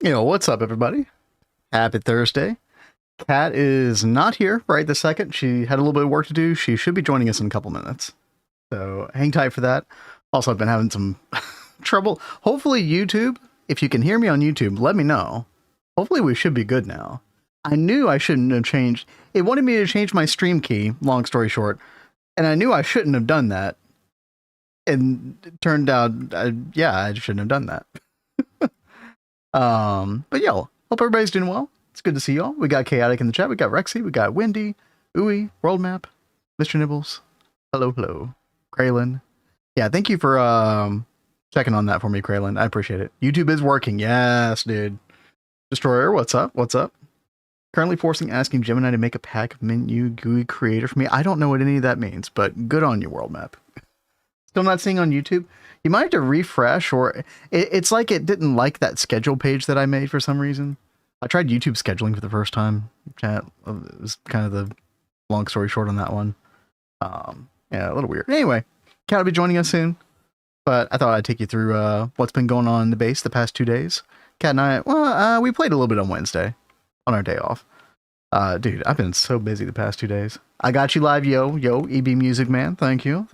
What's up, everybody? Happy Thursday. Kat is not here right this second. She had a little bit of work to do. She should be joining us in a couple minutes. So hang tight for that. Also, I've been having some trouble. Hopefully, YouTube, if you can hear me on YouTube, let me know. Hopefully, we should be good now. I knew I shouldn't have changed. It wanted me to change my stream key, long story short. And I knew I shouldn't have done that. And it turned out, yeah, I shouldn't have done that. But yo, hope everybody's doing well. It's good to see y'all. We got Chaotic in the chat. We got Rexy. We got Wendy, Ooey, World Map, Mr. Nibbles. Hello. Kraylin. Yeah, thank you for checking on that for me, Kraylin. I appreciate it. YouTube is working. Yes, dude. Destroyer, what's up? Currently asking Gemini to make a pack of menu GUI creator for me. I don't know what any of that means, but good on you, World Map. Still not seeing on YouTube. You might have to refresh, or it's like it didn't like that schedule page that I made for some reason. I tried YouTube scheduling for the first time. Chat, it was kind of the long story short on that one. Yeah, a little weird. Anyway, Kat will be joining us soon, but I thought I'd take you through what's been going on in the base the past 2 days. Kat and I, we played a little bit on Wednesday on our day off. Dude, I've been so busy the past 2 days. I got you live, yo, EB Music Man. Thank you.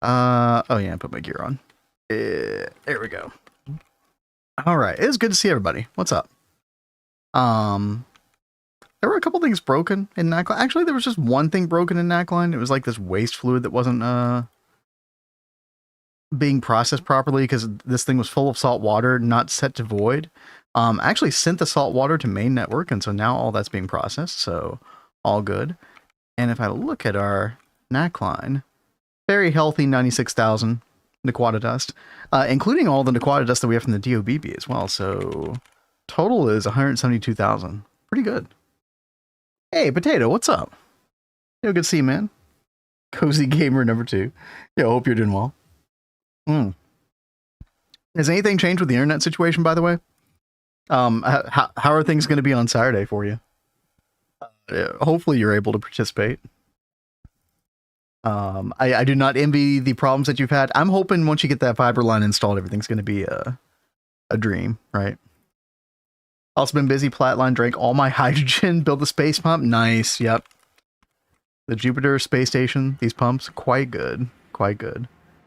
Oh yeah, put my gear on. There we go. All right, it's good to see everybody. What's up? There were a couple things broken in Knackline. Actually, there was just one thing broken in Knackline. It was like this waste fluid that wasn't being processed properly because this thing was full of salt water, not set to void. I actually sent the salt water to main network, and so now all that's being processed, so all good. And if I look at our Knackline, very healthy 96,000 Naquata dust, including all the Naquata dust that we have from the DOBB as well. So total is 172,000. Pretty good. Hey, Potato, what's up? Good to see you, man. Cozy Gamer number 2. Yeah, hope you're doing well. Has anything changed with the internet situation, by the way? How are things going to be on Saturday for you? Hopefully you're able to participate. I do not envy the problems that you've had. I'm hoping once you get that fiber line installed, everything's going to be a dream, right? Also been busy. Platline drank all my hydrogen, built a space pump. Nice. Yep. The Jupiter space station, these pumps, quite good.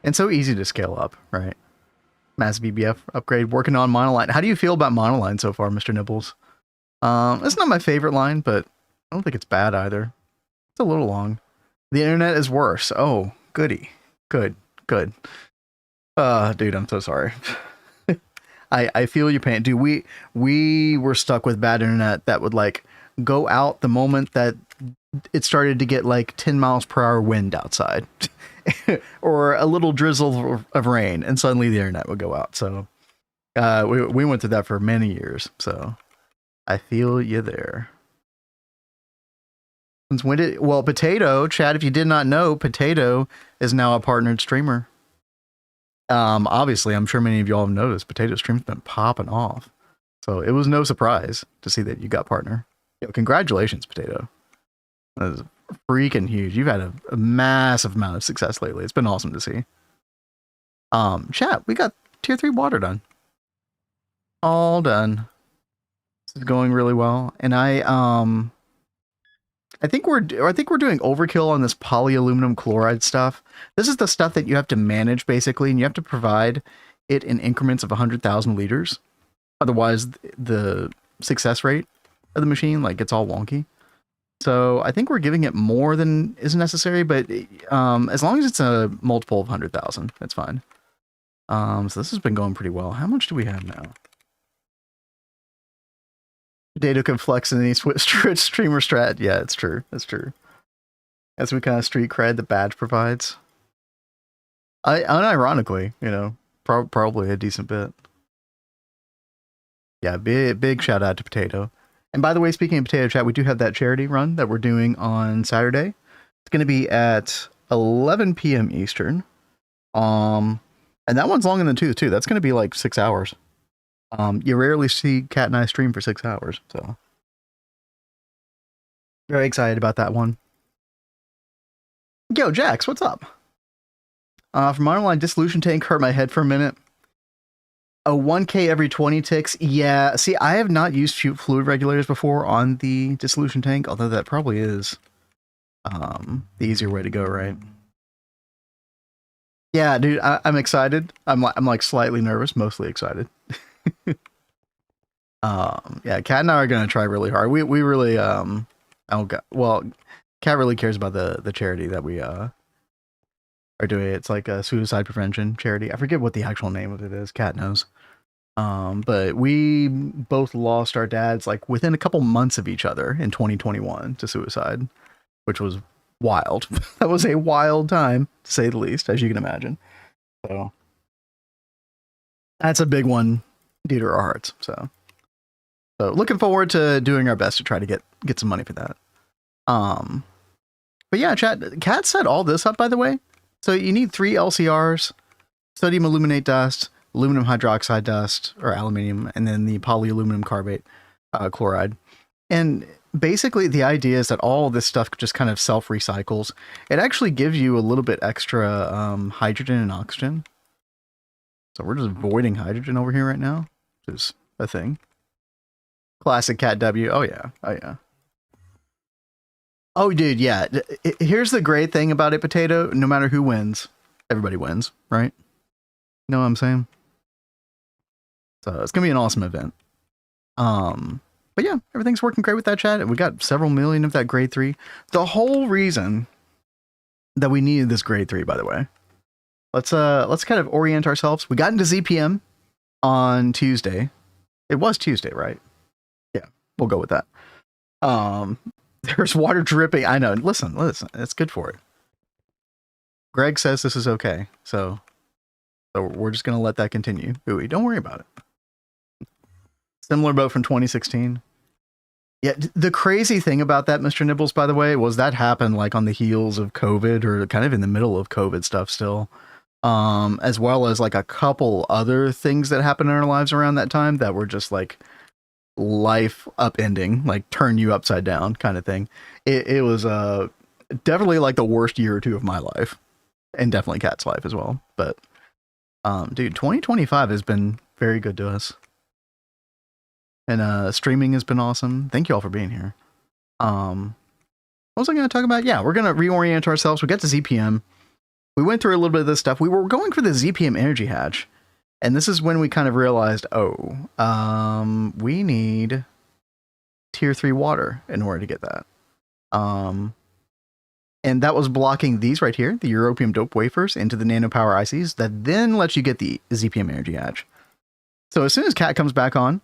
And so easy to scale up, right? Massive BBF upgrade, working on monoline. How do you feel about monoline so far, Mr. Nibbles? It's not my favorite line, but I don't think it's bad either. It's a little long. The internet is worse. Oh, goody. Good. Dude, I'm so sorry. I feel your pain. Dude, we were stuck with bad internet that would like go out the moment that it started to get like 10 miles per hour wind outside or a little drizzle of rain, and suddenly the internet would go out. So we went through that for many years. So I feel you there. Since when did, well, Potato, Chad, if you did not know, Potato is now a partnered streamer. Obviously, I'm sure many of y'all have noticed Potato stream's been popping off. So it was no surprise to see that you got partner. Yo, congratulations, Potato. That is freaking huge. You've had a massive amount of success lately. It's been awesome to see. Chat, we got tier 3 water done. All done. This is going really well. And I think we're doing overkill on this polyaluminum chloride stuff. This is the stuff that you have to manage basically, and you have to provide it in increments of 100,000 liters. Otherwise, the success rate of the machine like gets all wonky. So I think we're giving it more than is necessary, but as long as it's a multiple of 100,000, that's fine. So this has been going pretty well. How much do we have now? Potato can flex in any Twitch streamer strat. Yeah, it's true. That's true. That's what kind of street cred the badge provides. Unironically, probably a decent bit. Yeah, big shout out to Potato. And by the way, speaking of Potato Chat, we do have that charity run that we're doing on Saturday. It's going to be at 11 p.m. Eastern. And that one's long in the tooth too. That's going to be like 6 hours. You rarely see Kat and I stream for 6 hours, so very excited about that one. Yo, Jax, what's up? From Monoline, dissolution tank hurt my head for a minute. A 1K every 20 ticks. Yeah. See, I have not used fluid regulators before on the dissolution tank, although that probably is the easier way to go, right? Yeah, dude, I'm excited. I'm like slightly nervous, mostly excited. Yeah, Kat and I are gonna try really hard. We really oh god, well, Kat really cares about the charity that we are doing. It's like a suicide prevention charity. I forget what the actual name of it is. Kat knows. But we both lost our dads like within a couple months of each other in 2021 to suicide, which was wild. That was a wild time, to say the least, as you can imagine. So that's a big one due to our hearts. So looking forward to doing our best to try to get some money for that. But yeah, chat, Kat set all this up, by the way. So you need 3 LCRs, sodium aluminate dust, aluminum hydroxide dust, or aluminium, and then the polyaluminum carbate chloride. And basically the idea is that all this stuff just kind of self-recycles. It actually gives you a little bit extra hydrogen and oxygen. So we're just voiding hydrogen over here right now, which is a thing. Classic Cat W. Oh yeah. Oh yeah. Oh dude, yeah. Here's the great thing about it, Potato. No matter who wins, everybody wins, right? You know what I'm saying? So it's gonna be an awesome event. But yeah, everything's working great with that, chat. We got several million of that grade 3. The whole reason that we needed this grade 3, by the way. Let's kind of orient ourselves. We got into ZPM on Tuesday. It was Tuesday, right? Yeah, we'll go with that. There's water dripping. I know. Listen, it's good for it. Greg says this is okay, so we're just gonna let that continue. Ooh, don't worry about it. Similar boat from 2016. Yeah, the crazy thing about that, Mr. Nibbles, by the way, was that happened like on the heels of COVID, or kind of in the middle of COVID stuff still. As well as like a couple other things that happened in our lives around that time that were just like life upending, like turn you upside down kind of thing. It was definitely like the worst year or two of my life, and definitely Kat's life as well. But dude, 2025 has been very good to us. And streaming has been awesome. Thank you all for being here. What was I going to talk about? Yeah, we're going to reorient ourselves. We got to ZPM. We went through a little bit of this stuff. We were going for the ZPM Energy Hatch. And this is when we kind of realized, we need tier 3 water in order to get that. And that was blocking these right here, the europium dope wafers into the nanopower ICs that then lets you get the ZPM Energy Hatch. So as soon as Kat comes back on,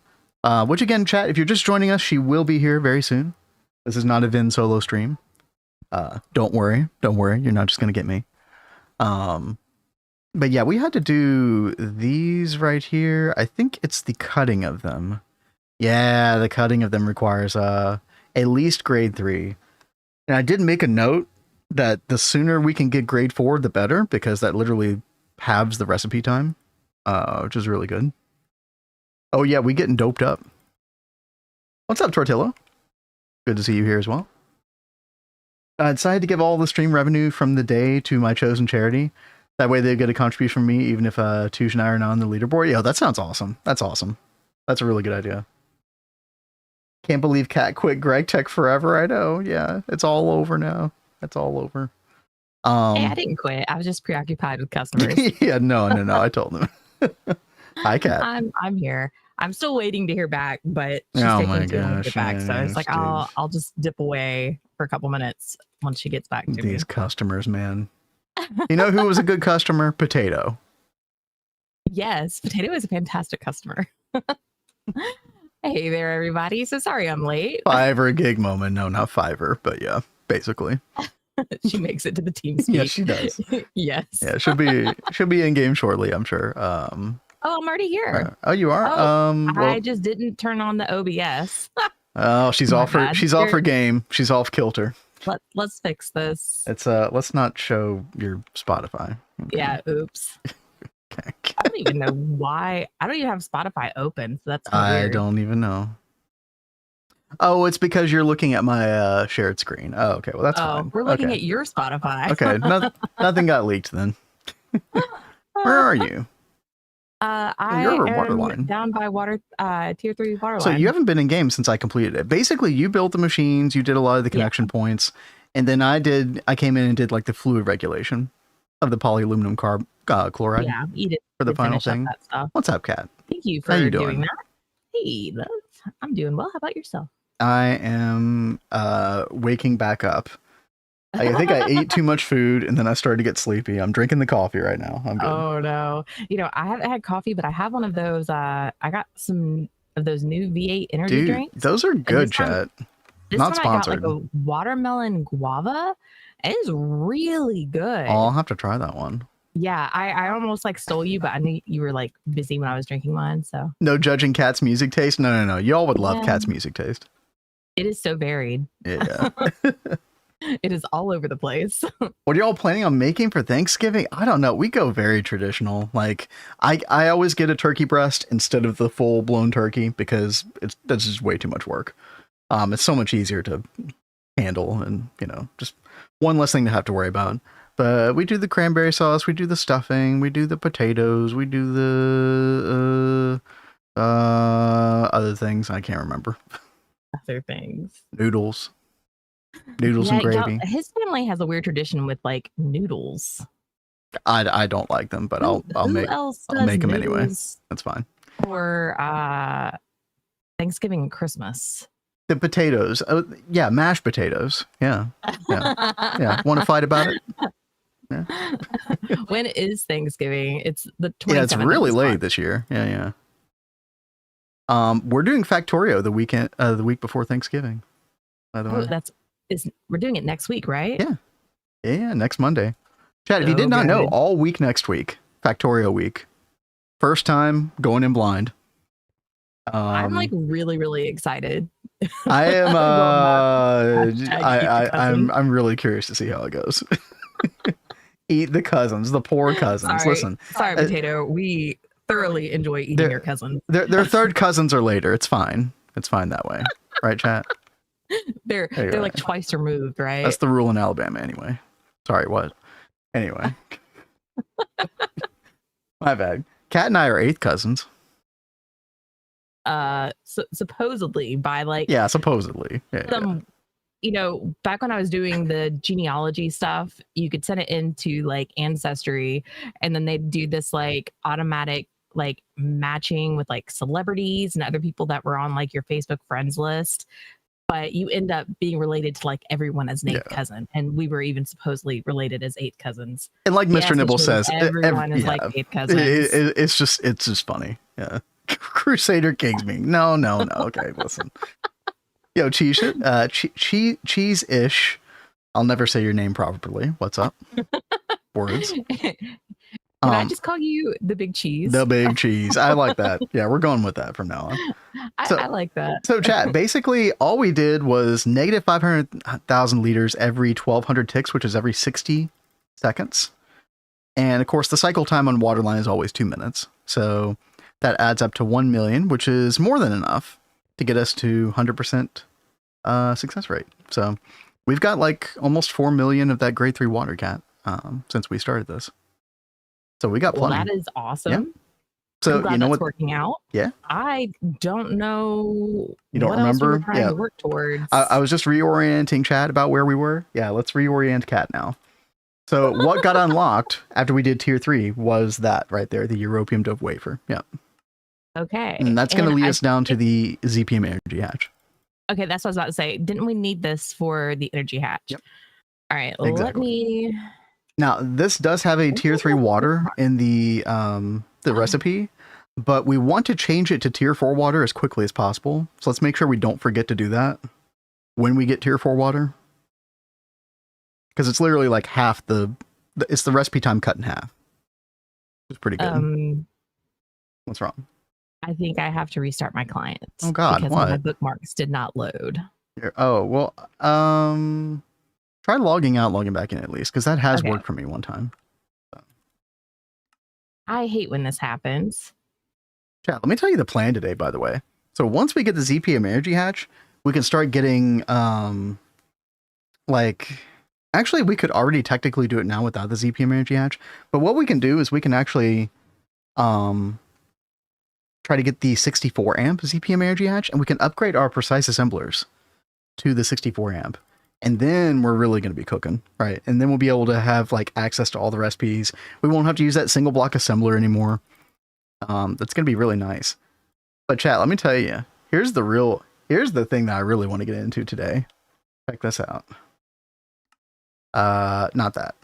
which again, chat, if you're just joining us, she will be here very soon. This is not a Vin solo stream. Don't worry. You're not just going to get me. But yeah, we had to do these right here. I think it's the cutting of them. Yeah, the cutting of them requires at least grade 3. And I did make a note that the sooner we can get grade 4, the better, because that literally halves the recipe time, which is really good. Oh yeah, we getting doped up. What's up, Tortilla? Good to see you here as well. I decided to give all the stream revenue from the day to my chosen charity. That way they get a contribution from me, even if Touche and I are not on the leaderboard. Yeah, that sounds awesome. That's awesome. That's a really good idea. Can't believe Kat quit Gregtech forever. I know. Yeah, it's all over now. It's all over. Hey, I didn't quit. I was just preoccupied with customers. Yeah, no. I told them. Hi, Kat. I'm here. I'm still waiting to hear back, but she's taking too long to get back. So it's like I'll just dip away for a couple minutes once she gets back to me. These customers, man. You know who was a good customer? Potato. Yes, Potato is a fantastic customer. Hey there, everybody. So sorry I'm late. Fiverr gig moment. No, not Fiverr, but yeah, basically. She makes it to the team speak. Yes, she does. Yes. Yeah, she'll be in game shortly, I'm sure. Oh, I'm already here. Oh, you are? Well, I just didn't turn on the OBS. Oh, she's off her game. She's off kilter. Let's fix this. It's let's not show your Spotify. Okay. Yeah, oops. Okay. I don't even know why. I don't even have Spotify open, so that's weird. I don't even know. Oh, it's because you're looking at my shared screen. Oh, okay. Well, that's fine. We're looking at your Spotify. Okay. Nothing got leaked then. Where are you? I am down by tier 3 water line. So you haven't been in game since I completed it. Basically, you built the machines, you did a lot of the connection points, and then I came in and did like the fluid regulation of the polyaluminum chloride. Yeah, you did for the final thing. What's up, Kat? Thank you for doing that. Hey, love. I'm doing well. How about yourself? I am waking back up. I think I ate too much food and then I started to get sleepy. I'm drinking the coffee right now. I'm good. Oh no. I haven't had coffee, but I have one of those. I got some of those new V8 energy drinks. Those are good, chat. Not sponsored. I got like a watermelon guava. It is really good. Oh, I'll have to try that one. Yeah, I almost like stole you, but I knew you were like busy when I was drinking mine. So no judging Kat's music taste. No. Y'all would love Kat's music taste. It is so varied. Yeah. It is all over the place. What are y'all planning on making for Thanksgiving? I don't know. We go very traditional. Like I always get a turkey breast instead of the full blown turkey because that's just way too much work. It's so much easier to handle and just one less thing to have to worry about. But we do the cranberry sauce, we do the stuffing, we do the potatoes, we do the other things I can't remember. Other things. Noodles and gravy. His family has a weird tradition with like noodles. I don't like them, but I'll make them anyway. That's fine. For Thanksgiving and Christmas. The potatoes. Yeah, mashed potatoes. Yeah. Want to fight about it? Yeah. When is Thanksgiving? It's the 27th. Yeah, it's really late this year. Yeah. We're doing Factorio the week before Thanksgiving. By the way, we're doing it next week, right? Yeah, next Monday. Chat, if you did not know, all week next week, Factorio week. First time going in blind. I'm like really, really excited. I am. I'm really curious to see how it goes. Eat the cousins, the poor cousins. Listen, sorry, Potato. We thoroughly enjoy eating your cousins. Their third cousins are later. It's fine. It's fine that way, right, chat? They're like twice removed, right? That's the rule in Alabama, anyway. Sorry, what? Anyway, my bad. Kat and I are eighth cousins. Supposedly by like supposedly back when I was doing the genealogy stuff, you could send it into like Ancestry and then they'd do this like automatic like matching with like celebrities and other people that were on like your Facebook friends list, but you end up being related to like everyone as an eighth cousin, and we were even supposedly related as eighth cousins. And like Mr. Nibble says, everyone is like eighth cousins. It's just funny. Yeah. Crusader Kingsby. No. Okay, listen. Yo, Cheese-ish. I'll never say your name properly. What's up? Words. Can I just call you the Big Cheese? The Big Cheese. I like that. Yeah, we're going with that from now on. I like that. So, chat, basically all we did was negative 500,000 liters every 1,200 ticks, which is every 60 seconds. And, of course, the cycle time on Waterline is always 2 minutes. So that adds up to 1 million, which is more than enough to get us to 100% success rate. So we've got like almost 4 million of that grade 3 water, Cat, since we started this. So we got plenty. Well, that is awesome. Yeah. So you know what's working out. Yeah. I don't know. You don't remember? Else we were trying to work towards. I was just reorienting chat about where we were. Yeah, let's reorient Cat now. So what got unlocked after we did tier 3 was that right there, the European Dove wafer. Yeah. Okay. And that's going to lead us down to the ZPM Energy Hatch. Okay, that's what I was about to say. Didn't we need this for the Energy Hatch? Yep. All right, exactly. Let me... Now, this does have a tier 3 water in the recipe, but we want to change it to tier 4 water as quickly as possible. So let's make sure we don't forget to do that when we get tier 4 water. Because it's literally like half it's the recipe time cut in half. It's pretty good. What's wrong? I think I have to restart my client. Oh God, because what? My bookmarks did not load. Oh, well, try logging out, logging back in at least, because that has worked for me one time. So. I hate when this happens. Chat, let me tell you the plan today, by the way. So once we get the ZPM Energy Hatch, we can start getting, actually, we could already technically do it now without the ZPM Energy Hatch. But what we can do is we can actually try to get the 64 amp ZPM Energy Hatch, and we can upgrade our precise assemblers to the 64 amp. And then we're really going to be cooking, right? And then we'll be able to have like access to all the recipes. We won't have to use that single block assembler anymore. That's going to be really nice. But chat, let me tell you, here's the thing that I really want to get into today. Check this out. Not that.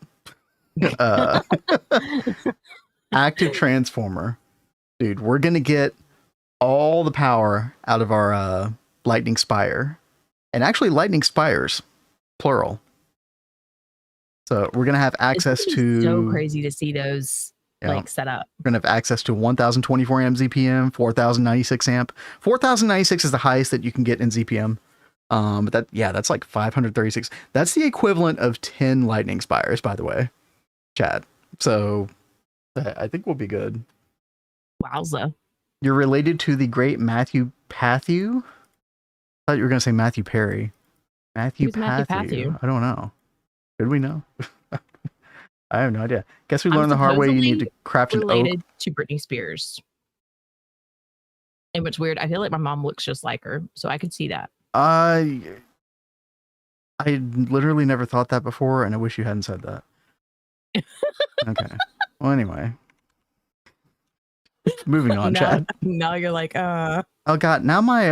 Active transformer. Dude, we're going to get all the power out of our lightning spire. And actually lightning spires, plural. So we're going to have access to... so crazy to see those like set up. We're going to have access to 1024 amp ZPM, 4096 amp. 4096 is the highest that you can get in ZPM. But that's like 536. That's the equivalent of 10 lightning spires, by the way, chat. So I think we'll be good. Wowza. You're related to the great Matthew Pathew? I thought you were going to say Matthew Perry. Matthew Pathew. I don't know. Did we know? I have no idea. Guess we learned the hard way. You need to craft an oak. Related to Britney Spears. And what's weird, I feel like my mom looks just like her, so I could see that. I literally never thought that before, and I wish you hadn't said that. Okay. Well, anyway. Moving on, Chad. Now you're like, Oh god, now my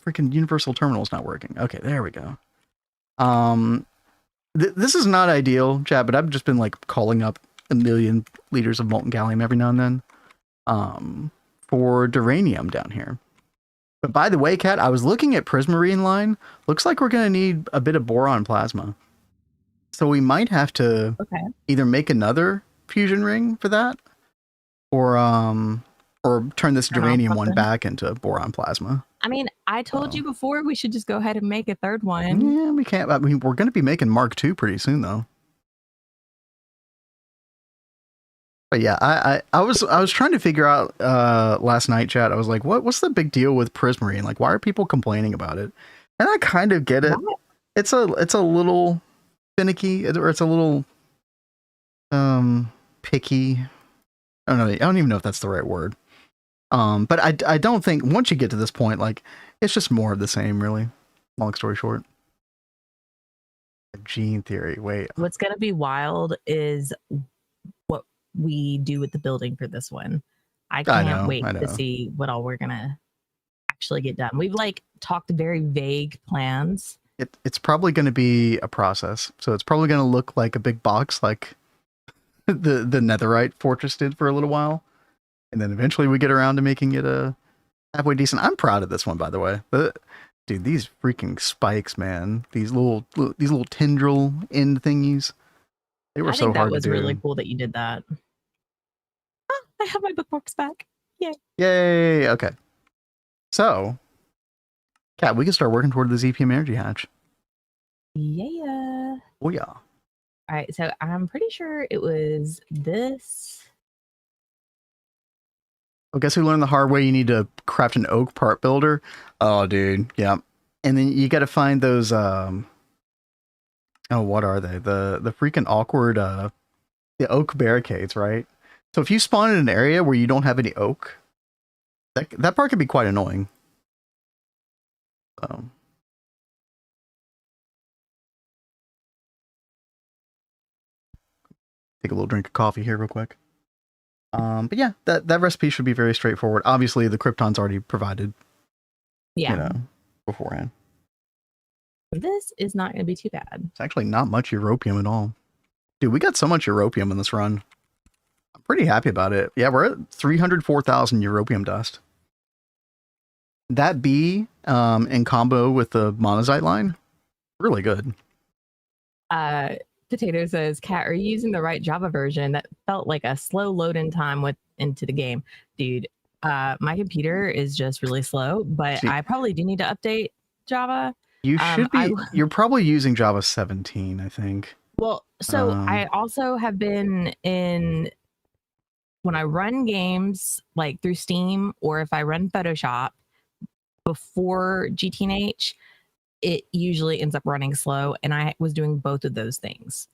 freaking universal terminal is not working. Okay, there we go. This is not ideal, Chad, but I've just been like calling up a million liters of molten gallium every now and then for duranium down here. But by the way, Kat, I was looking at Prismarine line. Looks like we're going to need a bit of boron plasma. So we might have to either make another fusion ring for that or turn this duranium one back into boron plasma. I mean, I told you before we should just go ahead and make a third one. Yeah, we can't. I mean, we're going to be making Mark II pretty soon, though. But yeah, I was trying to figure out last night, chat. I was like, what's the big deal with Prismarine? Like, why are people complaining about it? And I kind of get it. What? It's a little finicky, or it's a little picky. I don't know. I don't even know if that's the right word. But I don't think once you get to this point, like, it's just more of the same, really. Long story short. Gene theory. Wait. What's gonna be wild is what we do with the building for this one. I can't wait to see what all we're gonna actually get done. We've like talked very vague plans. It's probably going to be a process. So it's probably going to look like a big box, like the netherite fortress did for a little while. And then eventually we get around to making it a halfway decent. I'm proud of this one, by the way. Dude, these freaking spikes, man. These little tendril end thingies. They were so hard to do. That was really cool that you did that. Oh, I have my bookmarks back. Yay. Yay. Okay. So, Kat, we can start working toward the ZPM Energy Hatch. Yeah. Oh, yeah. All right. So I'm pretty sure it was this. I guess we learned the hard way. You need to craft an oak part builder. Oh, dude. Yeah. And then you got to find those, what are they? The freaking awkward, the oak barricades, right? So if you spawn in an area where you don't have any oak, that part can be quite annoying. So. Take a little drink of coffee here real quick. But yeah, that recipe should be very straightforward. Obviously, the Krypton's already provided. Yeah. Beforehand. This is not going to be too bad. It's actually not much europium at all. Dude, we got so much europium in this run. I'm pretty happy about it. Yeah, we're at 304,000 europium dust. That B, in combo with the monazite line, really good. Potato says, Kat, are you using the right Java version? That felt like a slow load-in time into the game. Dude, my computer is just really slow, but I probably do need to update Java. You should be. You're probably using Java 17, I think. Well, so I also have been when I run games like through Steam, or if I run Photoshop before GTH, it usually ends up running slow, and I was doing both of those things.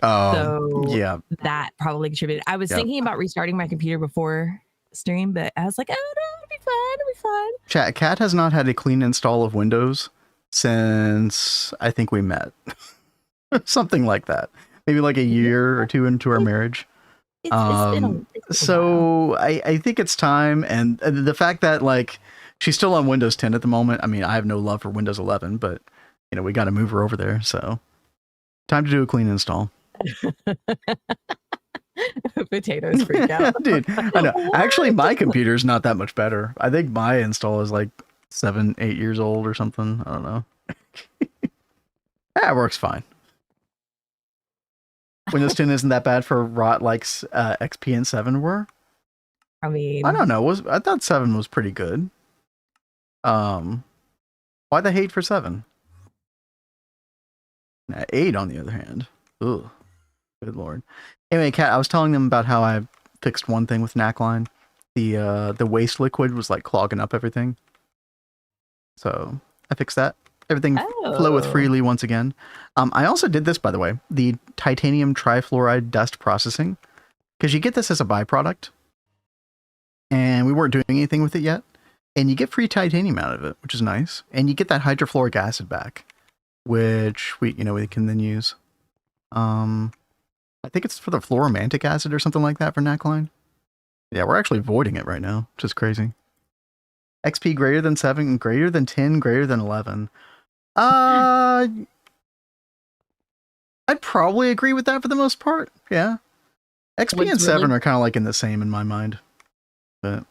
Oh, so yeah, that probably contributed. I was thinking about restarting my computer before stream, but I was like, oh no, it'll be fine. It'll be fine. Chat, Kat has not had a clean install of Windows since I think we met. Something like that. Maybe like a year or two into our marriage. It's been a while. So I think it's time. And the fact that like she's still on Windows 10 at the moment. I mean, I have no love for Windows 11, but you know, we got to move her over there. So time to do a clean install. Potatoes freak out. Dude, I know. Actually, my computer's not that much better. I think my install is like 7-8 years old or something. I don't know. That works fine. Windows 10 isn't that bad for rot like XP and 7 were. I mean, I don't know. I thought 7 was pretty good. Why the hate for 7? 8 on the other hand. Ugh. Good lord. Anyway, Kat, I was telling them about how I fixed one thing with Knackline. The waste liquid was like clogging up everything. So I fixed that. Everything floweth freely once again. I also did this, by the way, the titanium trifluoride dust processing, because you get this as a byproduct, and we weren't doing anything with it yet, and you get free titanium out of it, which is nice, and you get that hydrofluoric acid back, which we can then use. I think it's for the fluoromantic acid or something like that for Knackline. Yeah, we're actually voiding it right now, which is crazy. XP greater than 7, greater than 10, greater than 11. I'd probably agree with that for the most part. Yeah. XP and 7 are kind of like in the same in my mind. But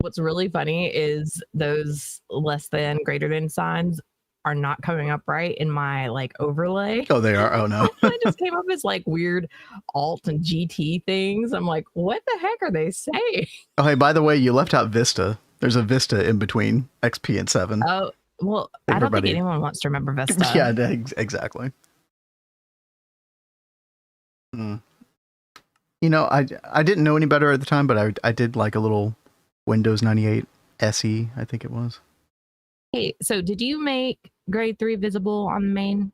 what's really funny is those less than, greater than signs are not coming up right in my like overlay. Oh, they are. Oh no. I just came up as like weird alt and GT things. I'm like, what the heck are they saying? Oh, hey, by the way, you left out Vista. There's a Vista in between XP and 7. Oh, well, I don't think anyone wants to remember Vista. Yeah, exactly. You know, I didn't know any better at the time, but I did like a little Windows 98 SE, I think it was. Hey, so did you make grade 3 visible on the main?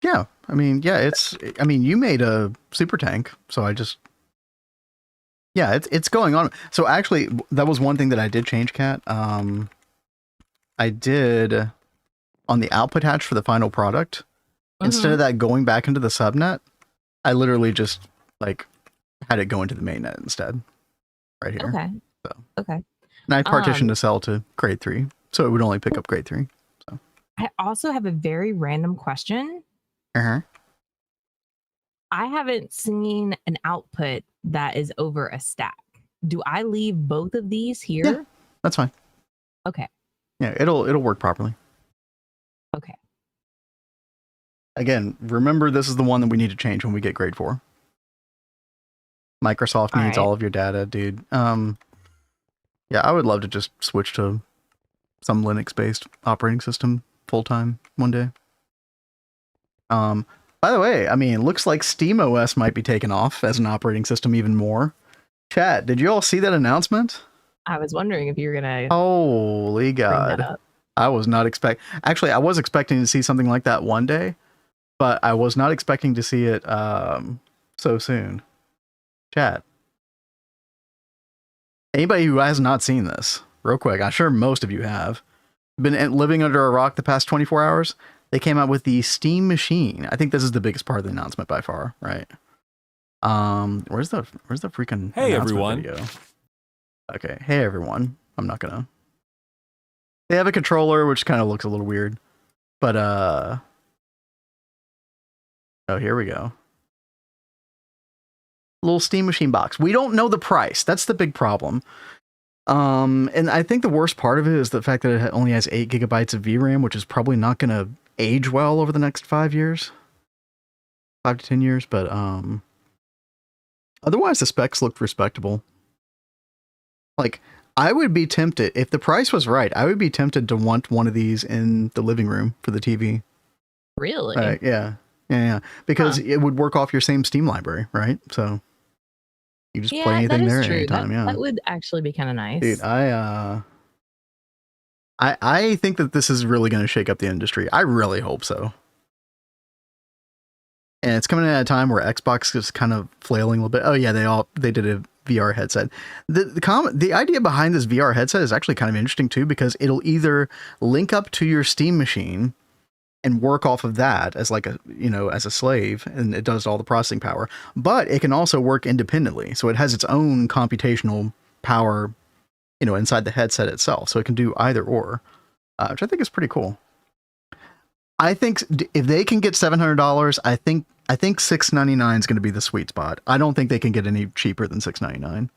Yeah, I mean, you made a super tank, so it's going on. So actually, that was one thing that I did change, Kat. I did on the output hatch for the final product. Instead of that going back into the subnet, I literally just like had it go into the mainnet instead, right here. Okay. So okay. And I partitioned a cell to grade 3, so it would only pick up grade 3. So I also have a very random question. I haven't seen an output that is over a stack. Do I leave both of these here? Yeah, that's fine. Okay. Yeah, it'll work properly. Okay. Again, remember this is the one that we need to change when we get grade 4. Microsoft needs all of your data, dude. Yeah, I would love to just switch to some Linux-based operating system full-time one day. By the way, I mean, it looks like SteamOS might be taken off as an operating system even more. Chat, did you all see that announcement? I was wondering if you were gonna. Holy God. I was not Actually, I was expecting to see something like that one day, but I was not expecting to see it so soon. Chat. Anybody who has not seen this, real quick, I'm sure most of you have been living under a rock the past 24 hours. They came out with the Steam Machine. I think this is the biggest part of the announcement by far, right? Where's the freaking Hey everyone video? Okay, hey everyone. I'm not gonna. They have a controller which kind of looks a little weird, but oh, here we go. Little Steam Machine box. We don't know the price. That's the big problem. And I think the worst part of it is the fact that it only has 8 gigabytes of VRAM, which is probably not going to age well over the next 5 years. 5 to 10 years, but otherwise the specs looked respectable. Like, I would be tempted, if the price was right, I would be tempted to want one of these in the living room for the TV. Really? Yeah. Because it would work off your same Steam library, right? So you just play anything there anytime. That would actually be kind of nice. Dude, I think that this is really going to shake up the industry. I really hope so. And it's coming at a time where Xbox is kind of flailing a little bit. Oh yeah, they did a VR headset. The idea behind this VR headset is actually kind of interesting too, because it'll either link up to your Steam machine and work off of that as like as a slave, and it does all the processing power, but it can also work independently. So it has its own computational power, inside the headset itself. So it can do either or, which I think is pretty cool. I think if they can get $700, I think $699 is going to be the sweet spot. I don't think they can get any cheaper than $699.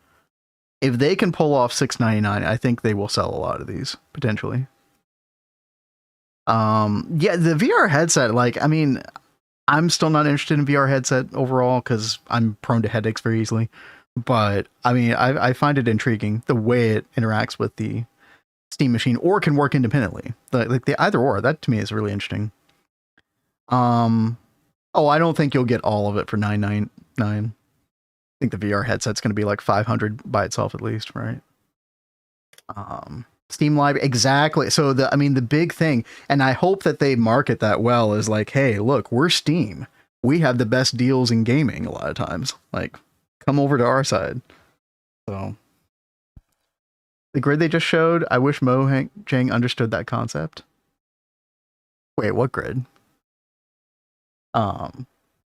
If they can pull off $699, I think they will sell a lot of these potentially. Yeah, the VR headset, like, I mean, I'm still not interested in VR headset overall because I'm prone to headaches very easily. But I mean, I find it intriguing the way it interacts with the Steam machine, or can work independently. Like the either or, that to me is really interesting. Oh, I don't think you'll get all of it for $999. I think the VR headset's going to be like $500 by itself at least, right? Steam Library, exactly. So the big thing, and I hope that they market that well, is like, hey, look, we're Steam. We have the best deals in gaming a lot of times. Like, come over to our side. So the grid they just showed, I wish Mojang understood that concept. Wait, what grid? The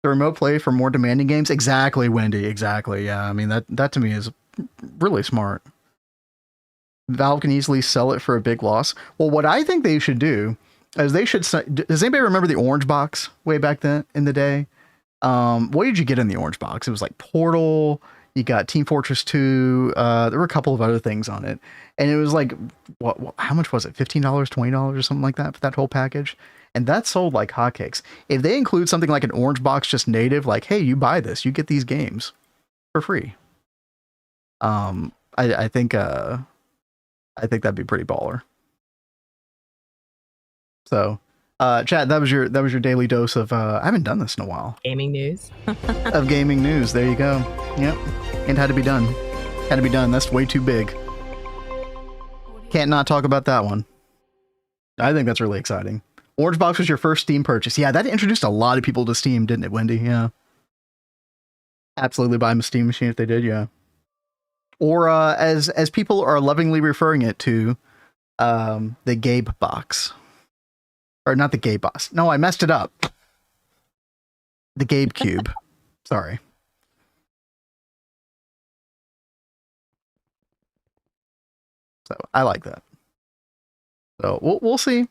remote play for more demanding games? Exactly, Wendy, exactly. Yeah, I mean, that to me is really smart. Valve can easily sell it for a big loss. Well, what I think they should do is does anybody remember the orange box way back then in the day? What did you get in the orange box? It was like Portal, you got Team Fortress 2, there were a couple of other things on it. And it was like, how much was it? $15, $20 or something like that for that whole package? And that sold like hotcakes. If they include something like an orange box just native, like, hey, you buy this, you get these games for free. I think that'd be pretty baller. So, chat, that was your daily dose of I haven't done this in a while. Gaming news. Of gaming news. There you go. Yep. And had to be done. Had to be done. That's way too big. Can't not talk about that one. I think that's really exciting. Orange Box was your first Steam purchase. Yeah, that introduced a lot of people to Steam, didn't it, Wendy? Yeah. Absolutely buy them a Steam machine if they did, yeah. Or as people are lovingly referring it to, the Gabe box. Or not the Gabe box. No, I messed it up. The Gabe Cube. Sorry. So I like that. So we'll see.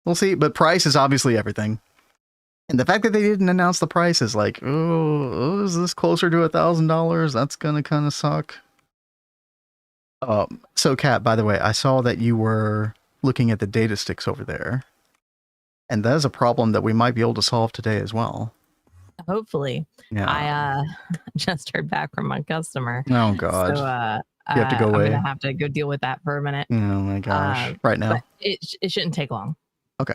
We'll see. But price is obviously everything. And the fact that they didn't announce the price is like, oh, is this closer to $1,000? That's gonna kind of suck. So Kat, by the way, I saw that you were looking at the data sticks over there. And that is a problem that we might be able to solve today as well. Hopefully. Yeah. I just heard back from my customer. Oh God. So you have to go away. I'm gonna have to go deal with that for a minute. Oh my gosh. Right now. But it shouldn't take long. Okay.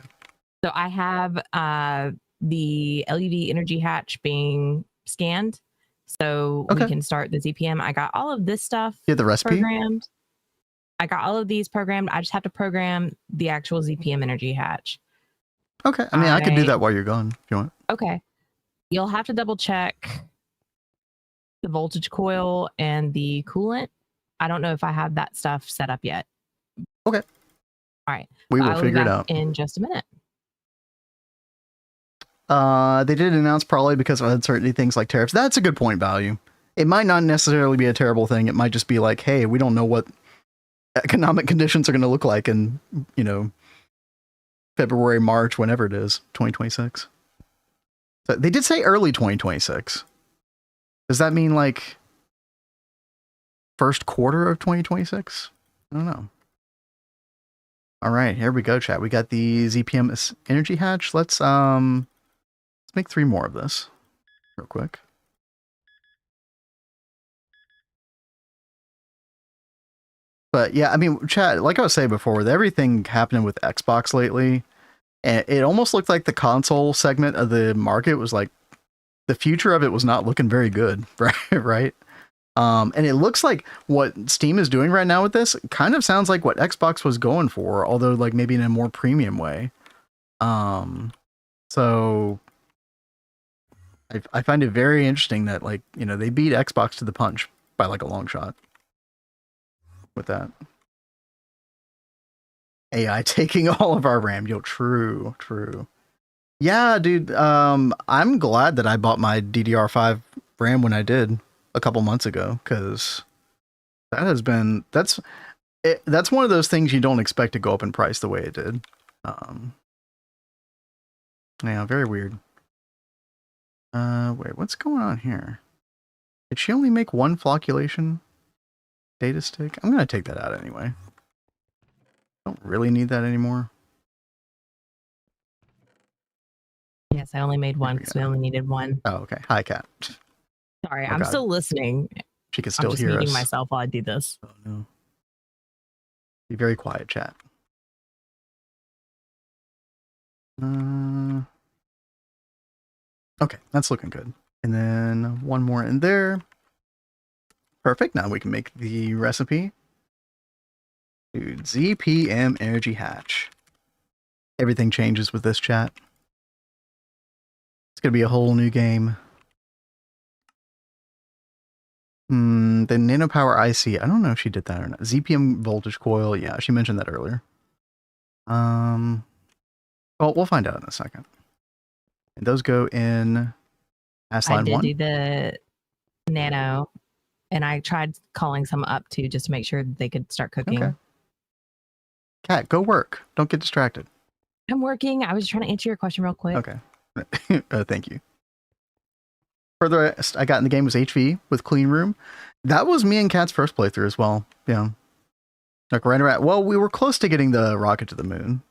So I have the LED Energy Hatch being scanned. So we can start the ZPM. I got all of this stuff. You have the recipe programmed. I got all of these programmed. I just have to program the actual ZPM Energy Hatch. Okay. I mean, I could do that while you're gone if you want. Okay. You'll have to double check the voltage coil and the coolant. I don't know if I have that stuff set up yet. Okay. All right. We will figure it out in just a minute. They did announce probably because of uncertainty things like tariffs. That's a good point, Value. It might not necessarily be a terrible thing. It might just be like, hey, we don't know what economic conditions are going to look like in, February, March, whenever it is, 2026. So they did say early 2026. Does that mean like first quarter of 2026? I don't know. All right, here we go, chat. We got the ZPM Energy Hatch. Let's make 3 more of this real quick. But yeah, I mean, chat, like I was saying before, with everything happening with Xbox lately, and it almost looked like the console segment of the market was like, the future of it was not looking very good, right? And it looks like what Steam is doing right now with this kind of sounds like what Xbox was going for, although like maybe in a more premium way. So I find it very interesting that, like, you know, they beat Xbox to the punch by like a long shot with that. AI taking all of our RAM. Yo, true. Yeah, dude. I'm glad that I bought my DDR5 RAM when I did a couple months ago, because that's one of those things you don't expect to go up in price the way it did. Yeah, very weird. Wait, what's going on here? Did she only make one flocculation data stick? I'm gonna take that out anyway. Don't really need that anymore. Yes, I only made one because we only needed one. Oh, okay. Hi, Cat. Sorry, I'm still listening. She can still I'm just hear muting us. myself while I do this. Oh no. Be very quiet, chat. Okay, that's looking good. And then one more in there. Perfect. Now we can make the recipe. Dude, ZPM Energy Hatch. Everything changes with this, chat. It's gonna be a whole new game. The nanopower IC. I don't know if she did that or not. ZPM voltage coil. Yeah, she mentioned that earlier. Well, we'll find out in a second. And those go in line 1. I did do the nano, and I tried calling some up too, just to make sure that they could start cooking. Okay. Cat, go work. Don't get distracted. I'm working. I was trying to answer your question real quick. Okay. Thank you. Further I got in the game was HV with Clean Room. That was me and Cat's first playthrough as well. Yeah. Like right around, well, we were close to getting the rocket to the moon.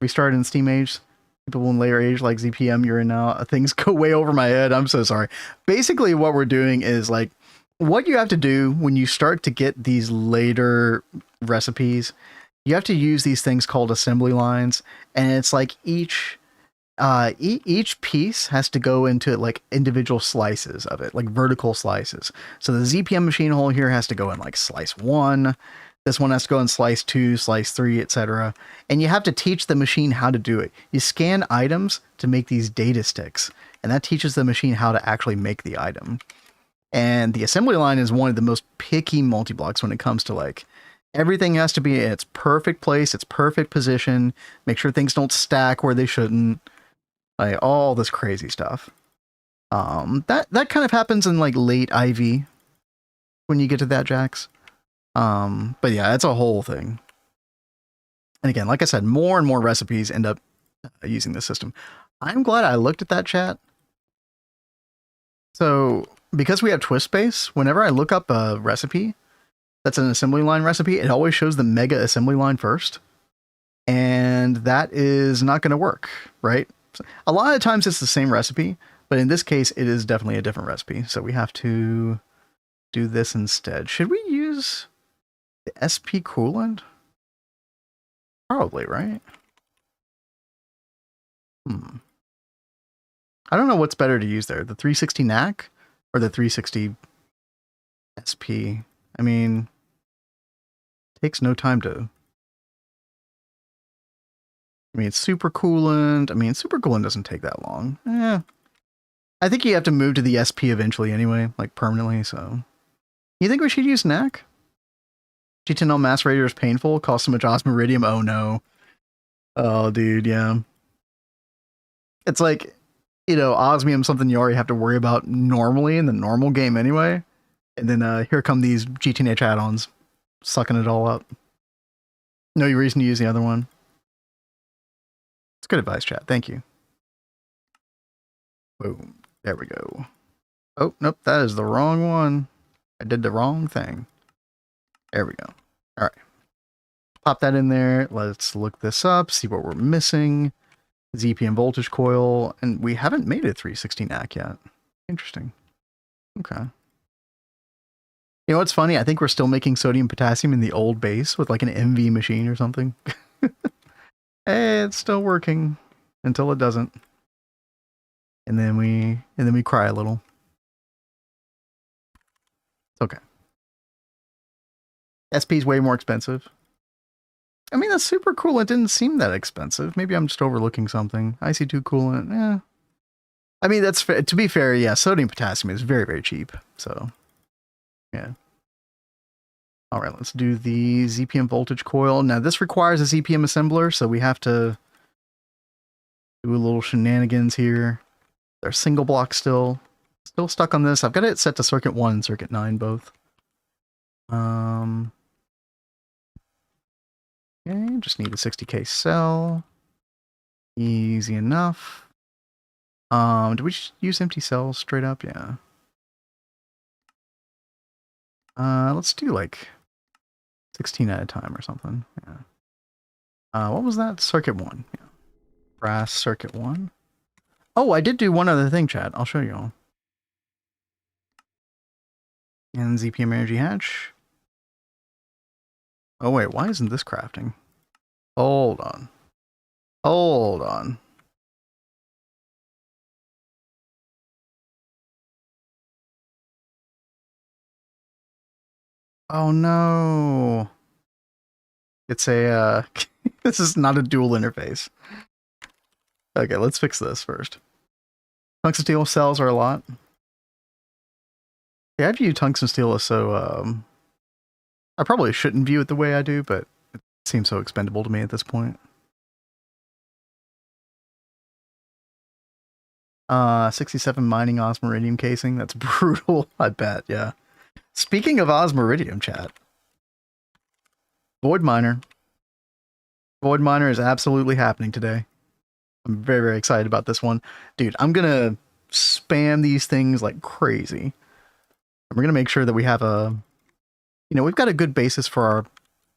We started in Steam Age. People in later age like ZPM, you're in now. Things go way over my head. I'm so sorry. Basically, what we're doing is like what you have to do when you start to get these later recipes. You have to use these things called assembly lines, and it's like each piece has to go into like individual slices of it, like vertical slices. So the ZPM machine hole here has to go in like slice 1. This one has to go in slice 2, slice 3, etc. And you have to teach the machine how to do it. You scan items to make these data sticks, and that teaches the machine how to actually make the item. And the assembly line is one of the most picky multi-blocks when it comes to like everything has to be in its perfect place, its perfect position, make sure things don't stack where they shouldn't. Like all this crazy stuff. That kind of happens in like late IV when you get to that, Jax. But yeah, it's a whole thing. And again, like I said, more and more recipes end up using this system. I'm glad I looked at that, chat. So because we have twist space, whenever I look up a recipe that's an assembly line recipe, it always shows the mega assembly line first. And that is not going to work, right? A lot of times it's the same recipe, but in this case, it is definitely a different recipe. So we have to do this instead. Should we use the SP coolant? Probably, right? I don't know what's better to use there, the 360 NAC or the 360 SP. I mean, it takes no time to... I mean, it's super coolant. I mean, super coolant doesn't take that long. I think you have to move to the SP eventually anyway, like permanently, so... You think we should use NAC? G10L macerator is painful, costs so much osmiridium. Oh no. Oh, dude, yeah. It's like, you know, osmium something you already have to worry about normally in the normal game anyway. And then here come these G10H add-ons, sucking it all up. No reason to use the other one. It's good advice, chat. Thank you. Boom. There we go. Oh, nope. That is the wrong one. I did the wrong thing. There we go. All right. Pop that in there. Let's look this up, see what we're missing. ZPM voltage coil. And we haven't made a 360 NAC yet. Interesting. Okay. You know what's funny? I think we're still making sodium potassium in the old base with like an MV machine or something. It's still working until it doesn't. And then we cry a little. It's okay. SP is way more expensive. I mean, that's super cool. It didn't seem that expensive. Maybe I'm just overlooking something. IC2 coolant, I mean, that's fair. To be fair, yeah, sodium potassium is very, very cheap. So, yeah. All right, let's do the ZPM voltage coil. Now, this requires a ZPM assembler, so we have to do a little shenanigans here. They're single block still stuck on this. I've got it set to circuit 1 and circuit 9 both. Okay, just need a 60K cell. Easy enough. Do we just use empty cells straight up? Yeah. Let's do like 16 at a time or something. Yeah. What was that? Circuit 1. Yeah. Brass circuit 1. Oh, I did do one other thing, chat. I'll show you all. And ZPM Energy Hatch. Oh wait, why isn't this crafting? Hold on. Hold on. Oh no. It's a this is not a dual interface. Okay, let's fix this first. Tungsten steel cells are a lot. Yeah, I view tungsten steel as so I probably shouldn't view it the way I do, but it seems so expendable to me at this point. 67 mining osmiridium casing. That's brutal, I bet, yeah. Speaking of osmiridium, chat. Void Miner. Void Miner is absolutely happening today. I'm very, very excited about this one. Dude, I'm gonna spam these things like crazy. And we're gonna make sure that we have a... You know, we've got a good basis for our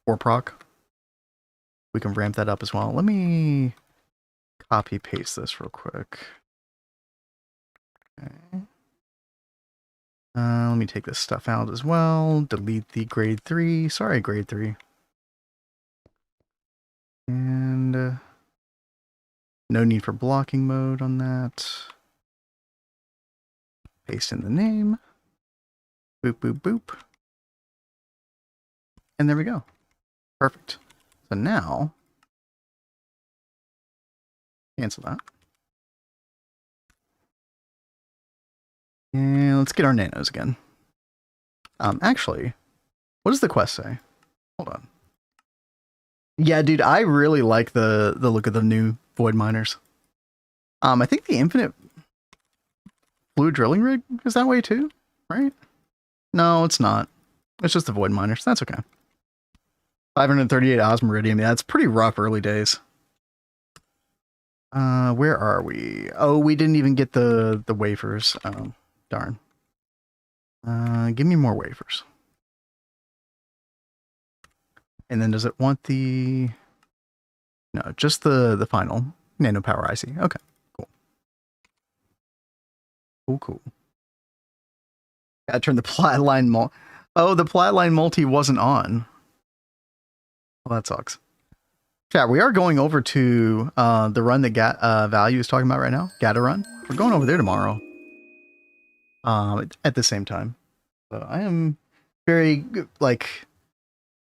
ore proc. We can ramp that up as well. Let me copy paste this real quick. Okay. Let me take this stuff out as well. Delete the grade 3. Sorry, grade 3. And no need for blocking mode on that. Paste in the name. Boop, boop, boop. And there we go. Perfect. So now, cancel that. And let's get our nanos again. Actually, what does the quest say? Hold on. Yeah, dude, I really like the look of the new void miners. I think the infinite blue drilling rig is that way too, right? No, it's not. It's just the void miners. That's okay. 538 osmiridium. Yeah, it's pretty rough early days. Where are we? Oh, we didn't even get the wafers. Oh, darn. Give me more wafers. And then does it want the... No, just the final nano power IC. Okay, cool. Cool. Gotta turn the Platline multi... Oh, the Platline multi wasn't on. Well, that sucks. Chat, we are going over to the run that Value is talking about right now. Gata run. We're going over there tomorrow. At the same time. So I am very, like,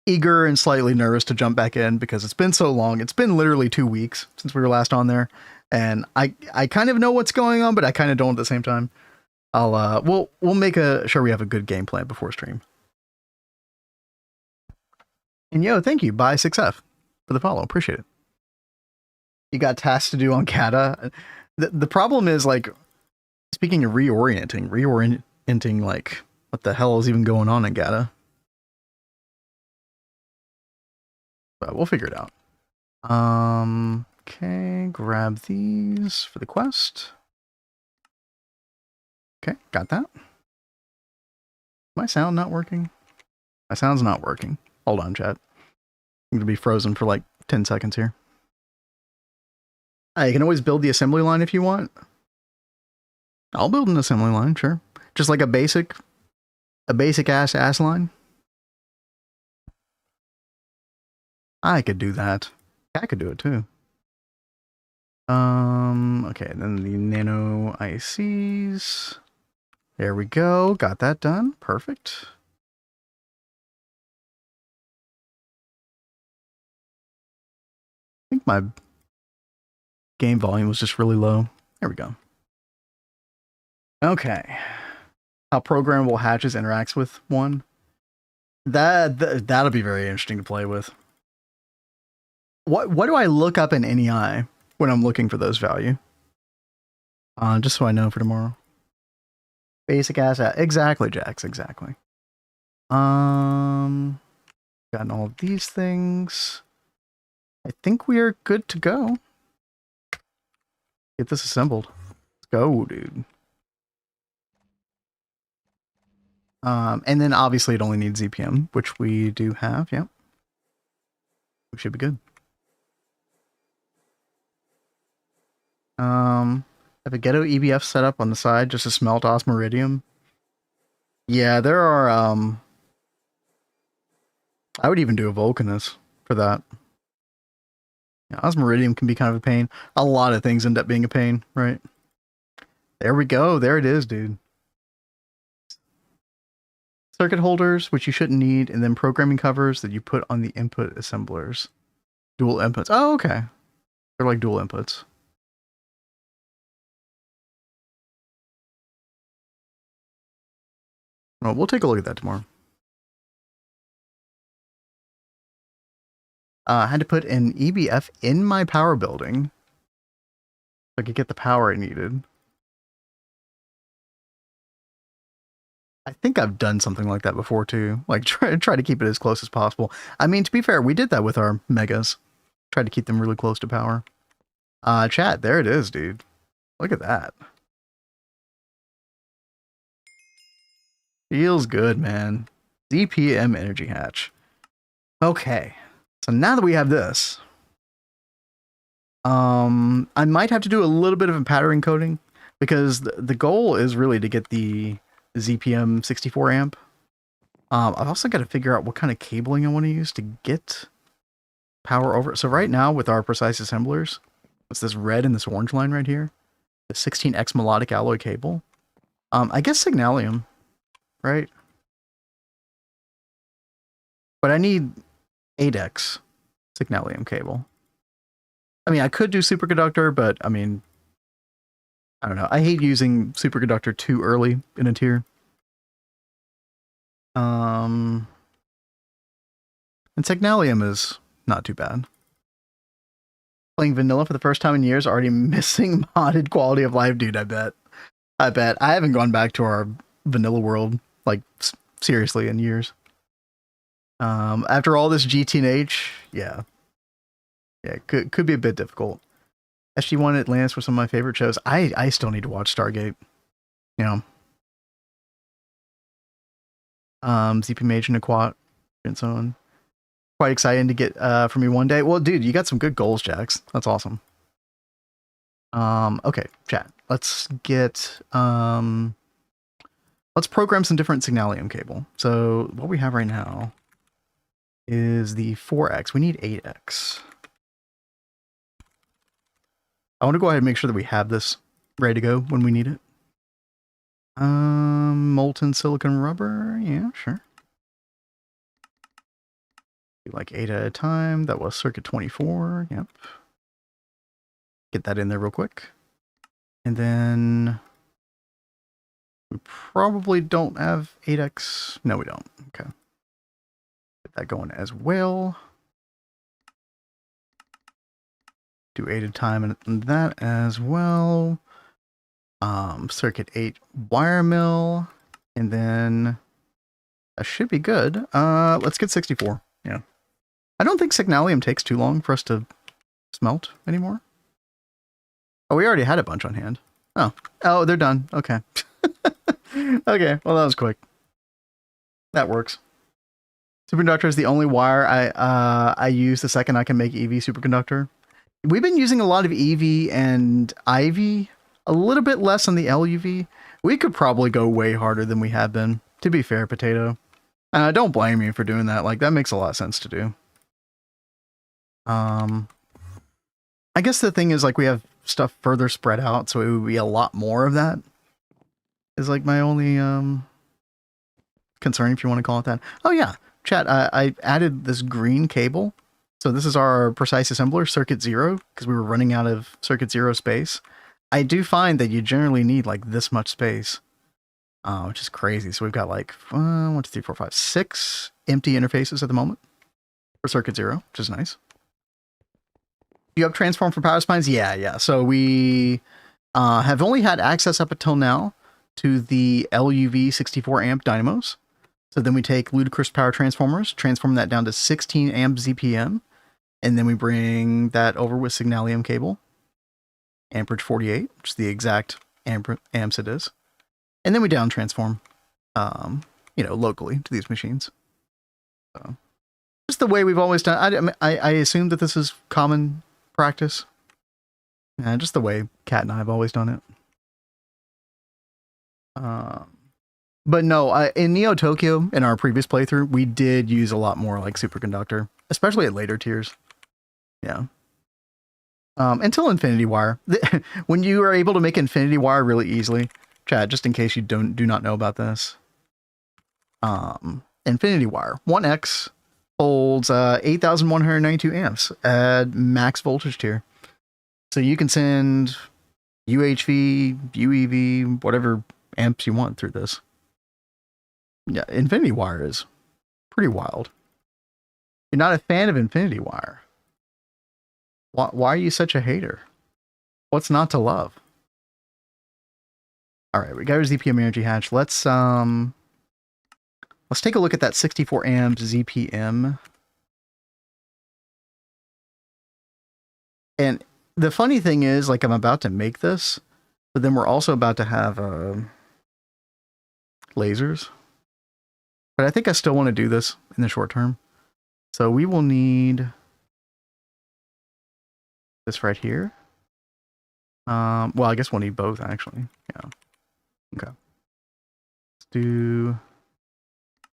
eager and slightly nervous to jump back in because it's been so long. It's been literally 2 weeks since we were last on there. And I kind of know what's going on, but I kind of don't at the same time. We'll make sure we have a good game plan before stream. And yo, thank you, bye 6F for the follow. Appreciate it. You got tasks to do on Kata. The problem is, like, speaking of reorienting, like, what the hell is even going on in Gata? But we'll figure it out. Okay, grab these for the quest. Okay, got that. My sound not working? My sound's not working. Hold on, chat. I'm gonna be frozen for like 10 seconds here. You can always build the assembly line if you want. I'll build an assembly line, sure. Just like a basic ass line. I could do that. I could do it too. Okay, then the nano ICs. There we go. Got that done. Perfect. I think my game volume was just really low. There we go. Okay. How programmable hatches interacts with one. That'll be very interesting to play with. What do I look up in NEI when I'm looking for those value? Just so I know for tomorrow. Basic asset. Exactly, Jax. Exactly. Gotten all of these things. I think we are good to go. Get this assembled. Let's go, dude. And then obviously it only needs ZPM, which we do have. Yep. We should be good. Have a ghetto EBF set up on the side just to smelt osmiridium. Yeah, there are, I would even do a Vulcanus for that. Yeah, osmiridium can be kind of a pain. A lot of things end up being a pain, right? There we go. There it is, dude. Circuit holders, which you shouldn't need, and then programming covers that you put on the input assemblers. Dual inputs. Oh, okay. They're like dual inputs. Well, we'll take a look at that tomorrow. I had to put an EBF in my power building so I could get the power I needed. I think I've done something like that before too. Like try to keep it as close as possible. I mean, to be fair, we did that with our megas. Tried to keep them really close to power. Chat, there it is, dude. Look at that. Feels good, man. ZPM Energy Hatch. Okay. So now that we have this, I might have to do a little bit of a pattern coding because the goal is really to get the ZPM 64 amp. I've also got to figure out what kind of cabling I want to use to get power over. So right now with our precise assemblers, it's this red and this orange line right here, the 16X melodic alloy cable. I guess signalium, right? But I need 8X signalium cable. I mean, I could do superconductor, but I mean, I don't know. I hate using superconductor too early in a tier. And signalium is not too bad. Playing vanilla for the first time in years, already missing modded quality of life, dude. I bet. I haven't gone back to our vanilla world like seriously in years. After all this GT&H, yeah, it could be a bit difficult. SG1 Atlantis were some of my favorite shows. I still need to watch Stargate. You know. ZPM-Age and Aquat and so on. Quite excited to get from you one day. Well, dude, you got some good goals, Jax. That's awesome. Okay, chat. Let's get let's program some different signalium cable. So what we have right now is the 4X. We need 8X. I want to go ahead and make sure that we have this ready to go when we need it. Molten silicon rubber. Yeah, sure. Do like 8 at a time. That was circuit 24. Yep. Get that in there real quick. And then we probably don't have 8X. No, we don't. Okay. Get that going as well. Do 8 at a time and that as well. Circuit 8 wire mill. And then that should be good. Let's get 64. Yeah. I don't think signalium takes too long for us to smelt anymore. Oh, we already had a bunch on hand. Oh, they're done. Okay. Okay, well that was quick. That works. Superconductor is the only wire I use the second I can make EV superconductor. We've been using a lot of EV and IV, a little bit less on the LUV. We could probably go way harder than we have been, to be fair, Potato. Don't blame me for doing that. Like, that makes a lot of sense to do. I guess the thing is, like, we have stuff further spread out, so it would be a lot more of that. Is like my only concern, if you want to call it that. Oh yeah, chat. I added this green cable. So this is our precise assembler, circuit 0, because we were running out of circuit 0 space. I do find that you generally need like this much space, which is crazy. So we've got like 1, 2, 3, 4, 5, 6 empty interfaces at the moment for circuit 0, which is nice. You have transform for power spines? Yeah. So we have only had access up until now to the LUV 64 amp dynamos. So then we take ludicrous power transformers, transform that down to 16 amp ZPM, and then we bring that over with Signalium cable, amperage 48, which is the exact amps it is. And then we down transform, locally to these machines. So just the way we've always done. I assume that this is common practice. Just the way Kat and I have always done it. But no, in Neo Tokyo, in our previous playthrough, we did use a lot more like superconductor, especially at later tiers. Yeah. Until Infinity Wire. When you are able to make Infinity Wire really easily, Chad, just in case you do not know about this. Infinity Wire 1X holds 8,192 amps at max voltage tier. So you can send UHV, UEV, whatever amps you want through this. Yeah, Infinity Wire is pretty wild. You're not a fan of Infinity Wire. Why are you such a hater? What's not to love? All right, we got our ZPM Energy Hatch. Let's take a look at that 64 amp ZPM. And the funny thing is, like, I'm about to make this, but then we're also about to have lasers. But I think I still want to do this in the short term. So we will need this right here. Well, I guess we'll need both, actually. Yeah. Okay. Let's do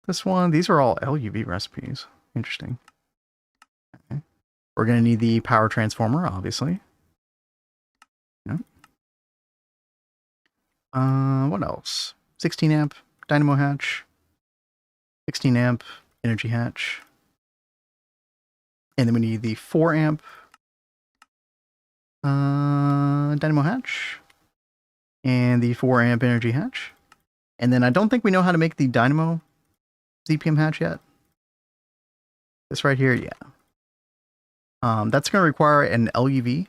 this one. These are all LUV recipes. Interesting. Okay. We're going to need the power transformer, obviously. Yep. What else? 16 amp dynamo hatch. 16 amp energy hatch. And then we need the 4 amp dynamo hatch. And the 4 amp energy hatch. And then I don't think we know how to make the dynamo ZPM hatch yet. This right here, yeah. That's going to require an LUV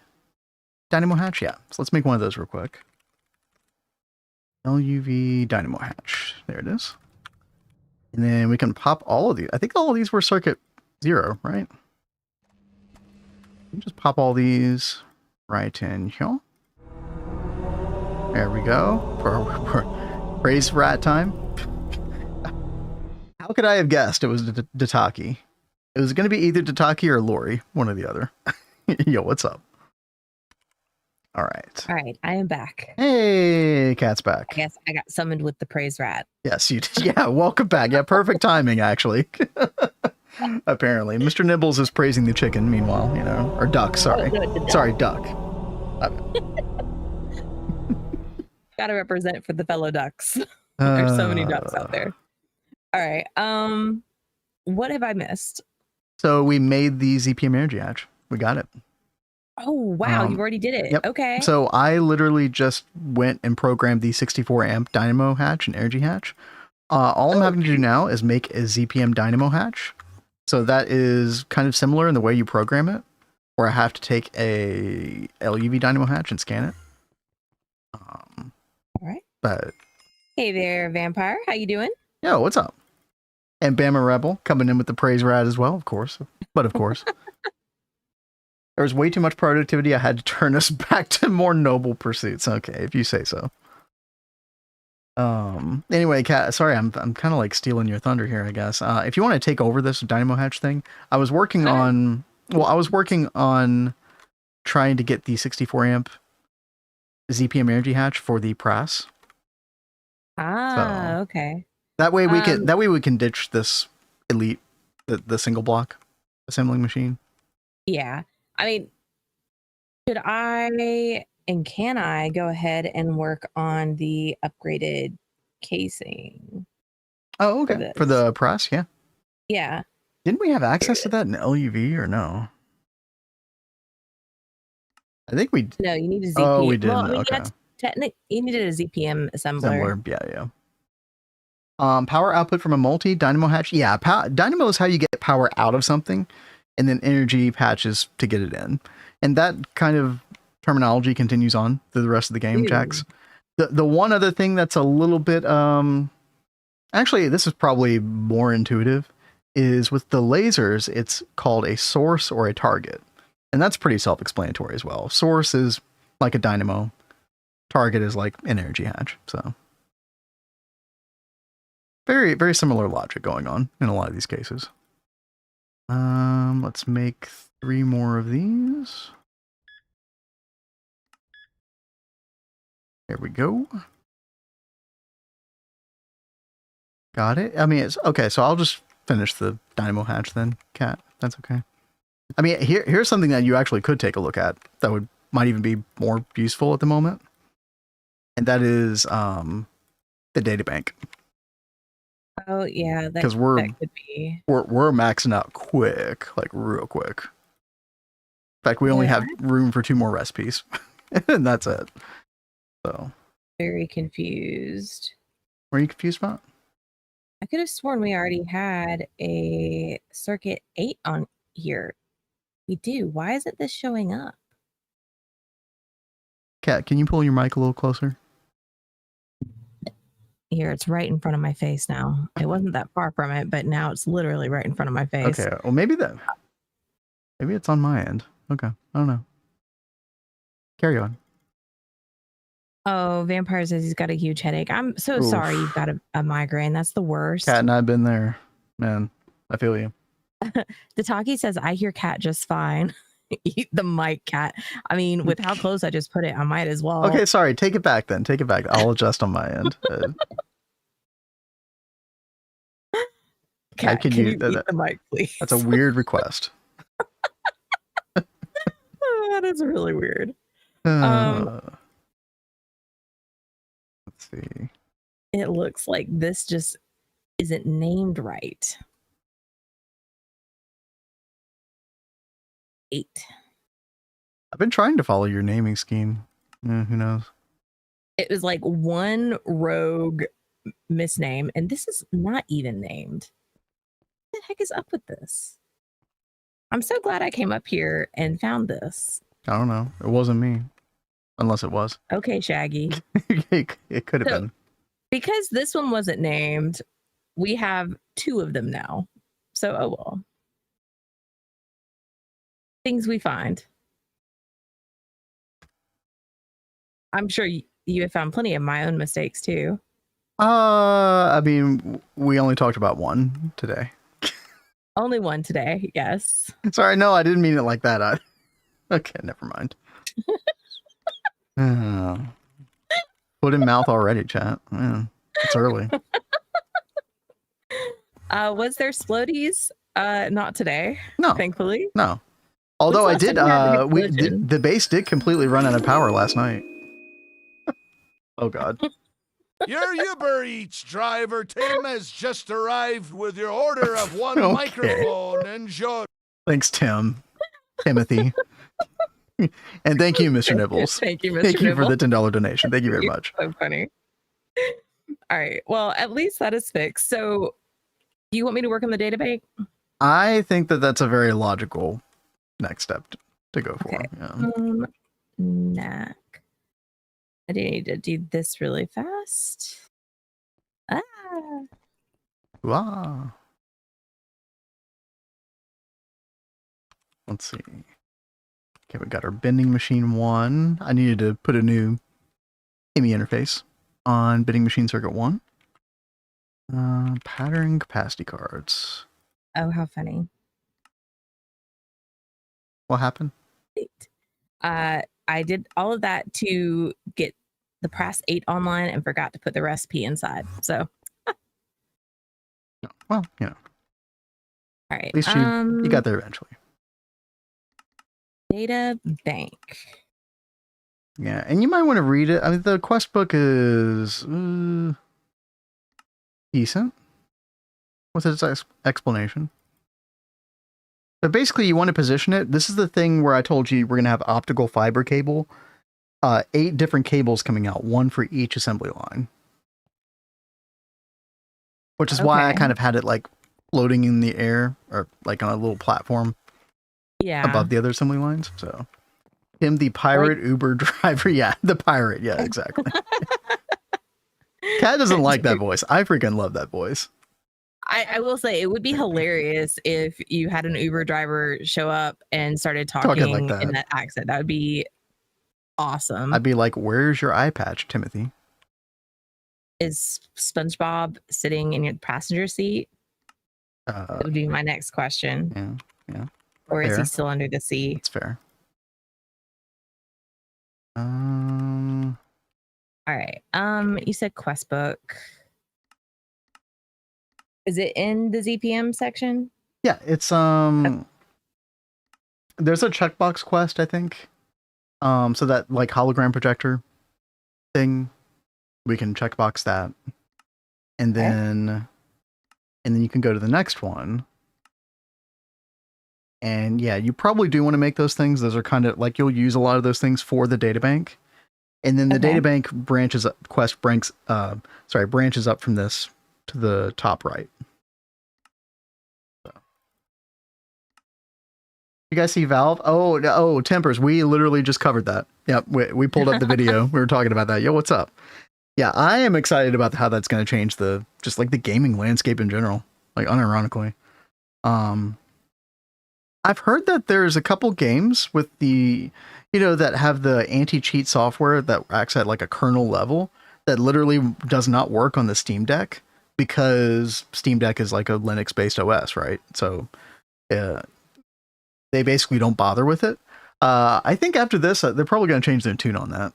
dynamo hatch, yeah. So let's make one of those real quick. LUV dynamo hatch. There it is. And then we can pop all of these. I think all of these were circuit 0, right? Just pop all these right in here. There we go. For praise rat time. How could I have guessed it was Dataki? It was going to be either Dataki or Lori, one or the other. Yo, what's up? All right. All right, I am back. Hey, Cat's back. I guess I got summoned with the praise rat. Yes, you did. Yeah, welcome back. Yeah, perfect timing, actually. Apparently. Mr. Nibbles is praising the chicken, meanwhile, or duck, sorry. Oh, no, Sorry, duck. Gotta represent for the fellow ducks. There's so many ducks out there. All right. What have I missed? So we made the ZPM Energy Hatch. We got it. Oh, wow. You already did it. Yep. Okay. So I literally just went and programmed the 64 amp dynamo hatch and energy hatch. All I'm having to do now is make a ZPM dynamo hatch. So that is kind of similar in the way you program it, where I have to take a LUV dynamo hatch and scan it. All right. But hey there, Vampire. How you doing? Yo, what's up? And Bama Rebel coming in with the praise rat as well, of course. But of course. There was way too much productivity. I had to turn us back to more noble pursuits. Okay, if you say so. Anyway, Kat, sorry, I'm kind of like stealing your thunder here, I guess. If you want to take over this dynamo hatch thing, I was working on trying to get the 64 amp ZPM Energy Hatch for the press. Ah, so, okay. That way we can ditch this elite, the single block assembling machine. Yeah. I mean, should I and can I go ahead and work on the upgraded casing? Oh, okay. For the press, yeah. Yeah. Didn't we have access to that in LUV or no? I think we. No, you need a ZPM. Oh, we didn't. Well, I mean, Okay. you needed a ZPM assembler. Assembler. Yeah. Power output from a multi dynamo hatch. Yeah, dynamo is how you get power out of something, and then energy patches to get it in. And that kind of terminology continues on through the rest of the game, Jax. The one other thing that's a little bit actually, this is probably more intuitive, is with the lasers, it's called a source or a target. And that's pretty self-explanatory as well. Source is like a dynamo. Target is like an energy hatch. So very, very similar logic going on in a lot of these cases. Let's make 3 more of these. There we go. Got it. I mean, it's okay. So I'll just finish the dynamo hatch then, Cat. That's okay. I mean, here's something that you actually could take a look at that might even be more useful at the moment, and that is the data bank. Oh yeah, because that could be. We're maxing out quick, like real quick. In fact, we only have room for 2 more recipes, and that's it. So Very confused. Were you confused about? I could have sworn we already had a circuit 8 on here. We do. Why isn't this showing up? Kat, can you pull your mic a little closer? Here, it's right in front of my face now. It wasn't that far from it, but now it's literally right in front of my face. Okay, well maybe it's on my end. Okay, I don't know. Carry on. Oh, Vampire says he's got a huge headache. I'm so sorry you've got a migraine. That's the worst. Kat and I've been there. Man, I feel you. The Talkie says, I hear Cat just fine. Eat the mic, Cat. I mean, with how close I just put it, I might as well. Okay, sorry. Take it back then. Take it back. I'll adjust on my end. Cat, can you eat the mic, please? That's a weird request. That is really weird. Let's see. It looks like this just isn't named right. 8. I've been trying to follow your naming scheme. Who knows? It was like one rogue misname, and this is not even named. What the heck is up with this? I'm so glad I came up here and found this. I don't know. It wasn't me. Unless it was. Okay, Shaggy. It could have been. Because this one wasn't named, we have 2 of them now. So, oh well. Things we find. I'm sure you have found plenty of my own mistakes too. I mean, we only talked about one today. Only one today, yes. Sorry, no, I didn't mean it like that. Okay, never mind. Foot in mouth already, chat. Man, it's early. Was there Splodies? Not today. No. Thankfully. No. Although I did, the base did completely run out of power last night. Oh, God. Your Uber Eats driver, Tim, has just arrived with your order of 1 Okay. microphone. Enjoy. Thanks, Timothy. And thank you, Mr. Nibbles. Thank you, Mr. Thank you Nibbles. for the $10 donation. Thank you very much. So funny. All right. Well, at least that is fixed. So do you want me to work on the data bank? I think that that's a very logical next step to go for. Okay. Yeah. Knack. I do need to do this really fast. Wow. Let's see. Okay, we got our bending machine 1. I needed to put a new IMI interface on bending machine circuit 1. Pattern capacity cards. Oh, how funny. What happened? I did all of that to get the Press 8 online and forgot to put the recipe inside. So, well, you know. All right. At least you got there eventually. Data bank. Yeah, and you might want to read it. I mean, the quest book is decent with its explanation. But basically, you want to position it. This is the thing where I told you we're going to have optical fiber cable. 8 different cables coming out, 1 for each assembly line. Which is why I kind of had it like floating in the air or like on a little platform above the other assembly lines. So him, the pirate Uber driver. Yeah, the pirate. Yeah, exactly. Cat doesn't like that voice. I freaking love that voice. I will say it would be hilarious if you had an Uber driver show up and started talking like that. in that accent. That would be awesome. I'd be like, where's your eye patch, Timothy? Is SpongeBob sitting in your passenger seat? That would be my next question. Yeah. Or is he still under the sea? That's fair. All right. You said quest book. Is it in the ZPM section? Yeah, it's there's a checkbox quest, I think. So that like hologram projector thing, we can checkbox that. And then you can go to the next one. And yeah, you probably do want to make those things. Those are kind of like you'll use a lot of those things for the databank. And then the databank branches up, branches up from this to the top right. So. You guys see Valve? Oh, tempers. We literally just covered that. Yep, we pulled up the video. We were talking about that. Yo, what's up? Yeah, I am excited about how that's going to change the gaming landscape in general, like unironically. I've heard that there's a couple games with the, that have the anti-cheat software that acts at like a kernel level that literally does not work on the Steam Deck because Steam Deck is like a Linux-based OS, right? So they basically don't bother with it. I think after this, they're probably going to change their tune on that.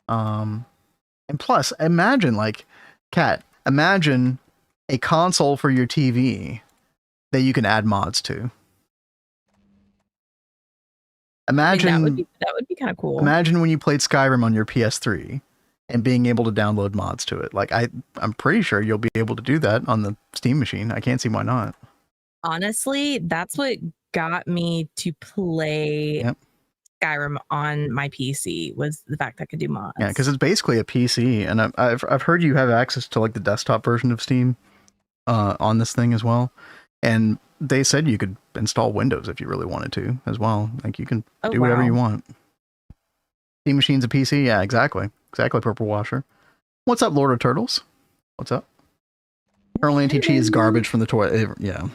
And plus, imagine a console for your TV that you can add mods to. Imagine that would be kind of cool. Imagine when you played Skyrim on your PS3 and being able to download mods to it. Like I'm pretty sure you'll be able to do that on the Steam machine. I can't see why not. Honestly, that's what got me to play Skyrim on my PC was the fact I could do mods. Yeah, because it's basically a PC, and I've heard you have access to like the desktop version of Steam on this thing as well. And they said you could install Windows if you really wanted to as well. Like you can do whatever you want. Steam machine's a PC. Yeah, exactly. Exactly, Purple Washer. What's up, Lord of Turtles? What's up? Kernel anti-cheat is garbage from the toy. Yeah.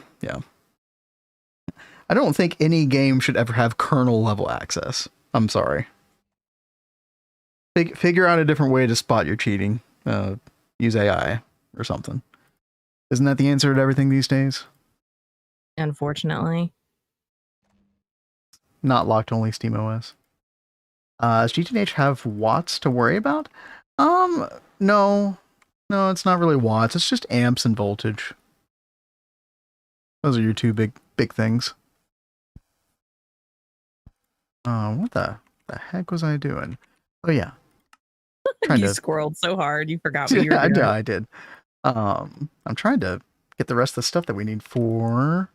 I don't think any game should ever have kernel level access. I'm sorry. Figure out a different way to spot your cheating. Use AI or something. Isn't that the answer to everything these days? Unfortunately. Not locked only SteamOS. Does GTH have watts to worry about? No, it's not really watts. It's just amps and voltage. Those are your two big things. What the heck was I doing? Oh yeah. You squirreled so hard you forgot what you were doing. I did. I'm trying to get the rest of the stuff that we need for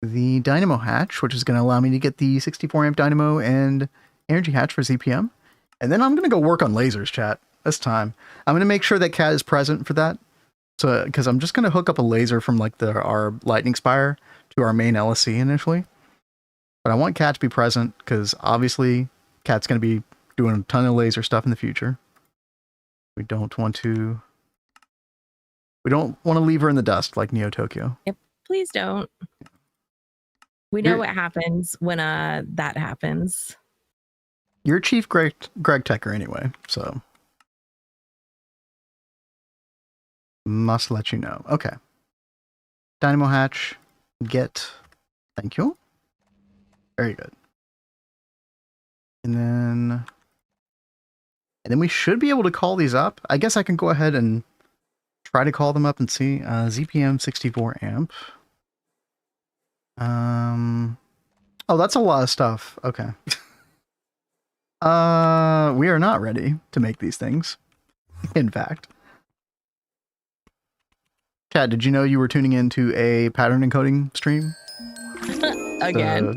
the Dynamo Hatch, which is going to allow me to get the 64 amp Dynamo and Energy Hatch for ZPM. And then I'm going to go work on lasers, chat, this time. I'm going to make sure that Cat is present for that. So, because I'm just going to hook up a laser from like our lightning spire to our main LSC initially. But I want Cat to be present because obviously Cat's going to be doing a ton of laser stuff in the future. We don't want to leave her in the dust like Neo Tokyo. Yep, please don't. We know what happens when that happens. You're Chief Gregtecher anyway, so must let you know. Okay. Dynamo Hatch, get. Thank you. Very good. And then we should be able to call these up. I guess I can go ahead and try to call them up and see. ZPM 64 amp. Oh, that's a lot of stuff. Okay. We are not ready to make these things. In fact. Chad, did you know you were tuning into a pattern encoding stream? Again.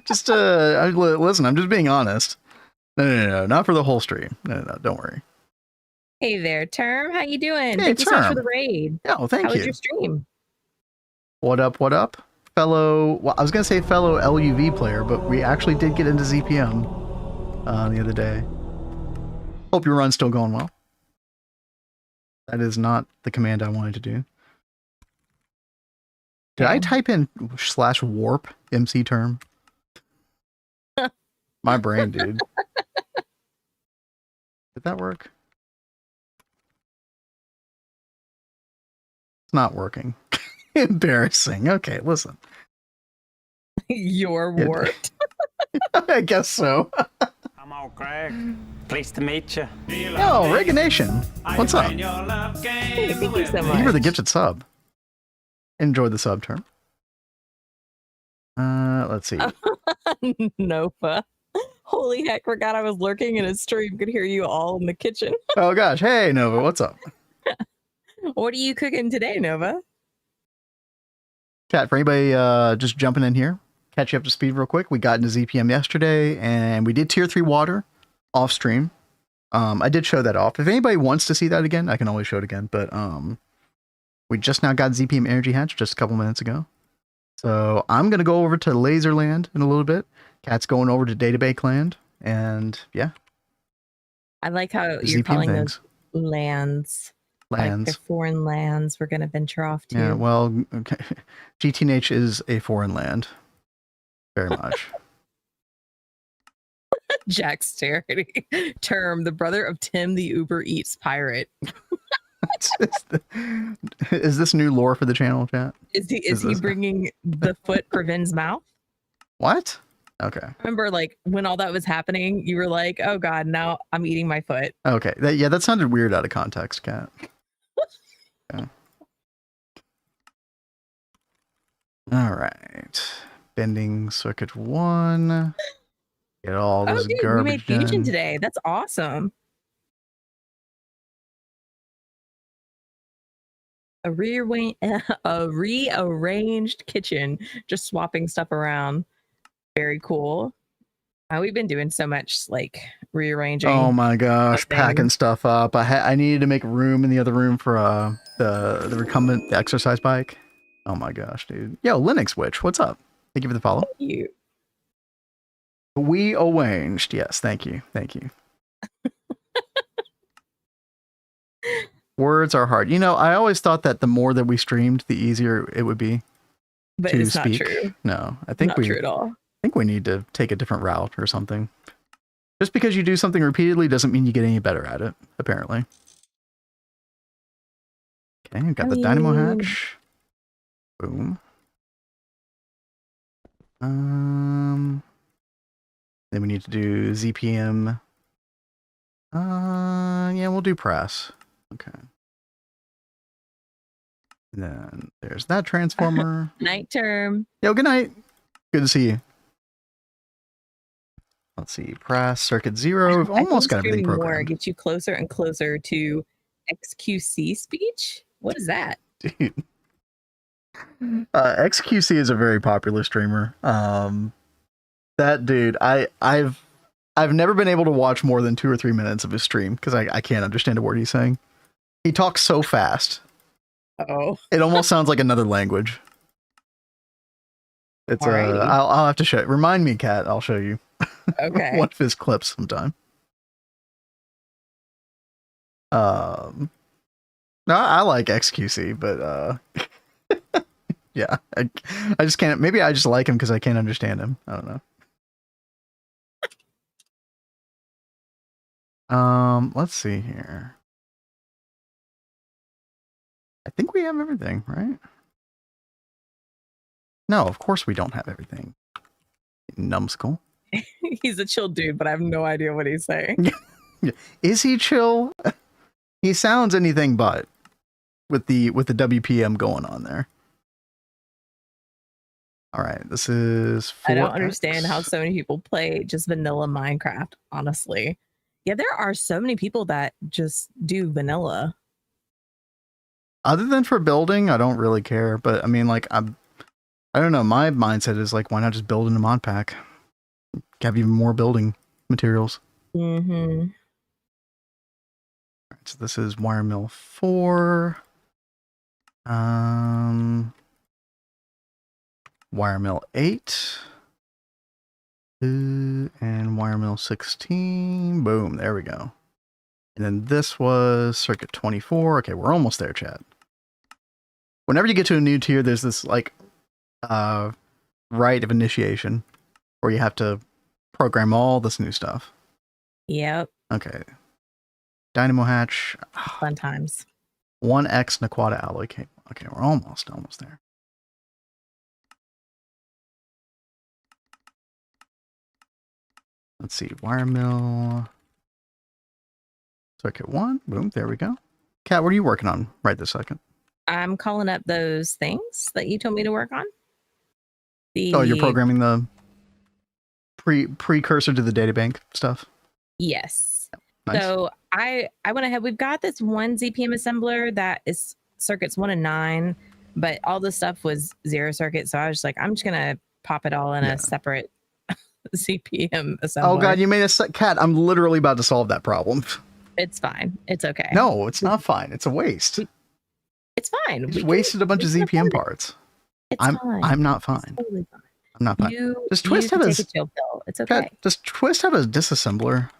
Listen, I'm just being honest. No, not for the whole stream. No, don't worry. Hey there, Term. How you doing? Hey, Thank you so much for Term. the raid. Oh, thank How you. was your stream? What up? Fellow, well, I was going to say fellow LUV player, but we actually did get into ZPM the other day. Hope your run's still going well. That is not the command I wanted to do. Did I type in /warp MC term? My brain, dude. Did that work? It's not working. Embarrassing. Okay, listen. You're warped. I guess so. I'm all Greg. Pleased to meet you. Yo, Reganation. What's up? Hey, thank you so Thank you much. for the gifted sub. Enjoy the sub term. Let's see. Nova. Holy heck, forgot I was lurking in a stream. Could hear you all in the kitchen. Oh gosh. Hey, Nova. What's up? What are you cooking today, Nova? Chat, for anybody just jumping in here, catch you up to speed real quick. We got into ZPM yesterday, and we did tier 3 water off stream. I did show that off. If anybody wants to see that again, I can always show it again. But we just now got ZPM Energy Hatch just a couple minutes ago. So I'm going to go over to Laserland in a little bit. Cat's going over to Database Land. And yeah. I like how you're ZPM calling things. those lands. Like Lands. they're foreign lands we're going to venture off to. Yeah, well, okay. GTH is a foreign land. Very much. Jack's charity. Term, the brother of Tim the Uber Eats pirate. Is this new lore for the channel, chat? Is he bringing the foot for Vin's mouth? What? Okay. Remember, like, when all that was happening, you were like, oh God, now I'm eating my foot. Okay. That sounded weird out of context, Cat. Okay. All right. Bending circuit 1. Get all this Dude, we garbage made fusion done. today. That's awesome. A rearranged kitchen, just swapping stuff around. Very cool. We've been doing so much like rearranging. Oh my gosh, things. packing stuff up. I needed to make room in the other room for the recumbent exercise bike. Oh my gosh, dude. Yo, Linux Witch, what's up? Thank you for the follow. Thank you. We arranged. Yes, thank you. Words are hard. You know, I always thought that the more that we streamed, the easier it would be But to it's speak. not true. No, I think Not true at all. I think we need to take a different route or something. Just because you do something repeatedly doesn't mean you get any better at it, apparently. Okay, we've got the dynamo hatch. Boom. Then we need to do ZPM. Yeah, we'll do press. Okay. And then there's that transformer. Night term. Yo, good night. Good to see you. Let's see. Press circuit 0. We've almost got everything More programmed. gets you closer and closer to XQC speech. What is that? Dude. XQC is a very popular streamer. That dude, I've never been able to watch more than 2 or 3 minutes of his stream because I can't understand a word he's saying. He talks so fast. Oh, It almost sounds like another language. It's Alrighty. I'll have to show it. Remind me, Kat. I'll show you okay. one of his clips sometime. No, I like XQC, but yeah, I just can't. Maybe I just like him because I can't understand him. I don't know. Let's see here. I think we have everything, right? No, of course we don't have everything. Numbskull. He's a chill dude, but I have no idea what he's saying. Is he chill? He sounds anything but with the WPM going on there. All right, this is 4X. I don't understand how so many people play just vanilla Minecraft, honestly. Yeah, there are so many people that just do vanilla. Other than for building, I don't really care. But I mean, like, I don't know. My mindset is like, why not just build in a mod pack? Have even more building materials. Mm-hmm. All right, so this is wire mill 4. Wire mill 8. And wire mill 16. Boom, there we go. And then this was circuit 24. Okay, we're almost there, chat. Whenever you get to a new tier, there's this like rite of initiation where you have to program all this new stuff. Yep. Okay. Dynamo hatch. Fun times. 1x Naquata alloy cable. Okay, we're almost there. Let's see, wire mill. Circuit 1. Boom, there we go. Kat, what are you working on right this second? I'm calling up those things that you told me to work on. Oh, you're programming the precursor to the databank stuff? Yes. Nice. So I went ahead. We've got this one ZPM assembler that is circuits 1 and 9, but all the stuff was 0 circuit. So I was just like, I'm just gonna pop it all in a separate ZPM assembler. Oh god, you made a Kat. I'm literally about to solve that problem. It's fine. It's okay. No, it's not fine. It's a waste. It's fine. We wasted a bunch of ZPM parts. It's fine. I'm not fine. It's totally fine. I'm not fine. Does Twist have take a chill pill. It's okay. Kat, does Twist have a disassembler?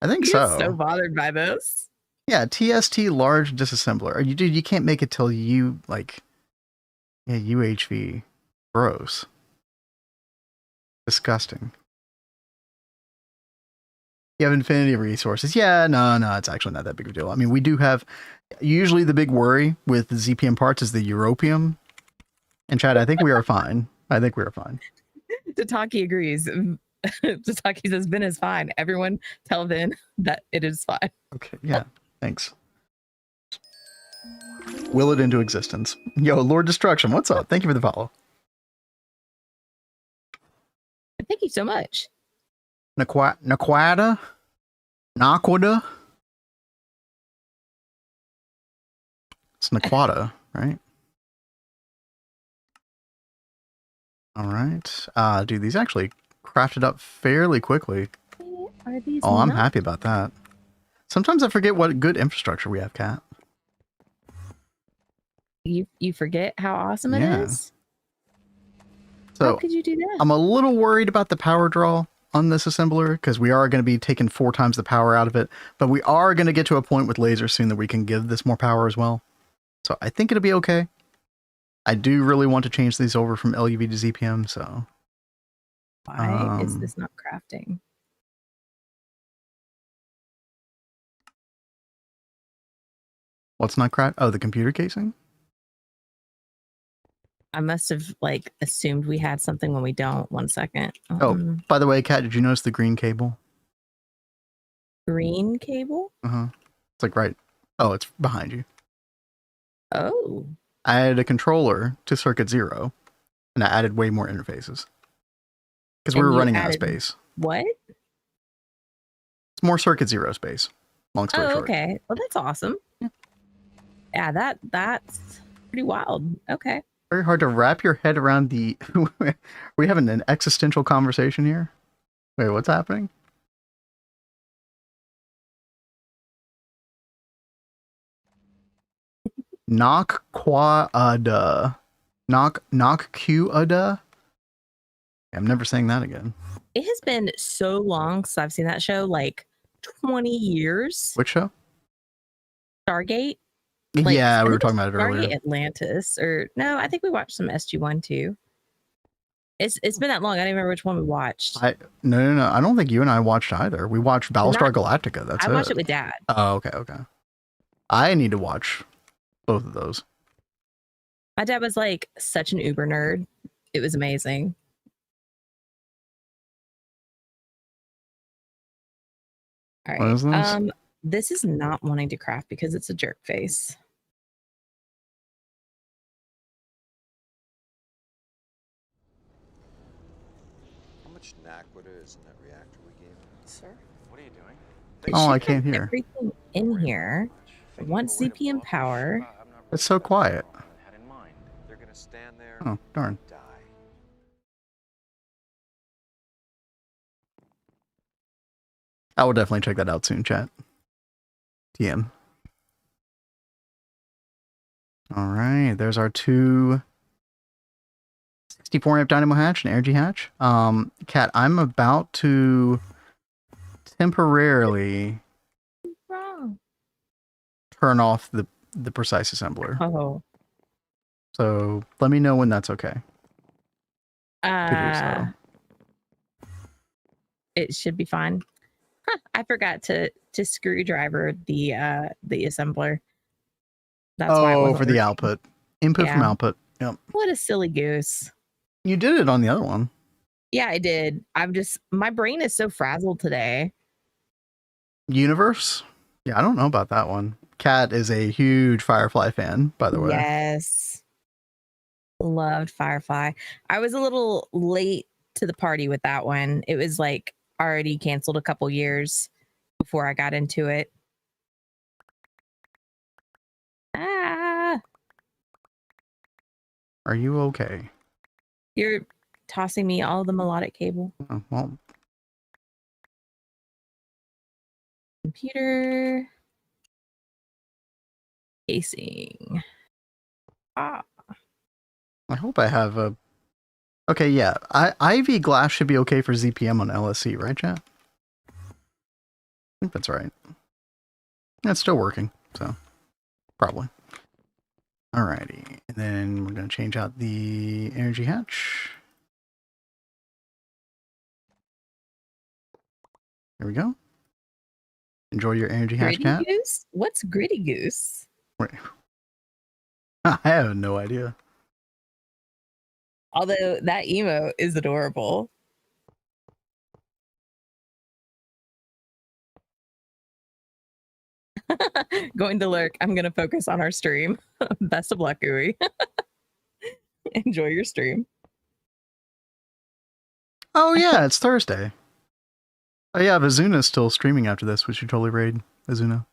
I think You're so bothered by this. Yeah, TST large disassembler. You can't make it till you like. Yeah, UHV. Gross. Disgusting. You have infinity resources. Yeah, no, it's actually not that big of a deal. I mean, we do have, usually the big worry with the ZPM parts is the europium. And Chad, I think we are fine. I think we are fine. Tataki agrees. Tataki says Vin is fine. Everyone tell Vin that it is fine. Okay, yeah, thanks. Will it into existence. Yo, Lord Destruction, what's up? Thank you for the follow. Thank you so much. Naquada? It's Naquada, right? All right. Dude, these actually crafted up fairly quickly. Are these I'm happy about that. Sometimes I forget what good infrastructure we have, Kat. You forget how awesome it is? So how could you do that? I'm a little worried about the power draw on this assembler because we are going to be taking 4 times the power out of it, but we are going to get to a point with lasers soon that we can give this more power as well. So I think it'll be okay. I do really want to change these over from LUV to ZPM, so. Why is this not crafting? What's not craft? Oh, the computer casing? I must have like assumed we had something when we don't. 1 second. Oh, by the way, Kat, did you notice the green cable? Green cable? Uh-huh. It's like right. Oh, it's behind you. Oh. I added a controller to circuit 0, and I added way more interfaces. Because we were running out of space. What? It's more circuit 0 space. Long story short. Okay. Well, that's awesome. Yeah, that's pretty wild. Okay. Very hard to wrap your head around the... Are we having an existential conversation here? Wait, what's happening? Knock quada. Knock quada. I'm never saying that again. It has been so long since I've seen that show, like 20 years. Which show? Stargate. Like, yeah, we were talking about it earlier. Stargate Atlantis, or no, I think we watched some SG-1 too. It's been that long. I don't even remember which one we watched. No. I don't think you and I watched either. We watched Battlestar Galactica. That's it. I watched it with Dad. Oh, okay. I need to watch both of those. My dad was like such an Uber nerd. It was amazing. All right. What is this? This is not wanting to craft because it's a jerk face. How much Naquita is in that reactor we gave him? Sir, what are you doing? Oh, I can't hear. Everything in here. I want ZPM power. It's so quiet. gonna stand there Oh, darn. and die. I will definitely check that out soon, chat. TM. All right, there's our two 64 amp dynamo hatch and energy hatch. Kat, I'm about to temporarily Wrong. turn off the precise assembler. Oh. So let me know when that's okay to do so. It should be fine. Huh, I forgot to screwdriver the assembler. That's why it Oh, wasn't for the working. output. Input from Yeah. output. Yep. What a silly goose. You did it on the other one. Yeah, I did. My brain is so frazzled today. Universe? Yeah, I don't know about that one. Kat is a huge Firefly fan, by the way. Yes. Loved Firefly. I was a little late to the party with that one. It was like already canceled a couple years before I got into it. Ah, Are you okay? you're tossing me all the melodic cable. Oh, well, Computer casing. Ah, I hope I have a... Okay, yeah. IV glass should be okay for ZPM on LSC, right, chat? I think that's right. It's still working, so probably. Alrighty. And then we're going to change out the energy hatch. There we go. Enjoy your energy hatch, Gritty Cat. Goose? What's Gritty Goose? Wait. I have no idea. Although that emo is adorable. Going to lurk. I'm going to focus on our stream. Best of luck, Ooey. Enjoy your stream. Oh, yeah, it's Thursday. Oh, yeah, Azuna's still streaming after this. We should totally raid Azuna.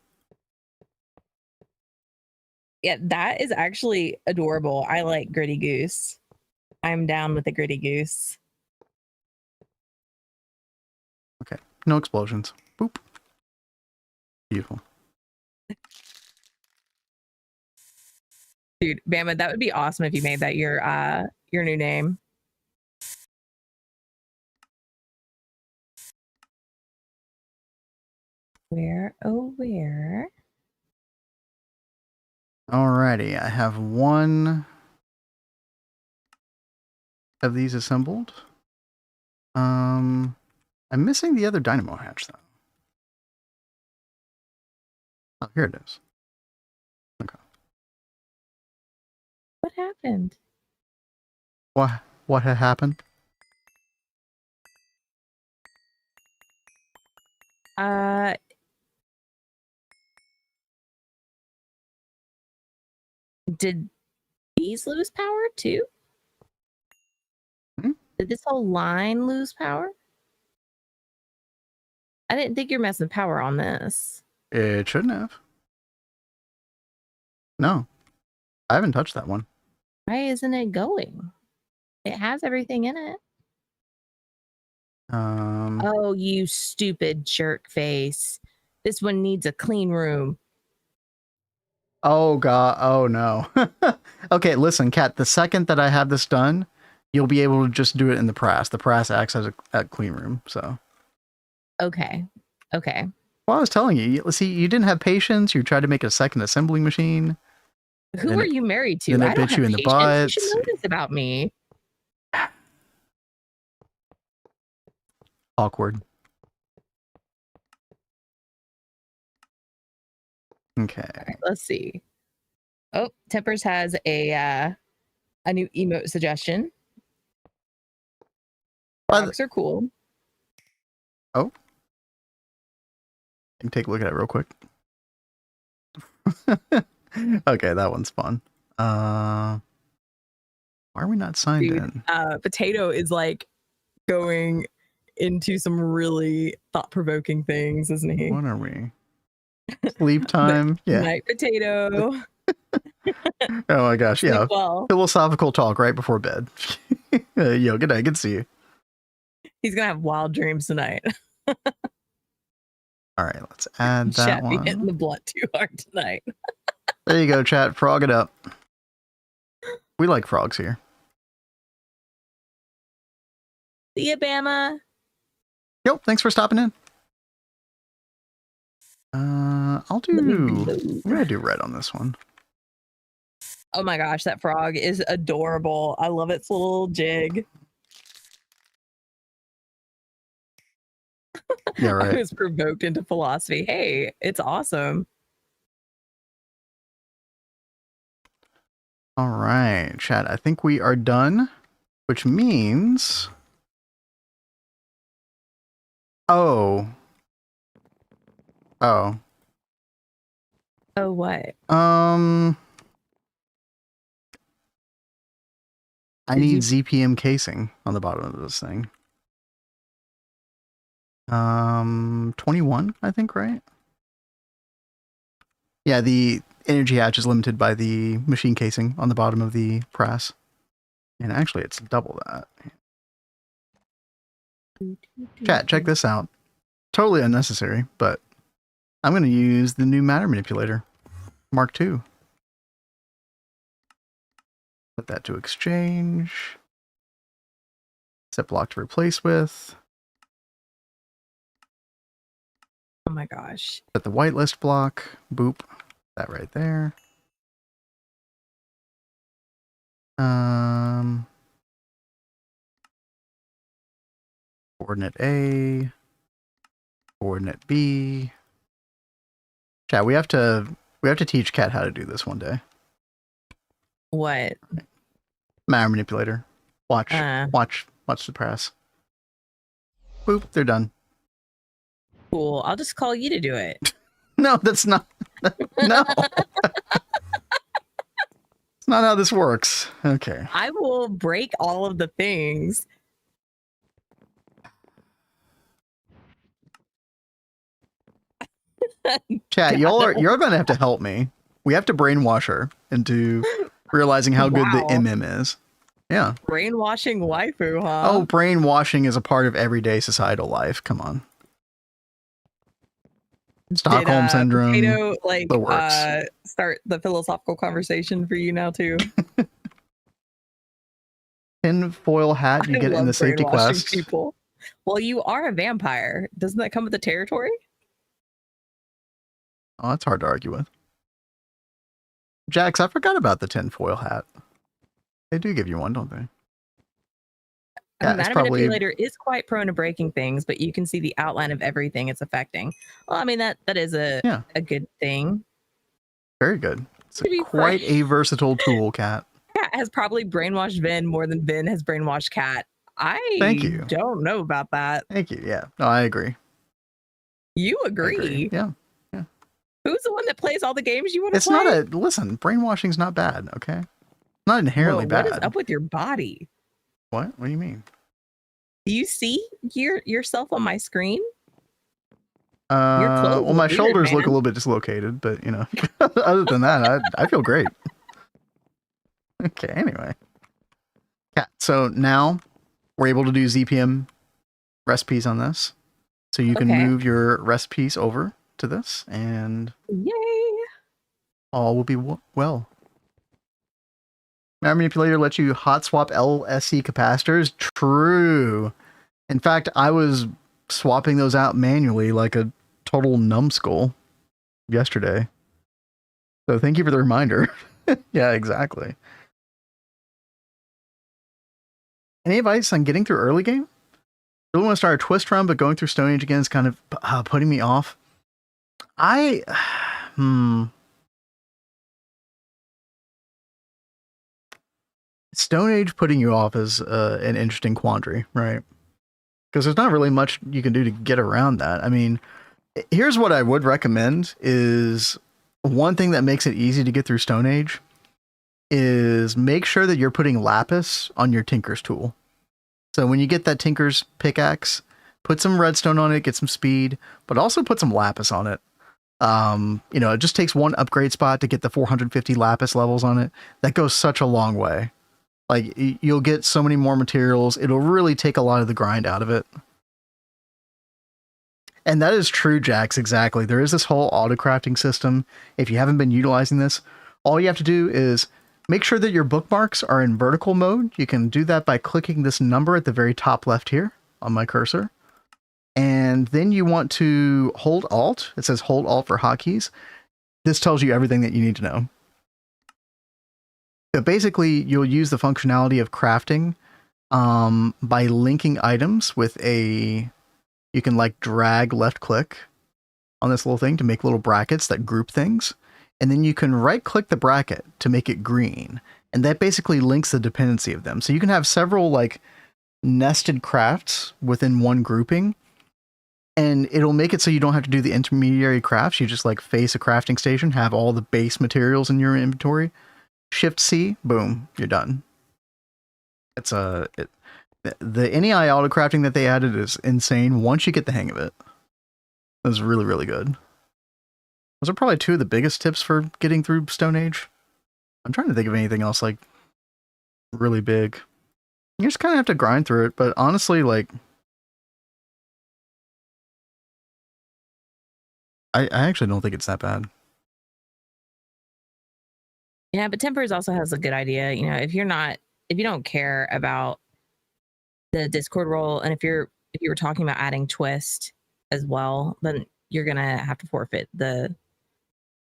Yeah, that is actually adorable. I like Gritty Goose. I'm down with the Gritty Goose. Okay, no explosions. Boop. Beautiful. Dude, Bama, that would be awesome if you made that your new name. Where, oh, where? Alrighty, I have one of these assembled. I'm missing the other dynamo hatch, though. Oh, here it is. Okay. What happened? What had happened? Did these lose power too? Hmm? Did this whole line lose power? I didn't think you're messing power on this. It shouldn't have. No, I haven't touched that one. Why isn't it going? It has everything in it. Oh, you stupid jerk face. This one needs a clean room. Oh god, oh no. Okay, listen, Kat, the second that I have this done, you'll be able to just do it in the press. The press acts as a clean room, so. Okay. Okay. Well, I was telling you, see, you didn't have patience. You tried to make a second assembling machine. Who Then are you married to? then it I don't bit you have in the patience. You butt. should know this about me. Awkward. Okay. All right, let's see. Oh, Tempers has a new emote suggestion. By the- Dogs are cool. Oh. Let me take a look at it real quick. Okay, that one's fun. Why are we not signed Dude, in? Potato is like going into some really thought-provoking things, isn't he? What are we? Sleep time? Yeah. Night Potato. Oh my gosh, yeah. Sleep well. Philosophical talk right before bed. Yo, good night. Good to see you. He's gonna have wild dreams tonight. All right, let's add that Chat be hitting one. the blunt too hard tonight. There you go, chat. Frog it up. We like frogs here. See ya, Bama. Yo, thanks for stopping in. I'm gonna do red on this one. Oh my gosh, that frog is adorable. I love its little jig. Yeah, I right. was provoked into philosophy. Hey, it's awesome. All right, chat. I think we are done, which means. Oh, Oh, what? I Did need you- ZPM casing on the bottom of this thing. 21, I think, right? Yeah, the energy hatch is limited by the machine casing on the bottom of the press. And actually, it's double that. Chat, check this out. Totally unnecessary, but I'm going to use the new matter manipulator, Mark II. Put that to exchange. Set block to replace with. Oh my gosh. Put the whitelist block. Boop. That right there. Coordinate A. Coordinate B. Chat, we have to teach Cat how to do this one day. What? Matter manipulator. Watch the press. Boop, they're done. Cool. I'll just call you to do it. No, that's not. No. It's not how this works. Okay. I will break all of the things. Chat, you're gonna have to help me. We have to brainwash her into realizing how good the Wow. MM is. Yeah. Brainwashing waifu, huh? Oh, brainwashing is a part of everyday societal life. Come on. Stockholm Did, syndrome. Potato, like, the works. start the philosophical conversation for you now too. Tin foil hat you I get in love the safety brainwashing quest. people. Well, you are a vampire. Doesn't that come with the territory? Oh, that's hard to argue with. Jax, I forgot about the tin foil hat. They do give you one, don't they? I Yeah, mean, it's Matter probably Manipulator is quite prone to breaking things, but you can see the outline of everything it's affecting. Well, I mean that is a good thing. very good. It's To be quite frank. a versatile tool, Cat. Cat has probably brainwashed Vin more than Vin has brainwashed Cat. Thank you. Don't know about that. Thank you. Yeah. No, I agree. You I agree? Yeah. Who's the one that plays all the games you want to It's play? not a listen, brainwashing's not bad, okay? Not inherently Whoa, bad. What is up with your body? What? What do you mean? Do you see yourself on my screen? Well, look my weird, shoulders look a man. little bit dislocated, but you know, other than that, I feel great. Okay, anyway. Yeah, so now we're able to do ZPM recipes on this. So you can Okay. move your recipes over to this and Yay! all will be well. Matter manipulator lets you hot swap LSC capacitors. True. In fact, I was swapping those out manually like a total numbskull yesterday. So thank you for the reminder. Yeah, exactly. Any advice on getting through early game? Really want to start a twist run, but going through Stone Age again is kind of putting me off. Stone Age putting you off is an interesting quandary, right? Because there's not really much you can do to get around that. I mean, here's what I would recommend is one thing that makes it easy to get through Stone Age is make sure that you're putting lapis on your Tinker's tool. So when you get that Tinker's pickaxe, put some redstone on it, get some speed, but also put some lapis on it. You know, it just takes one upgrade spot to get the 450 lapis levels on it. That goes such a long way. Like, you'll get so many more materials. It'll really take a lot of the grind out of it. And that is true, Jax, exactly. There is this whole auto crafting system. If you haven't been utilizing this, all you have to do is make sure that your bookmarks are in vertical mode. You can do that by clicking this number at the very top left here on my cursor. And then you want to hold Alt. It says hold Alt for hotkeys. This tells you everything that you need to know. So basically, you'll use the functionality of crafting by linking items with a... You can like drag left click on this little thing to make little brackets that group things. And then you can right click the bracket to make it green. And that basically links the dependency of them. So you can have several like nested crafts within one grouping. And it'll make it so you don't have to do the intermediary crafts. You just like face a crafting station, have all the base materials in your inventory. Shift C, boom, you're done. It's the NEI auto crafting that they added is insane once you get the hang of it. It was really, really good. Those are probably two of the biggest tips for getting through Stone Age. I'm trying to think of anything else like really big. You just kind of have to grind through it, but honestly, like, I actually don't think it's that bad. Yeah, but Tempers also has a good idea. You know, if you don't care about the Discord role, and if you were talking about adding twist as well, then you're gonna have to forfeit the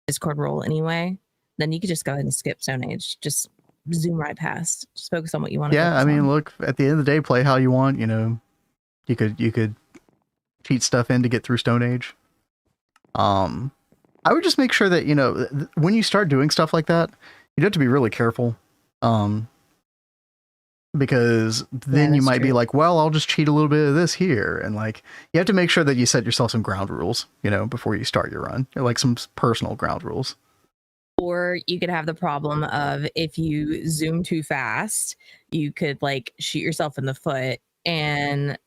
Discord role anyway. Then you could just go ahead and skip Stone Age. Just zoom right past. Just focus on what you want to. Yeah, I mean, look, at the end of the day, play how you want. You know, you could cheat stuff in to get through Stone Age. I would just make sure that, you know, when you start doing stuff like that, you have to be really careful. Because then you might be like, well, I'll just cheat a little bit of this here. And like, you have to make sure that you set yourself some ground rules, you know, before you start your run, like some personal ground rules. Or you could have the problem of if you zoom too fast, you could like shoot yourself in the foot and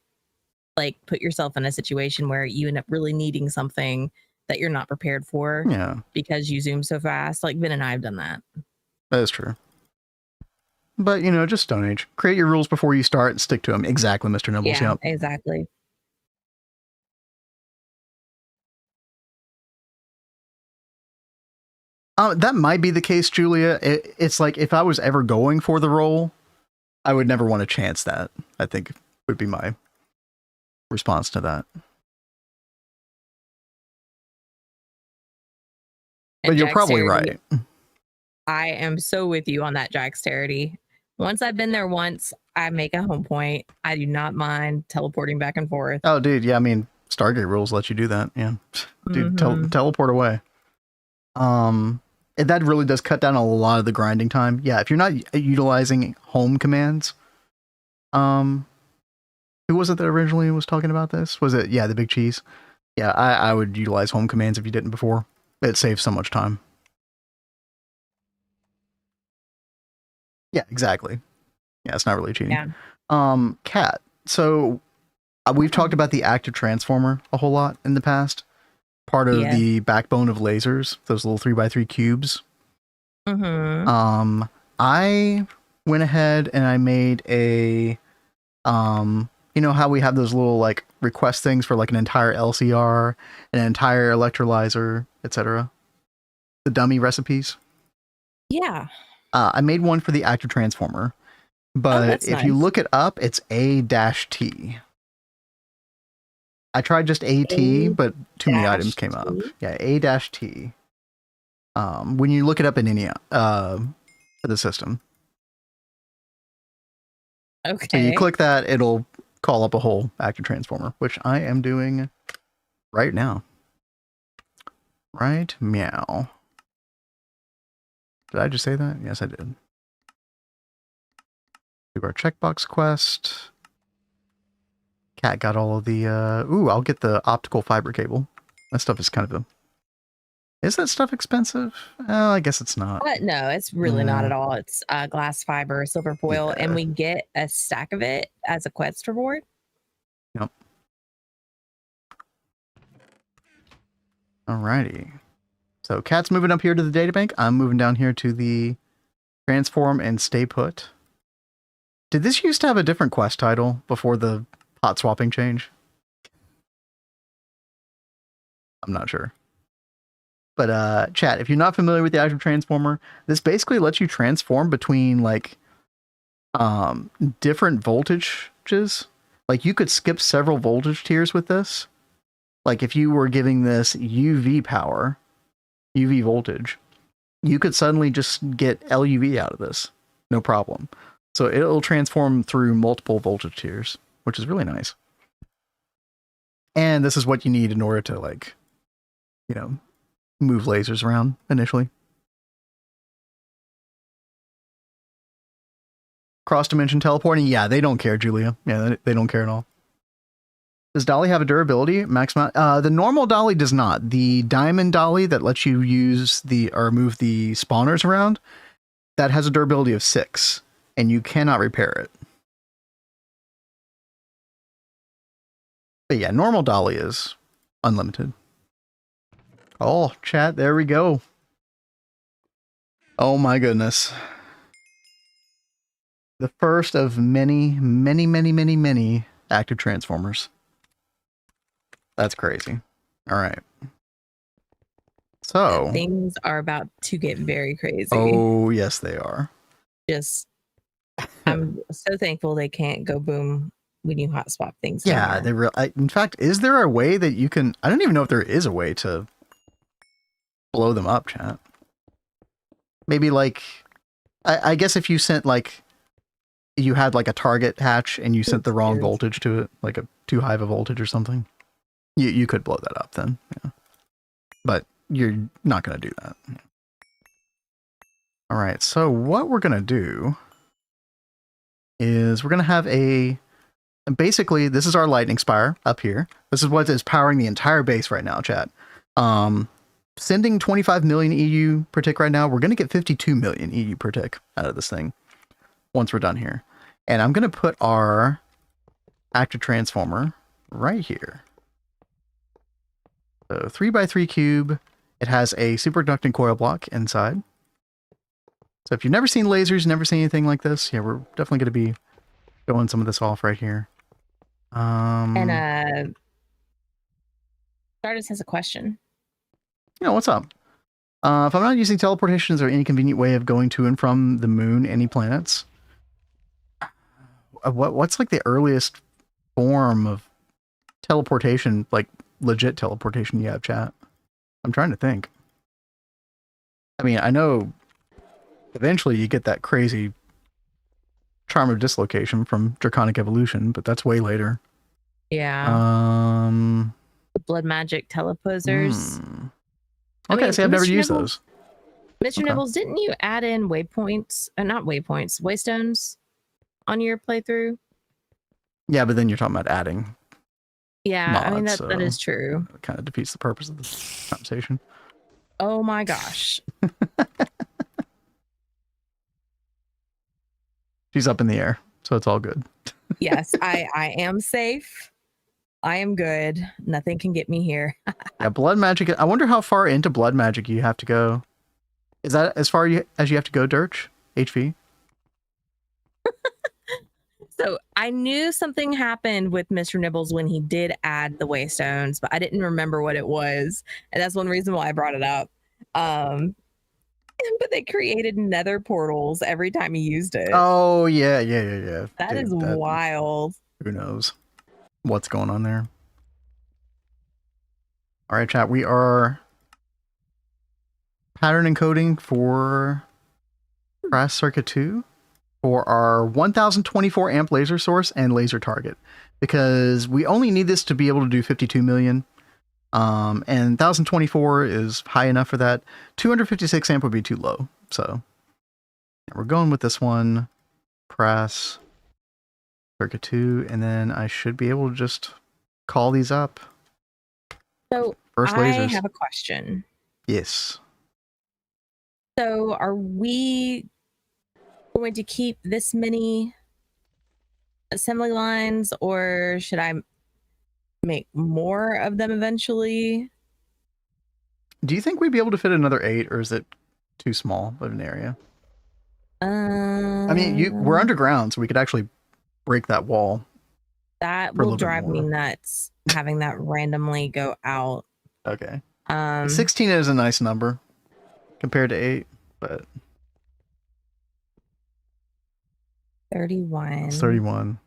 like put yourself in a situation where you end up really needing something that you're not prepared for. Yeah. Because you zoom so fast. Like Vin and I have done that. That is true. But, you know, just Stone Age. Create your rules before you start and stick to them. Exactly, Mr. Nibbles. Yeah, yep. Exactly. That might be the case, Julia. It's like, if I was ever going for the role, I would never want to chance that, I think would be my response to that. But you're probably right. I am so with you on that Jaxterity. Once I've been there once, I make a home point. I do not mind teleporting back and forth. Oh, dude, yeah, I mean, Stargate rules let you do that. Yeah, dude, teleport away. That really does cut down a lot of the grinding time. Yeah, if you're not utilizing home commands, who was it that originally was talking about this? Was it, yeah, the Big Cheese? Yeah, I would utilize home commands if you didn't before. It saves so much time. Yeah, exactly. Yeah, it's not really cheating. Yeah. Cat. So we've talked about the active transformer a whole lot in the past. Part of the backbone of lasers, those little 3x3 cubes. Mm-hmm. I went ahead and I made a, you know how we have those little like request things for like an entire LCR, an entire electrolyzer, etc. The dummy recipes. Yeah. I made one for the active transformer, but if you look it up, it's A-T. I tried just AT, but too many items came up. Yeah, A-T. When you look it up in any for the system. Okay. So you click that, it'll call up a whole active transformer, which I am doing right now. Right meow. Did I just say that? Yes, I did. Do our checkbox quest. Cat got all of the, ooh, I'll get the optical fiber cable. That stuff is kind of a... Is that stuff expensive? I guess it's not. No, it's really not at all. It's glass fiber, silver foil, and we get a stack of it as a quest reward. Yep. Alrighty. So Cat's moving up here to the data bank. I'm moving down here to the transform and stay put. Did this used to have a different quest title before the hot swapping change? I'm not sure. But chat, if you're not familiar with the active transformer, this basically lets you transform between like different voltages. Like you could skip several voltage tiers with this. Like if you were giving this UV power, UV voltage, you could suddenly just get LUV out of this. No problem. So it'll transform through multiple voltage tiers, which is really nice. And this is what you need in order to like, you know, move lasers around initially. Cross-dimension teleporting? Yeah, they don't care, Julia. Yeah, they don't care at all. Does Dolly have a durability? Maximum. The normal Dolly does not. The diamond Dolly that lets you use or move the spawners around, that has a durability of 6, and you cannot repair it. But yeah, normal Dolly is unlimited. Oh, chat, there we go. Oh my goodness. The first of many, many, many, many, many active transformers. That's crazy. All right. So things are about to get very crazy. Oh, yes, they are. Just, I'm so thankful they can't go boom when you hot swap things. Yeah, in fact, is there a way that you can? I don't even know if there is a way to blow them up, chat. Maybe like, I guess if you sent like, you had like a target hatch and you sent the wrong voltage to it, like a too high of a voltage or something, you could blow that up then. Yeah, but you're not going to do that. All right, so what we're going to do is we're going to have basically, this is our lightning spire up here. This is what is powering the entire base right now, chat. Sending 25 million EU per tick right now. We're going to get 52 million EU per tick out of this thing once we're done here. And I'm going to put our active transformer right here. So 3x3 cube. It has a superconducting coil block inside. So if you've never seen lasers, never seen anything like this, yeah, we're definitely going to be showing some of this off right here. And Stardust has a question. You know, what's up? If I'm not using teleportations or any convenient way of going to and from the moon, any planets, what's like the earliest form of teleportation, like legit teleportation you have, chat? I'm trying to think. I mean, I know eventually you get that crazy charm of dislocation from Draconic Evolution, but that's way later. Yeah. The blood magic teleposers. Okay, see, I've never used those. Mr. Nibbles, didn't you add in waypoints? Not waypoints, waystones on your playthrough? Yeah, but then you're talking about adding. Yeah, mods, I mean, so that is true. It kind of defeats the purpose of this conversation. Oh my gosh. She's up in the air, so it's all good. Yes, I am safe. I am good. Nothing can get me here. Yeah, blood magic. I wonder how far into blood magic you have to go. Is that as far as you have to go, Dirch? HV? So I knew something happened with Mr. Nibbles when he did add the waystones, but I didn't remember what it was. And that's one reason why I brought it up. But they created nether portals every time he used it. Oh, yeah. That is wild. Who knows what's going on there? All right, chat. We are pattern encoding for Brass Circuit 2 for our 1024 amp laser source and laser target, because we only need this to be able to do 52 million. And 1024 is high enough for that. 256 amp would be too low. So yeah, we're going with this one. Press Circuit 2, and then I should be able to just call these up. So first lasers. I have a question. Yes. So are we going to keep this many assembly lines, or should I make more of them eventually? Do you think we'd be able to fit another 8, or is it too small of an area? I mean, we're underground, so we could actually break that wall. That for a will little bit drive me more. nuts having that randomly go out. Okay. 16 is a nice number compared to 8, but 31. it's 31.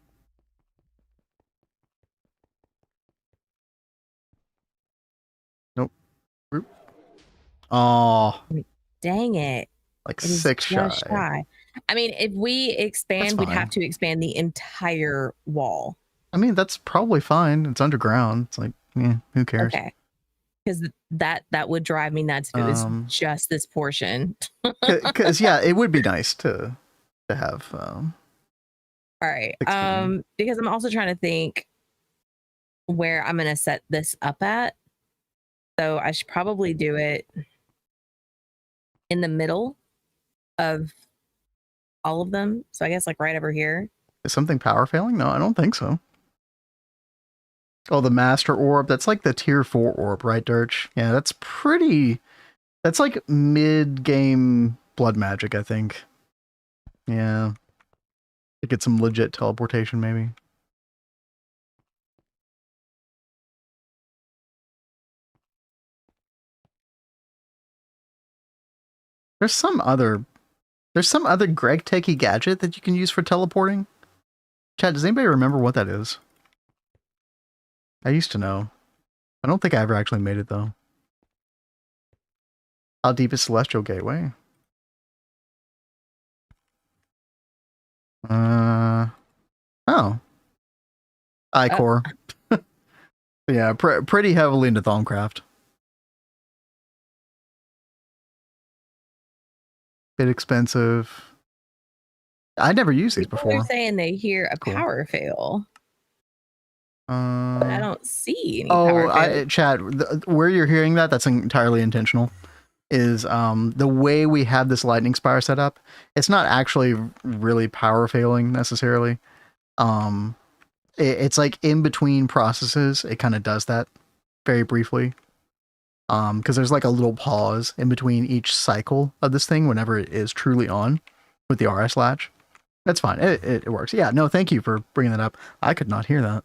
Nope. Oop. Oh, Dang it. like It is 6 just shy. shy. I mean, if we expand, we'd fine. have to expand the entire wall. I mean, that's probably fine. It's underground. It's like, who cares? Okay. Because that would drive me nuts if it was just this portion. Because yeah, it would be nice to have. All right. 16. Because I'm also trying to think where I'm gonna set this up at. So I should probably do it in the middle of all of them. So I guess like right over here. Is something power failing? No, I don't think so. Oh, the master orb. That's like the tier 4 orb, right, Dirch? Yeah, that's pretty. That's like mid-game blood magic, I think. Yeah. To get some legit teleportation, maybe. There's some other Gregtech gadget that you can use for teleporting. Chat, does anybody remember what that is? I used to know. I don't think I ever actually made it, though. How deep is Celestial Gateway? Oh. I-Core. Yeah, pretty heavily into Thaumcraft. Bit expensive. I never used these before. They're saying they hear a power fail. But I don't see any power fail. Chad, where you're hearing that, that's entirely intentional. Is the way we have this lightning spire set up, it's not actually really power failing necessarily. It's like in between processes, it kind of does that very briefly. Because there's like a little pause in between each cycle of this thing whenever it is truly on with the RS latch. That's fine. It works. Yeah, no, thank you for bringing that up. I could not hear that.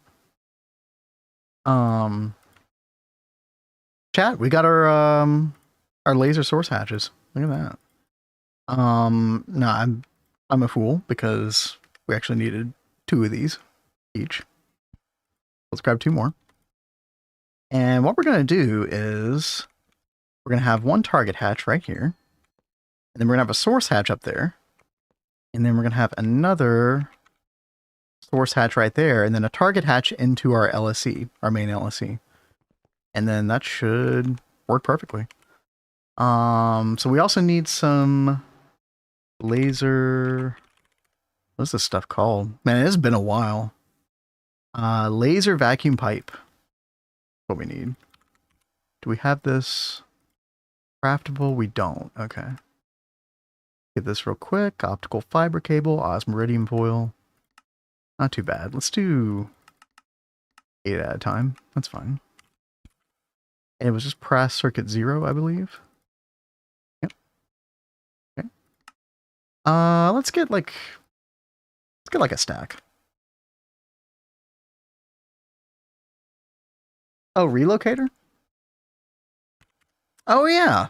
Chat, we got our laser source hatches. Look at that. No, I'm a fool because we actually needed 2 of these each. Let's grab 2 more. And what we're going to do is we're going to have 1 target hatch right here. And then we're going to have a source hatch up there. And then we're going to have another source hatch right there. And then a target hatch into our LSC, our main LSC. And then that should work perfectly. So we also need some laser. What's this stuff called? Man, it's been a while. Laser vacuum pipe. What we need. Do we have this craftable? We don't. Okay. Get this real quick. Optical fiber cable, osmiridium foil. Not too bad. Let's do 8 at a time. That's fine. And it was just press circuit 0, I believe. Yep. Okay. Let's get like a stack. Oh, relocator? Oh yeah.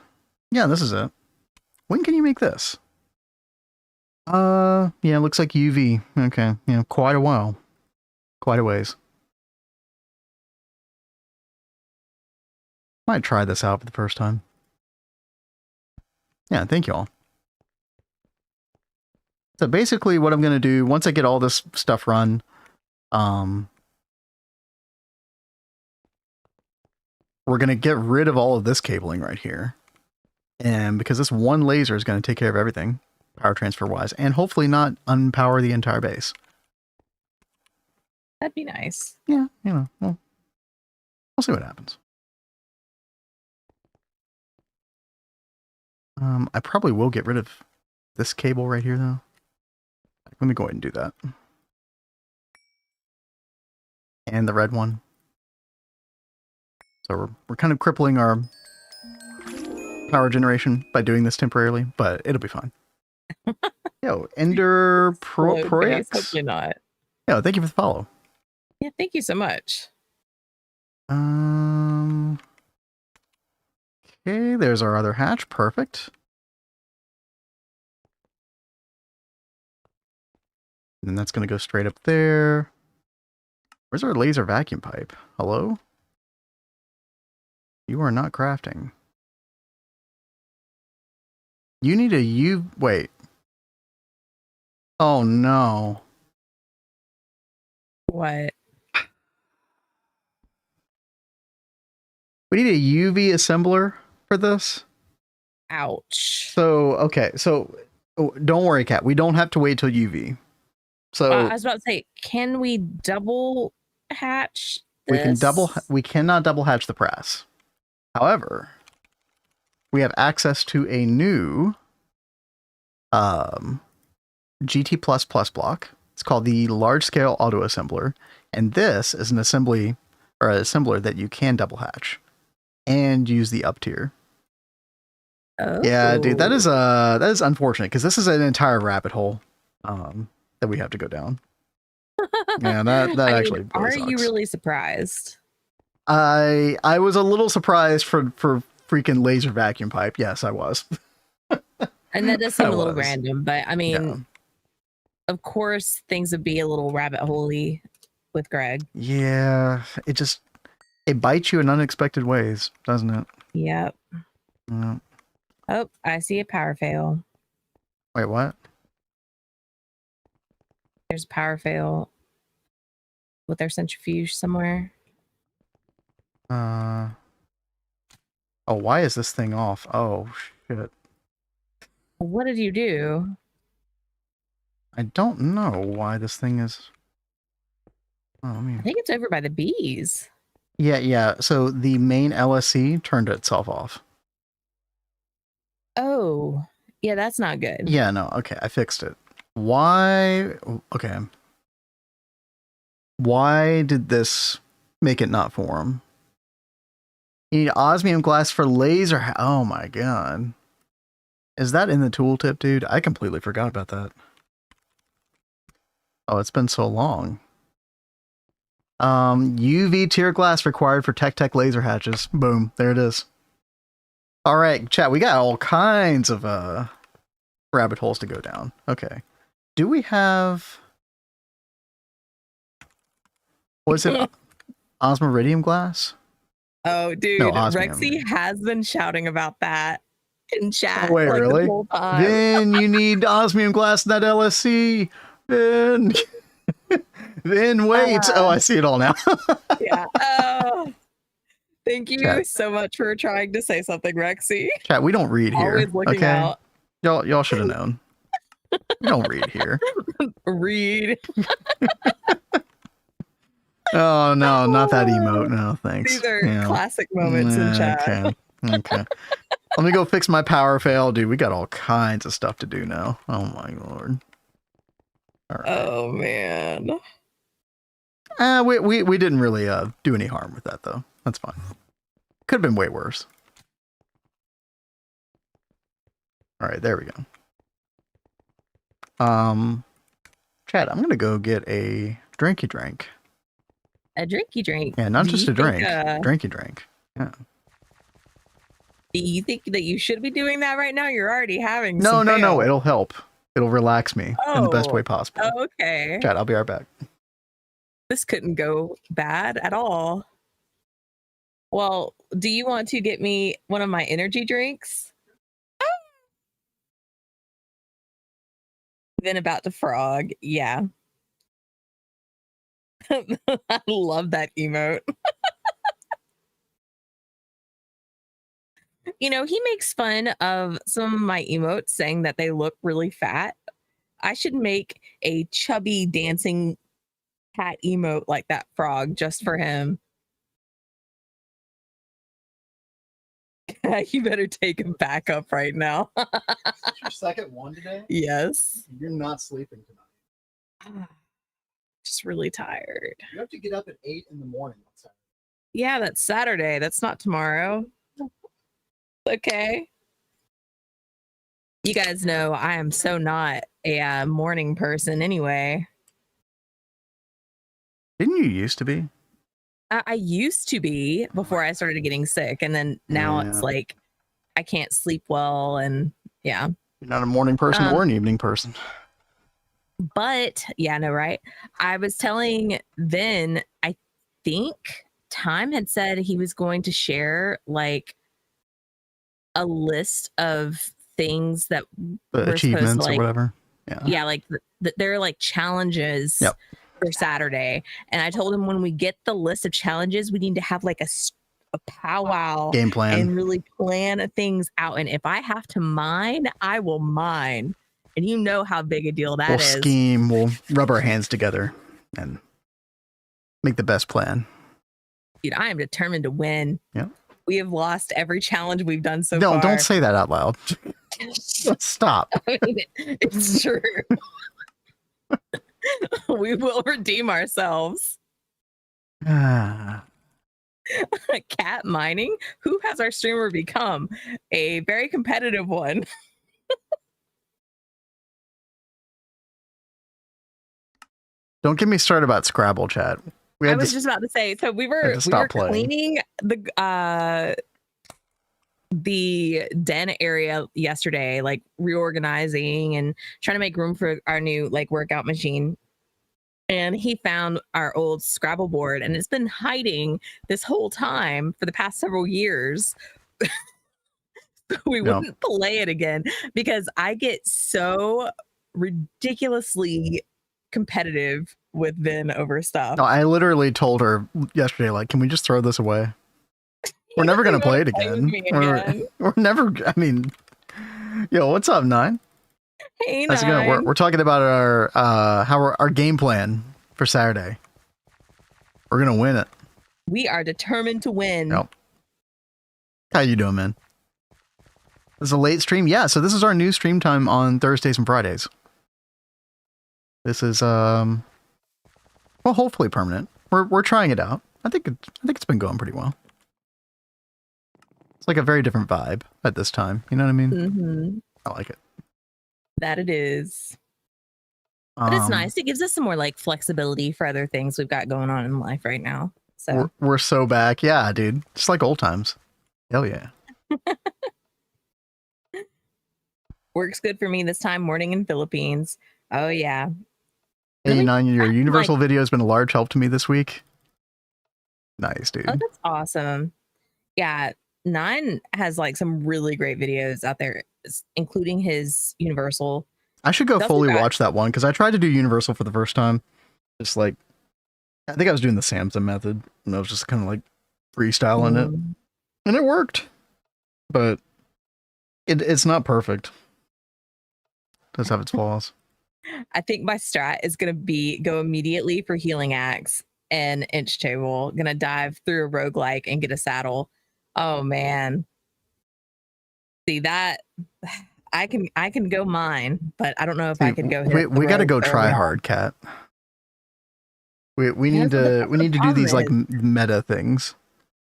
Yeah, this is it. When can you make this? Yeah, it looks like UV. Okay. Yeah, quite a while. Quite a ways. Might try this out for the first time. Yeah, thank you all. So basically what I'm going to do, once I get all this stuff run, we're going to get rid of all of this cabling right here. And because this one laser is going to take care of everything, power transfer wise, and hopefully not unpower the entire base. That'd be nice. Yeah, you know, well, we'll see what happens. I probably will get rid of this cable right here, though. Let me go ahead and do that. And the red one. So we're kind of crippling our power generation by doing this temporarily, but it'll be fine. Yo, Ender Explode face, Proyax. hopefully not. Yo, thank you for the follow. Yeah, thank you so much. Okay, there's our other hatch. Perfect. And that's going to go straight up there. Where's our laser vacuum pipe? Hello? You are not crafting. You need a wait. Oh no. What? We need a UV assembler for this. Ouch. So, okay. So, don't worry, Kat. We don't have to wait till UV. So, I was about to say, can we double hatch this? we cannot double hatch the press. However, we have access to a new GT++ block. It's called the Large Scale Auto Assembler, and this is an assembler that you can double hatch and use the up tier. Oh. Yeah, dude, that is unfortunate because this is an entire rabbit hole that we have to go down. Yeah, that actually really are sucks. you really surprised? I was a little surprised for freaking laser vacuum pipe. Yes, I was. And that does seem a little random, but I mean, Yeah. Of course, things would be a little rabbit holey with Greg. Yeah, it bites you in unexpected ways, doesn't it? Yep. Yeah. Oh, I see a power fail. Wait, what? There's a power fail with their centrifuge somewhere. Oh, why is this thing off? Oh, shit. What did you do? I don't know why this thing is... Oh, I mean... I think it's over by the bees. Yeah. So the main LSC turned itself off. Oh, yeah, that's not good. Yeah, no, okay, I fixed it. Why? Okay. Why did this make it not form? You need osmium glass for laser. Oh my god. Is that in the tooltip, dude? I completely forgot about that. Oh, it's been so long. UV tier glass required for Tech laser hatches. Boom, there it is. All right, chat, we got all kinds of rabbit holes to go down. Okay. Do we have... Was it osmiridium glass? Oh, dude, No, osmium. Rexy has been shouting about that in chat. Oh, wait, like, really? The whole time. Then you need osmium glass in that LSC. Then... then wait. Oh, I see it all now. Yeah. Oh, thank you Chat. so much for trying to say something, Rexy. Chat, we don't read here. Always looking okay? out. Y'all should have known. We don't read here. Read. Oh, no, not that emote. No, thanks. These are classic moments in chat. Okay. Let me go fix my power fail. Dude, we got all kinds of stuff to do now. Oh, my lord. All right. Oh, man. We didn't really do any harm with that, though. That's fine. Could have been way worse. All right, there we go. Chad, I'm gonna go get a drinky drink. A drinky drink. Yeah, not Do just you a drink. think, Drinky drink. Yeah. Do you think that you should be doing that right now? You're already having No. some fail. It'll help. It'll relax me in the best way possible. Okay. Chad, I'll be right back. This couldn't go bad at all. Well, do you want to get me one of my energy drinks? Then about to frog. Yeah. I love that emote. You know, he makes fun of some of my emotes saying that they look really fat. I should make a chubby dancing cat emote like that frog just for him. You better take him back up right now. Your second one today? Yes. You're not sleeping tonight. Just really tired. You have to get up at 8 in the morning on Saturday. Yeah, that's Saturday. That's not tomorrow. Okay. You guys know I am so not a morning person anyway. Didn't you used to be? I used to be before I started getting sick, and then now it's Yeah. like I can't sleep well, and yeah. You're not a morning person or an evening person. But yeah, no, right? I was telling Vin, I think Time had said he was going to share like a list of things that The we're achievements supposed to, like, or whatever. Yeah. like they're like challenges for Saturday. And I told him when we get the list of challenges, we need to have like a powwow Game plan. and really plan things out. And if I have to mine, I will mine. And you know how big a deal that We'll is. scheme, we'll rub our hands together and make the best plan. Dude, I am determined to win. Yeah. We have lost every challenge we've done so far. Don't say that out loud. Stop. I mean, it's true. We will redeem ourselves. Cat mining? Who has our streamer become? A very competitive one. Don't get me started about Scrabble, chat. I was just about to say, so we were cleaning the den area yesterday, like reorganizing and trying to make room for our new like workout machine. And he found our old Scrabble board, and it's been hiding this whole time for the past several years. We wouldn't play it again because I get so ridiculously competitive with Vin over stuff. No, I literally told her yesterday, like, can we just throw this away? We're never going to play it again. We're never, I mean, yo, what's up, Nine? Hey, How's it going? We're talking about our game plan for Saturday. We're going to win it. We are determined to win. Yep. How you doing, man? This is a late stream? Yeah, so this is our new stream time on Thursdays and Fridays. This is well, hopefully permanent. We're trying it out. I think it's been going pretty well. It's like a very different vibe at this time. You know what I mean? Mm-hmm. I like it. That it is. But it's nice. It gives us some more like flexibility for other things we've got going on in life right now. So we're so back. Yeah, dude. Just like old times. Hell yeah. Works good for me this time, morning in Philippines. Oh yeah. Hey, Nine, your Universal video has been a large help to me this week. Nice, dude. Oh, that's awesome. Yeah, Nine has like some really great videos out there, including his Universal. I should go fully watch that one because I tried to do Universal for the first time. Just like, I think I was doing the Samson method and I was just kind of like freestyling it, and it worked, but it's not perfect. It does have its flaws. I think my strat is gonna go immediately for healing axe and inch table. Gonna dive through a roguelike and get a saddle. Oh man. See that I can go mine, but I don't know if I can go hit. We gotta go try hard, Cat. We need to do these like meta things.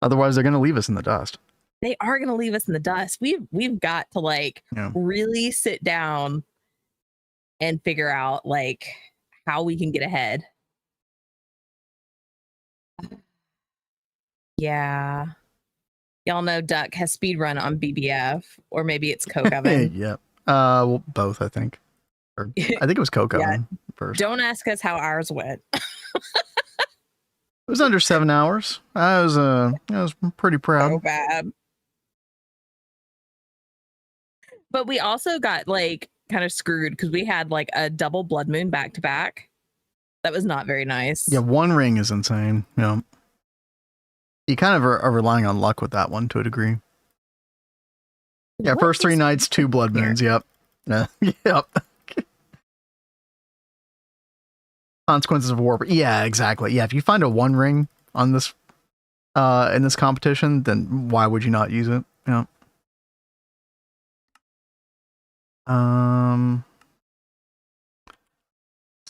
Otherwise they're gonna leave us in the dust. They are gonna leave us in the dust. We've got to like really sit down and figure out like how we can get ahead. Yeah. Y'all know Duck has speedrun on BBF, or maybe it's Coke Oven. Yeah. Well, both, I think. Or, I think it was Coke Oven first. Don't ask us how ours went. It was under 7 hours. I was pretty proud. So bad. But we also got like kind of screwed because we had like a double blood moon back to back. That was not very nice. Yeah, one ring is insane. Yeah. You kind of are relying on luck with that one to a degree. Yeah, what first 3 nights, 2 blood moons. Yep. Yep. Consequences of war. Yeah, exactly. Yeah, if you find a 1 ring on this in this competition, then why would you not use it? Yeah.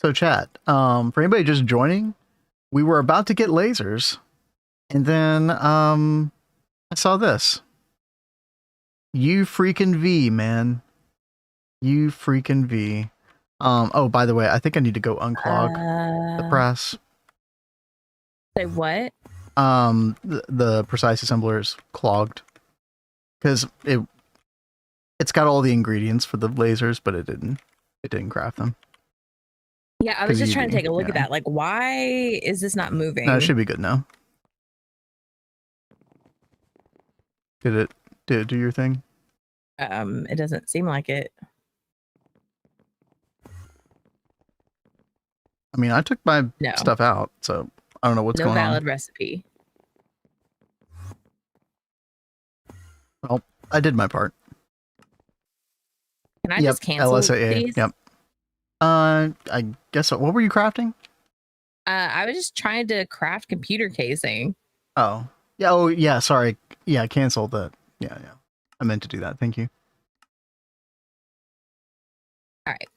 So chat, for anybody just joining, we were about to get lasers, and then I saw this. You freaking V, man. You freaking V. Oh, by the way, I think I need to go unclog the press. Say what? The precise assembler is clogged because it's got all the ingredients for the lasers, but it didn't craft them. Yeah, I was just trying to take a look at that. Like, why is this not moving? No, it should be good now. Did it do your thing? It doesn't seem like it. I mean, I took my stuff out, so I don't know what's going on. No valid recipe. Well, I did my part. Can I just cancel LSAA. these? Yep. I guess so. What were you crafting? I was just trying to craft computer casing. Oh. Yeah, oh yeah, sorry. Yeah, cancel that. Yeah. I meant to do that. Thank you. All right.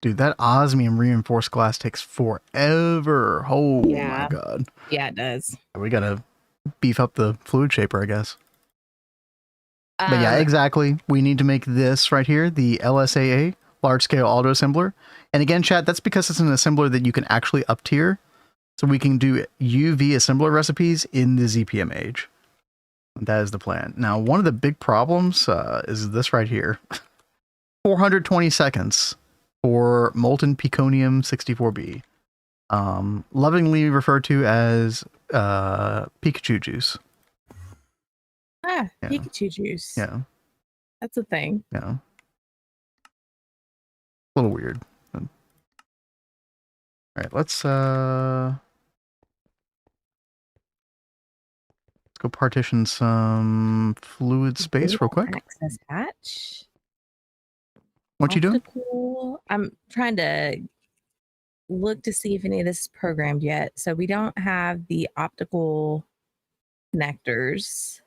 Dude, that osmium reinforced glass takes forever. Oh my god. Yeah, it does. We gotta beef up the fluid shaper, I guess. But yeah, exactly. We need to make this right here, the LSAA, large scale auto assembler. And again, chat, that's because it's an assembler that you can actually up tier. So we can do UV assembler recipes in the ZPM-Age. That is the plan. Now, one of the big problems is this right here. 420 seconds for molten peconium 64B. Lovingly referred to as Pikachu juice. Yeah. Pikachu juice. Yeah. That's a thing. Yeah. A little weird. All right, let's go partition some fluid space real quick. Access hatch. What you doing? I'm trying to look to see if any of this is programmed yet. So we don't have the optical connectors.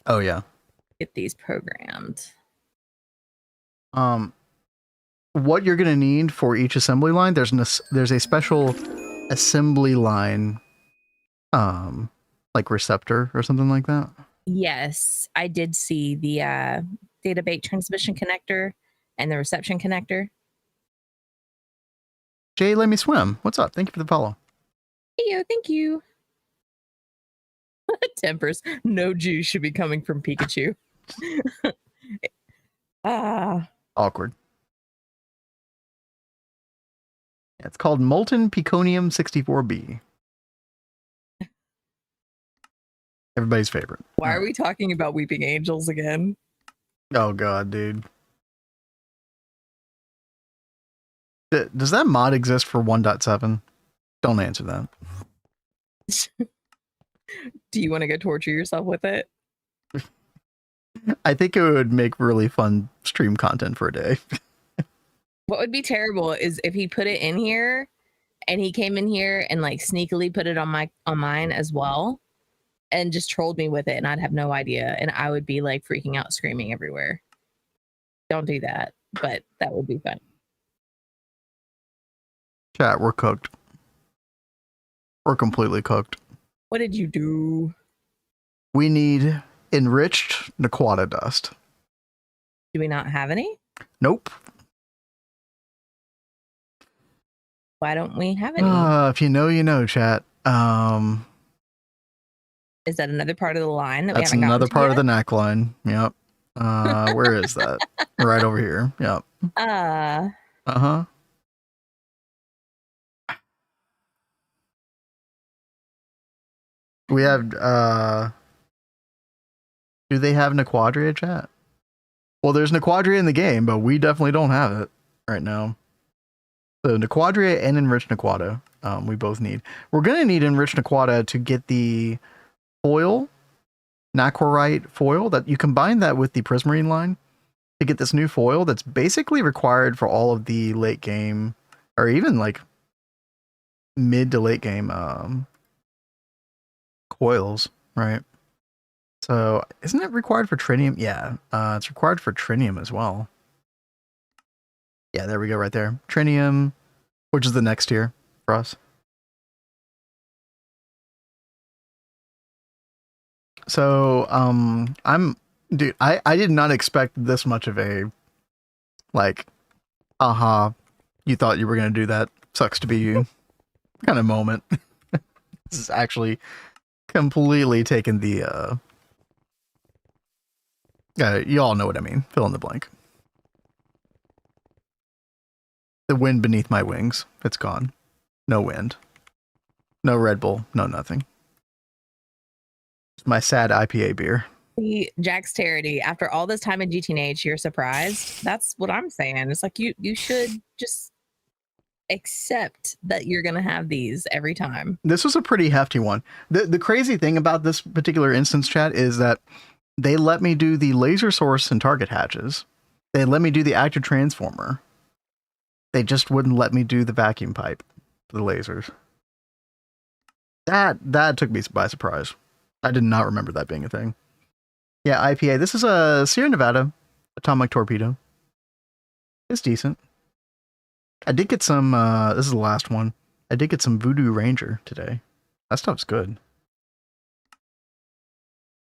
Oh yeah. Get these programmed. What you're gonna need for each assembly line, there's a special assembly line, like receptor or something like that. Yes, I did see the data bait transmission connector and the reception connector. Jay, let me swim. What's up? Thank you for the follow. Hey, thank you. Tempers. No juice should be coming from Pikachu. Awkward. Yeah, it's called molten peconium 64B. Everybody's favorite. Why are we talking about weeping angels again? Oh god, dude. Does that mod exist for 1.7? Don't answer that. Do you want to go torture yourself with it? I think it would make really fun stream content for a day. What would be terrible is if he put it in here and he came in here and like sneakily put it on mine as well and just trolled me with it and I'd have no idea and I would be like freaking out screaming everywhere. Don't do that, but that would be fun. Chat, we're cooked. We're completely cooked. What did you do? We need enriched Naquata dust. Do we not have any? Nope. Why don't we have any? If you know, you know, chat. Is that another part of the line that That's we haven't another part yet? of the neck line. Yep. Where is that? Right over here. Yep. Uh-huh. We have do they have Naquadria, chat? Well, there's Naquadria in the game, but we definitely don't have it right now. So Naquadria and enriched Naquata, we both need. We're gonna need enriched Naquata to get the foil, Naquarite foil, that you combine that with the Prismarine line to get this new foil that's basically required for all of the late game, or even like mid to late game coils, right? So isn't it required for trinium? Yeah, it's required for trinium as well. Yeah, there we go, right there. Trinium, which is the next tier for us. So I'm Dude, I did not expect this much of a, like, you thought you were going to do that. Sucks to be you kind of moment. This is actually completely taken the, you all know what I mean. Fill in the blank. The wind beneath my wings. It's gone. No wind. No Red Bull. No nothing. It's my sad IPA beer. Jack's Charity, after all this time in GTH, you're surprised? That's what I'm saying. It's like you should just accept that you're gonna have these every time. This was a pretty hefty one. The crazy thing about this particular instance, chat, is that they let me do the laser source and target hatches. They let me do the active transformer. They just wouldn't let me do the vacuum pipe for the lasers. That took me by surprise. I did not remember that being a thing. Yeah, IPA. This is a Sierra Nevada atomic torpedo. It's decent. I did get some, this is the last one. I did get some Voodoo Ranger today. That stuff's good.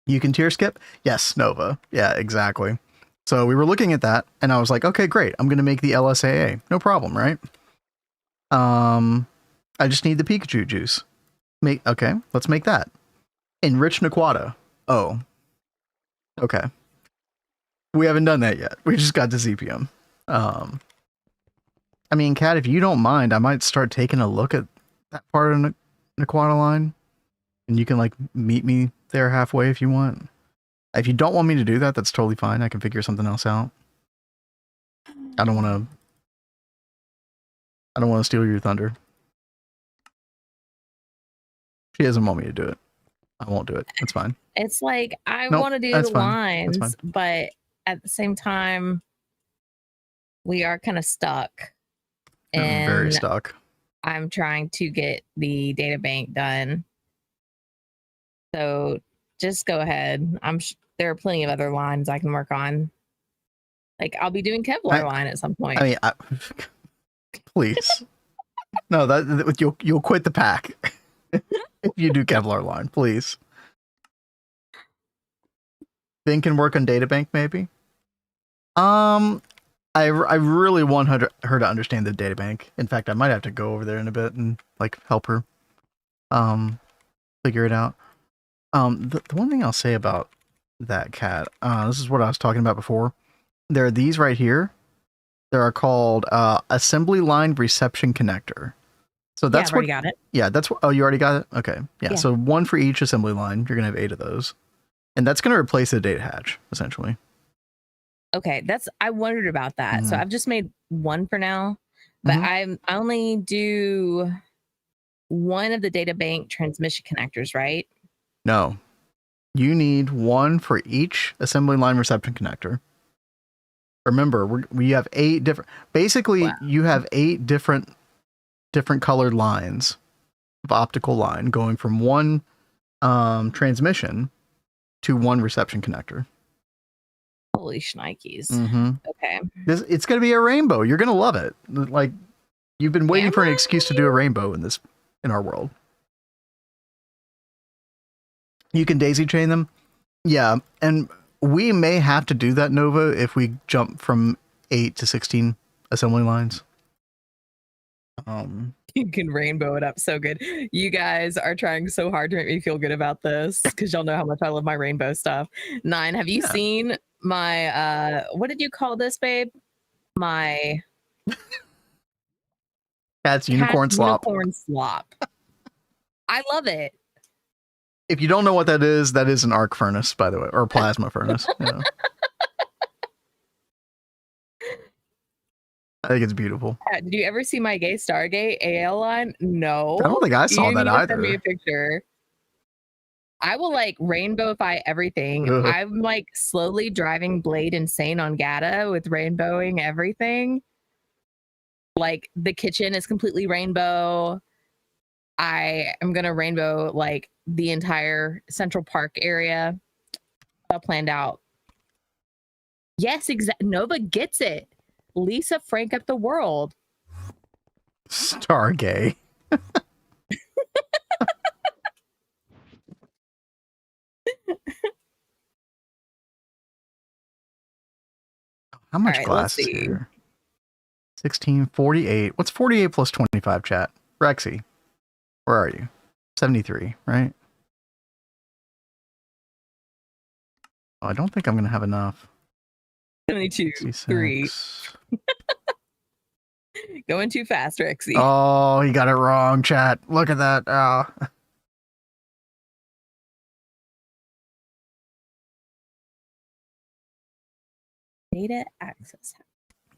You can tier skip? Yes, Nova. Yeah, exactly. So we were looking at that, and I was like, okay, great. I'm going to make the LSAA. No problem, right? I just need the Pikachu juice. Okay, let's make that. Enrich Naquata. Oh. Okay. We haven't done that yet. We just got to ZPM. I mean, Kat, if you don't mind, I might start taking a look at that part of Naquata line. And you can, like, meet me there halfway if you want. If you don't want me to do that, that's totally fine. I can figure something else out. I don't want to steal your thunder. She doesn't want me to do it. I won't do it. It's fine. It's like I Nope, want to do that's the fine. That's lines, but at the same time, we are kind of stuck. I'm very And stuck. I'm trying to get the data bank done. So just go ahead. There are plenty of other lines I can work on. Like I'll be doing Kevlar line at some point. I mean, please. No, that you'll quit the pack if you do Kevlar line, please. Ben can work on databank, maybe. I really want her to understand the databank. In fact, I might have to go over there in a bit and like help her figure it out. The one thing I'll say about that, Cat, this is what I was talking about before. There are these right here. There are called assembly line reception connector. So that's I've already got it. Yeah, that's what. Oh, you already got it. Okay, yeah. So one for each assembly line. You're gonna have 8 of those, and that's gonna replace the data hatch essentially. Okay, I wondered about that. So I've just made one for now, but I only do one of the data bank transmission connectors, right? No, you need one for each assembly line reception connector. Remember, we have 8 different. Basically, you have 8 different colored lines of optical line going from one transmission to one reception connector. Holy shnikes. Okay. It's going to be a rainbow. You're going to love it. Like, you've been waiting for an excuse to do a rainbow in our world. You can daisy chain them. Yeah. And we may have to do that, Nova, if we jump from 8 to 16 assembly lines. You can rainbow it up so good. You guys are trying so hard to make me feel good about this because y'all know how much I love my rainbow stuff. 9, have you seen my what did you call this, babe? My Cat's unicorn slop. Unicorn slop. I love it. If you don't know what that is an arc furnace, by the way, or a plasma furnace. Yeah. I think it's beautiful. Did you ever see my Gay Stargate AL line? No. I don't think I saw that either. Send me a picture. I will like rainbowify everything. Ugh. I'm like slowly driving Blade insane on Gata with rainbowing everything. Like the kitchen is completely rainbow. I am gonna rainbow like the entire Central Park area. All planned out. Yes, exactly. Nova gets it. Lisa Frank up the world. Stargay. How much All right, glass let's is see. here? 1648. What's 48 plus 25, chat? Rexy, where are you? 73, right? Oh, I don't think I'm going to have enough. 72, 3. 66. Going too fast, Rexy. Oh, he got it wrong, chat. Look at that. Data access.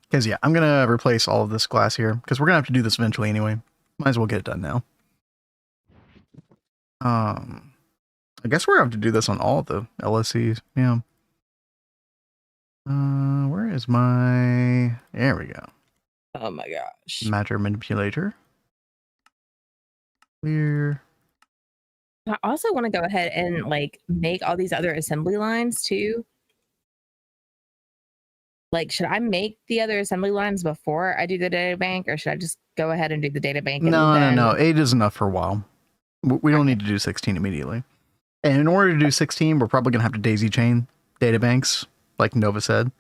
Because, yeah, I'm going to replace all of this glass here because we're going to have to do this eventually anyway. Might as well get it done now. I guess we're going to have to do this on all of the LSCs. Yeah. Where is my... There we go. Oh my gosh. Matter manipulator. Clear. I also want to go ahead and like make all these other assembly lines too. Like, should I make the other assembly lines before I do the data bank, or should I just go ahead and do the data bank? And No. 8 is enough for a while. We don't need to do 16 immediately. And in order to do 16, we're probably going to have to daisy chain data banks, like Nova said.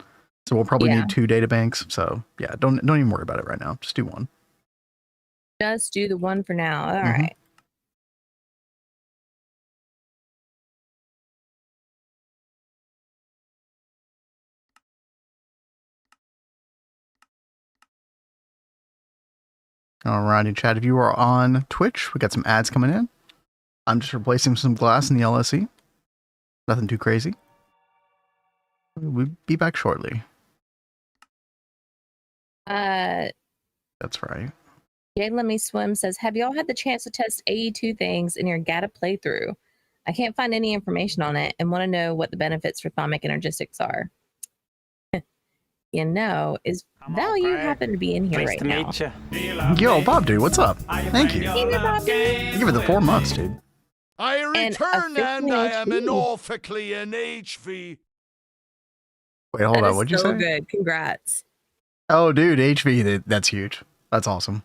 So we'll probably need 2 data banks. So yeah, don't even worry about it right now. Just do one. Just do the one for now. All right. Alrighty, chat. If you are on Twitch, we got some ads coming in. I'm just replacing some glass in the LSE. Nothing too crazy. We'll be back shortly. That's right. Jade Let Me Swim says, have y'all had the chance to test AE2 things in your GATA playthrough? I can't find any information on it and want to know what the benefits for thermic energistics are. You know, is value happen to be in here right now? Yo, Bob, dude, what's up? Thank you. Give it the 4 months, dude. I return and I am an orphically in HV. Wait, hold on. What'd you say? So good. Congrats. Oh, dude, HV, that's huge. That's awesome.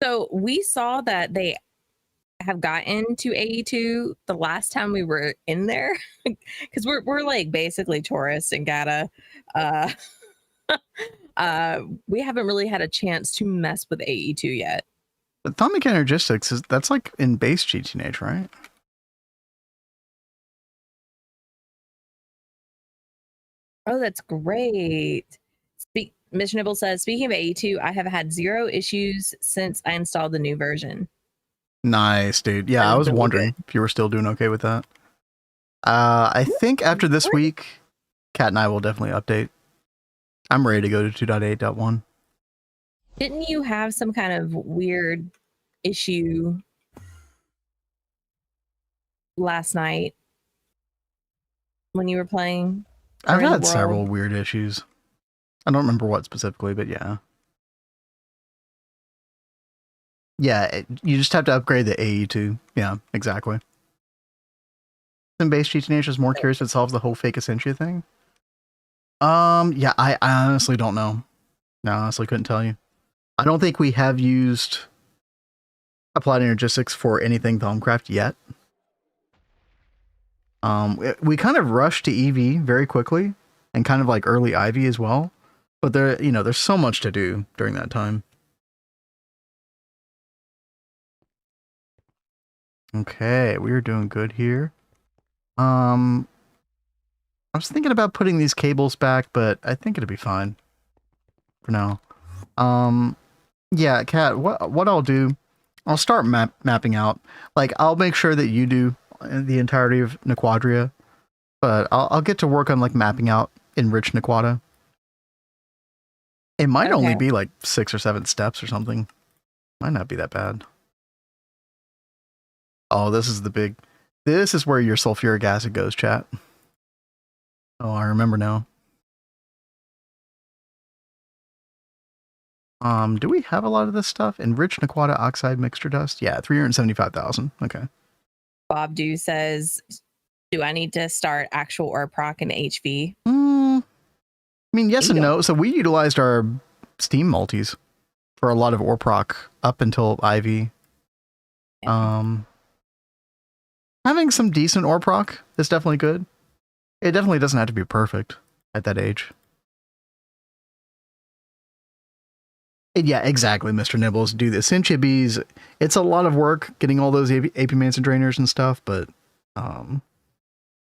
So we saw that they have gotten to AE2 the last time we were in there, because we're like basically tourists in GATA. We haven't really had a chance to mess with AE2 yet. But thermic energistics, that's like in base GTNH, right? Oh, that's great. Mission Nibble says, speaking of AE2, I have had 0 issues since I installed the new version. Nice, dude. Yeah, I was really wondering good. if you were still doing okay with that. I think after this week, Kat and I will definitely update. I'm ready to go to 2.8.1. Didn't you have some kind of weird issue last night when you were playing? I've had several weird issues. I don't remember what specifically, but yeah. Yeah, you just have to upgrade the AE2. Yeah, exactly. In base GTNH is more curious if it solves the whole fake Essentia thing. Yeah, I honestly don't know. No, I honestly couldn't tell you. I don't think we have used applied energistics for anything Thaumcraft yet. We kind of rushed to EV very quickly, and kind of like early Ivy as well. But there's so much to do during that time. Okay, we are doing good here. I was thinking about putting these cables back, but I think it'll be fine for now. Yeah, Kat, what I'll do, I'll start mapping out. Like, I'll make sure that you do the entirety of Nequadria, but I'll get to work on like mapping out enriched Nequada. It might only be like 6 or 7 steps or something. Might not be that bad. Oh, this is where your sulfuric acid goes, chat. Oh, I remember now. Do we have a lot of this stuff? Enriched Nequada oxide mixture dust? Yeah, 375,000. Okay. Bob Do says, do I need to start actual ore proc in HV? I mean, yes and no. So we utilized our Steam multis for a lot of ore proc up until IV. Having some decent ore proc is definitely good. It definitely doesn't have to be perfect at that age. Yeah, exactly, Mr. Nibbles. Do the Essentia bees. It's a lot of work getting all those AP Manson drainers and stuff, but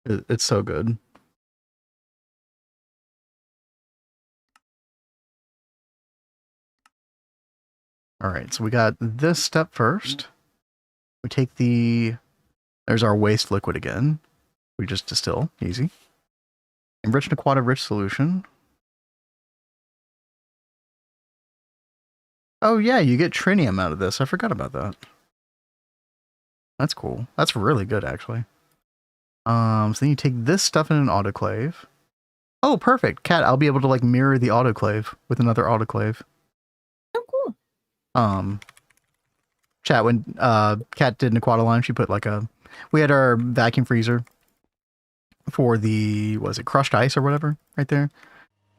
it's so good. All right, so we got this step first. We take there's our waste liquid again. We just distill, easy. Enriched Aquata rich solution. Oh yeah, you get trinium out of this. I forgot about that. That's cool. That's really good, actually. So then you take this stuff in an autoclave. Oh, perfect. Cat, I'll be able to like mirror the autoclave with another autoclave. Oh, cool. Chat, when Cat did an Aquata line, she put like we had our vacuum freezer for the, was it crushed ice or whatever right there?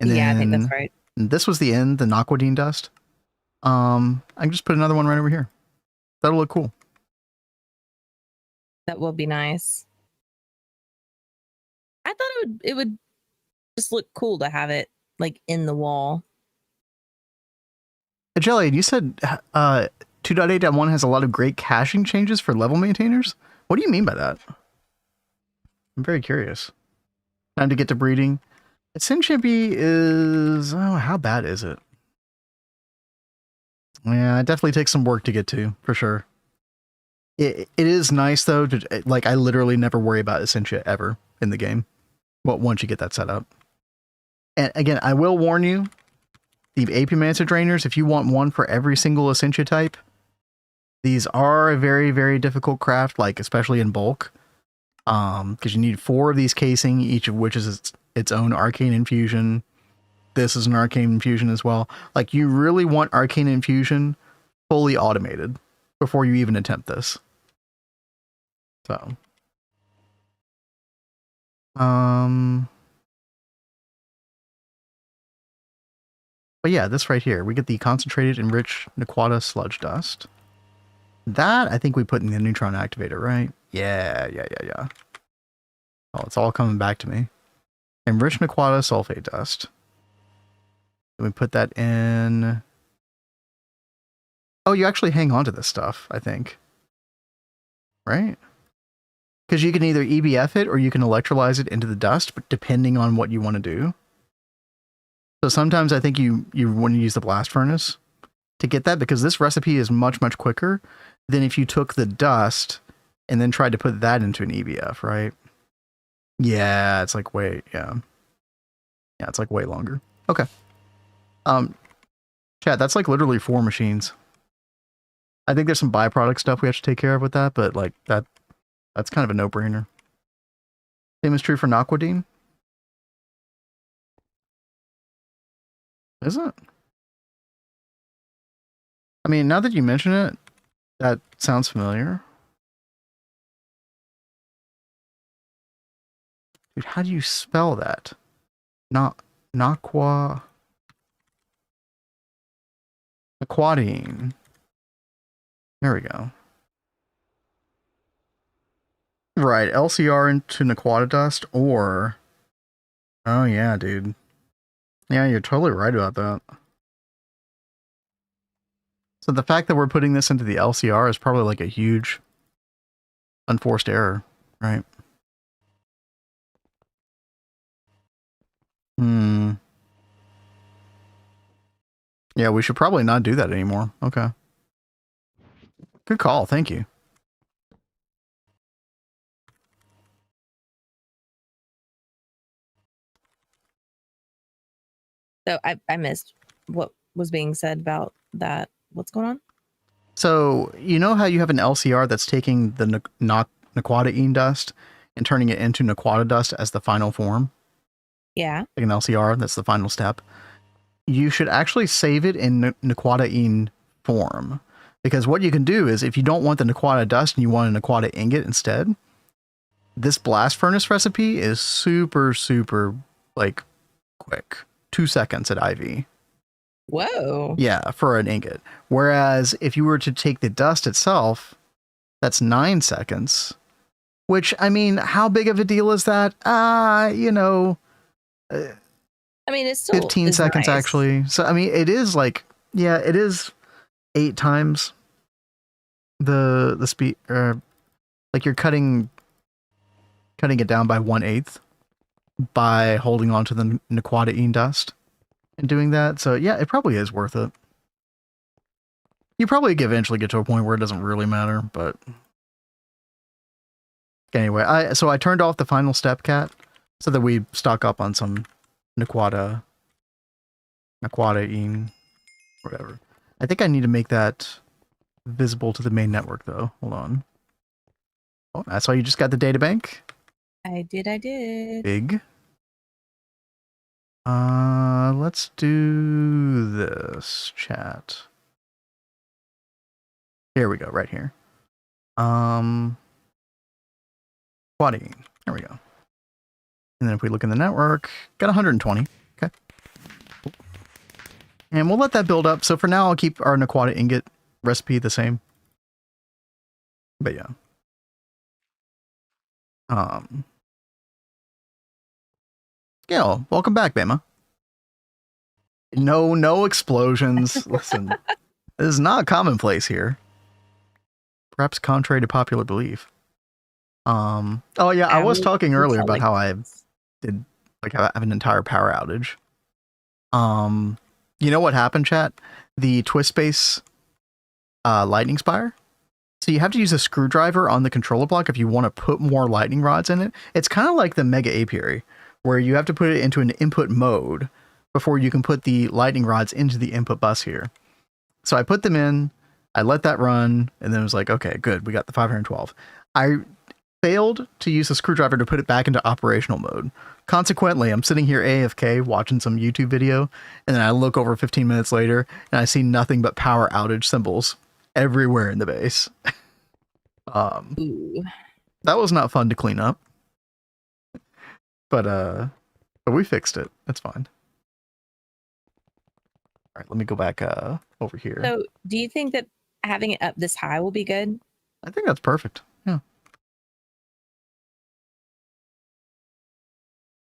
And then Yeah, I think that's right. This was the end, the Naquadine dust. I can just put another one right over here. That'll look cool. That will be nice. I thought it would just look cool to have it like in the wall. Jelly, you said 2.8.1 has a lot of great caching changes for level maintainers. What do you mean by that? I'm very curious. Time to get to breeding. Sinchimpy is... Oh, how bad is it? Yeah, it definitely takes some work to get to, for sure. It is nice, though, to, like, I literally never worry about Essentia ever in the game. Well, once you get that set up. And again, I will warn you, the Apimancer drainers, if you want one for every single Essentia type, these are a very, very difficult craft, like, especially in bulk. Because you need 4 of these casing, each of which is its own arcane infusion. This is an arcane infusion as well. Like, you really want arcane infusion fully automated before you even attempt this. So. But yeah, this right here, we get the concentrated enriched Naquata sludge dust. That, I think we put in the neutron activator, right? Yeah. Oh, it's all coming back to me. Enriched Naquata sulfate dust. Then we put that in... Oh, you actually hang on to this stuff, I think. Right? Because you can either EBF it or you can electrolyze it into the dust, but depending on what you want to do. So sometimes I think you want to use the blast furnace to get that, because this recipe is much, much quicker than if you took the dust and then tried to put that into an EBF, right? Yeah, it's like way, yeah, it's like way longer. Okay. Chat, that's like literally 4 machines. I think there's some byproduct stuff we have to take care of with that, but like that's kind of a no-brainer. Same is true for Naquadine. Is it? I mean, now that you mention it, that sounds familiar. Dude, how do you spell that? Naquadine. There we go. Right, LCR into Naquata dust, or... Oh yeah, dude. Yeah, you're totally right about that. So the fact that we're putting this into the LCR is probably like a huge unforced error, right? Yeah, we should probably not do that anymore. Okay. Good call, thank you. So I missed what was being said about that. What's going on? So, you know how you have an LCR that's taking the Naquata dust and turning it into Naquata dust as the final form? Yeah. Like an LCR, that's the final step. You should actually save it in Naquata form. Because what you can do is, if you don't want the Naquata dust and you want a Naquata ingot instead, this blast furnace recipe is super, super, like, quick. 2 seconds at IV. Whoa. Yeah, for an ingot. Whereas if you were to take the dust itself, that's 9 seconds. Which, I mean, how big of a deal is that? You know... I mean, it's still 15 seconds, nice. actually. So, I mean, it is, like, Yeah, it is 8 times the speed, like you're cutting it down by 1/8 by holding on to the Naquadaine dust and doing that. So yeah, it probably is worth it. You probably eventually get to a point where it doesn't really matter, but anyway, I turned off the final step cat so that we stock up on some Naquadaine, whatever. I think I need to make that visible to the main network though. Hold on. Oh, I saw you just got the data bank. I did. Big. Let's do this, chat. Here we go, right here. Quadine. There we go. And then if we look in the network, got 120. Okay. And we'll let that build up. So for now, I'll keep our Naquada ingot recipe the same. But yeah. Gail, welcome back, Bama. No explosions. Listen, this is not commonplace here. Perhaps contrary to popular belief. Oh yeah, I was talking earlier about how I did have an entire power outage. You know what happened, chat? The twist space lightning spire. So you have to use a screwdriver on the controller block if you want to put more lightning rods in it. It's kind of like the Mega Apiary, where you have to put it into an input mode before you can put the lightning rods into the input bus here. So I put them in, I let that run, and then it was like, okay, good, we got the 512. I failed to use a screwdriver to put it back into operational mode. Consequently, I'm sitting here AFK watching some YouTube video, and then I look over 15 minutes later, and I see nothing but power outage symbols everywhere in the base. Ooh. That was not fun to clean up. But we fixed it. That's fine. All right, let me go back over here. So, do you think that having it up this high will be good? I think that's perfect. Yeah.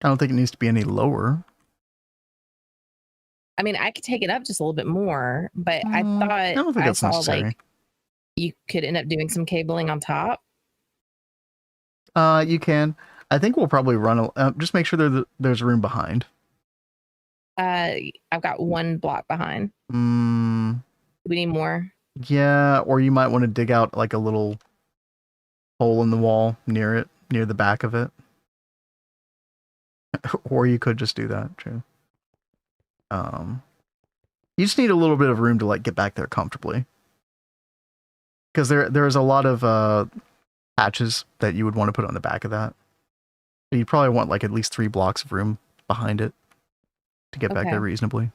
I don't think it needs to be any lower. I mean, I could take it up just a little bit more, but I thought I don't think that's saw necessary. like you could end up doing some cabling on top. You can. I think we'll probably run. Just make sure there's room behind. I've got one block behind. We need more. Yeah, or you might want to dig out like a little hole in the wall near the back of it. Or you could just do that, true. You just need a little bit of room to like get back there comfortably. Because there's a lot of hatches that you would want to put on the back of that. So you'd probably want like at least 3 blocks of room behind it to get back there reasonably.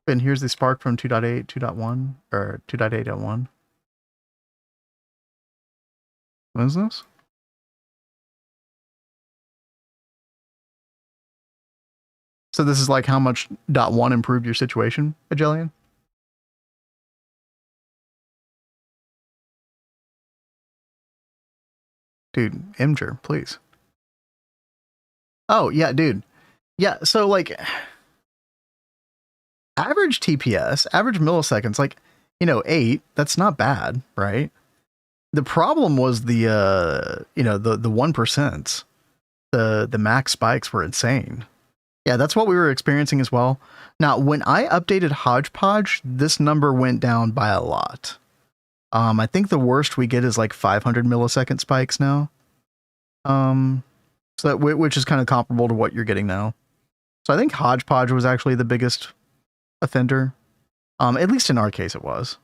And here's the spark from 2.8, 2.1, or 2.8.1. What is this? So this is like how much .1 improved your situation, Agelian? Dude, Imgur, please. Oh, yeah, dude. Yeah, so like average TPS, average milliseconds, like, 8, that's not bad, right? The problem was the 1%. The max spikes were insane. Yeah, that's what we were experiencing as well. Now, when I updated Hodgepodge, this number went down by a lot. I think the worst we get is like 500 millisecond spikes now. So that, which is kind of comparable to what you're getting now. So I think Hodgepodge was actually the biggest offender. At least in our case it was.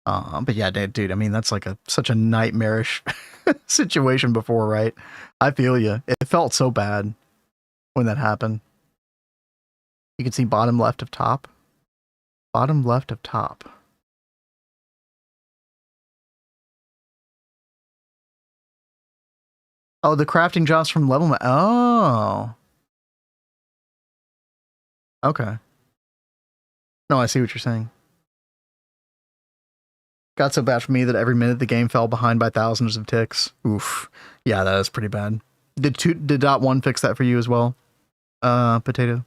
But yeah, dude, I mean, that's like such a nightmarish situation before, right? I feel you. It felt so bad when that happened. You can see bottom left of top. Bottom left of top. Oh, the crafting jobs from level. Oh. Okay. No, I see what you're saying. Got so bad for me that every minute the game fell behind by thousands of ticks. Oof. Yeah, that was pretty bad. Did .1 fix that for you as well? Potato?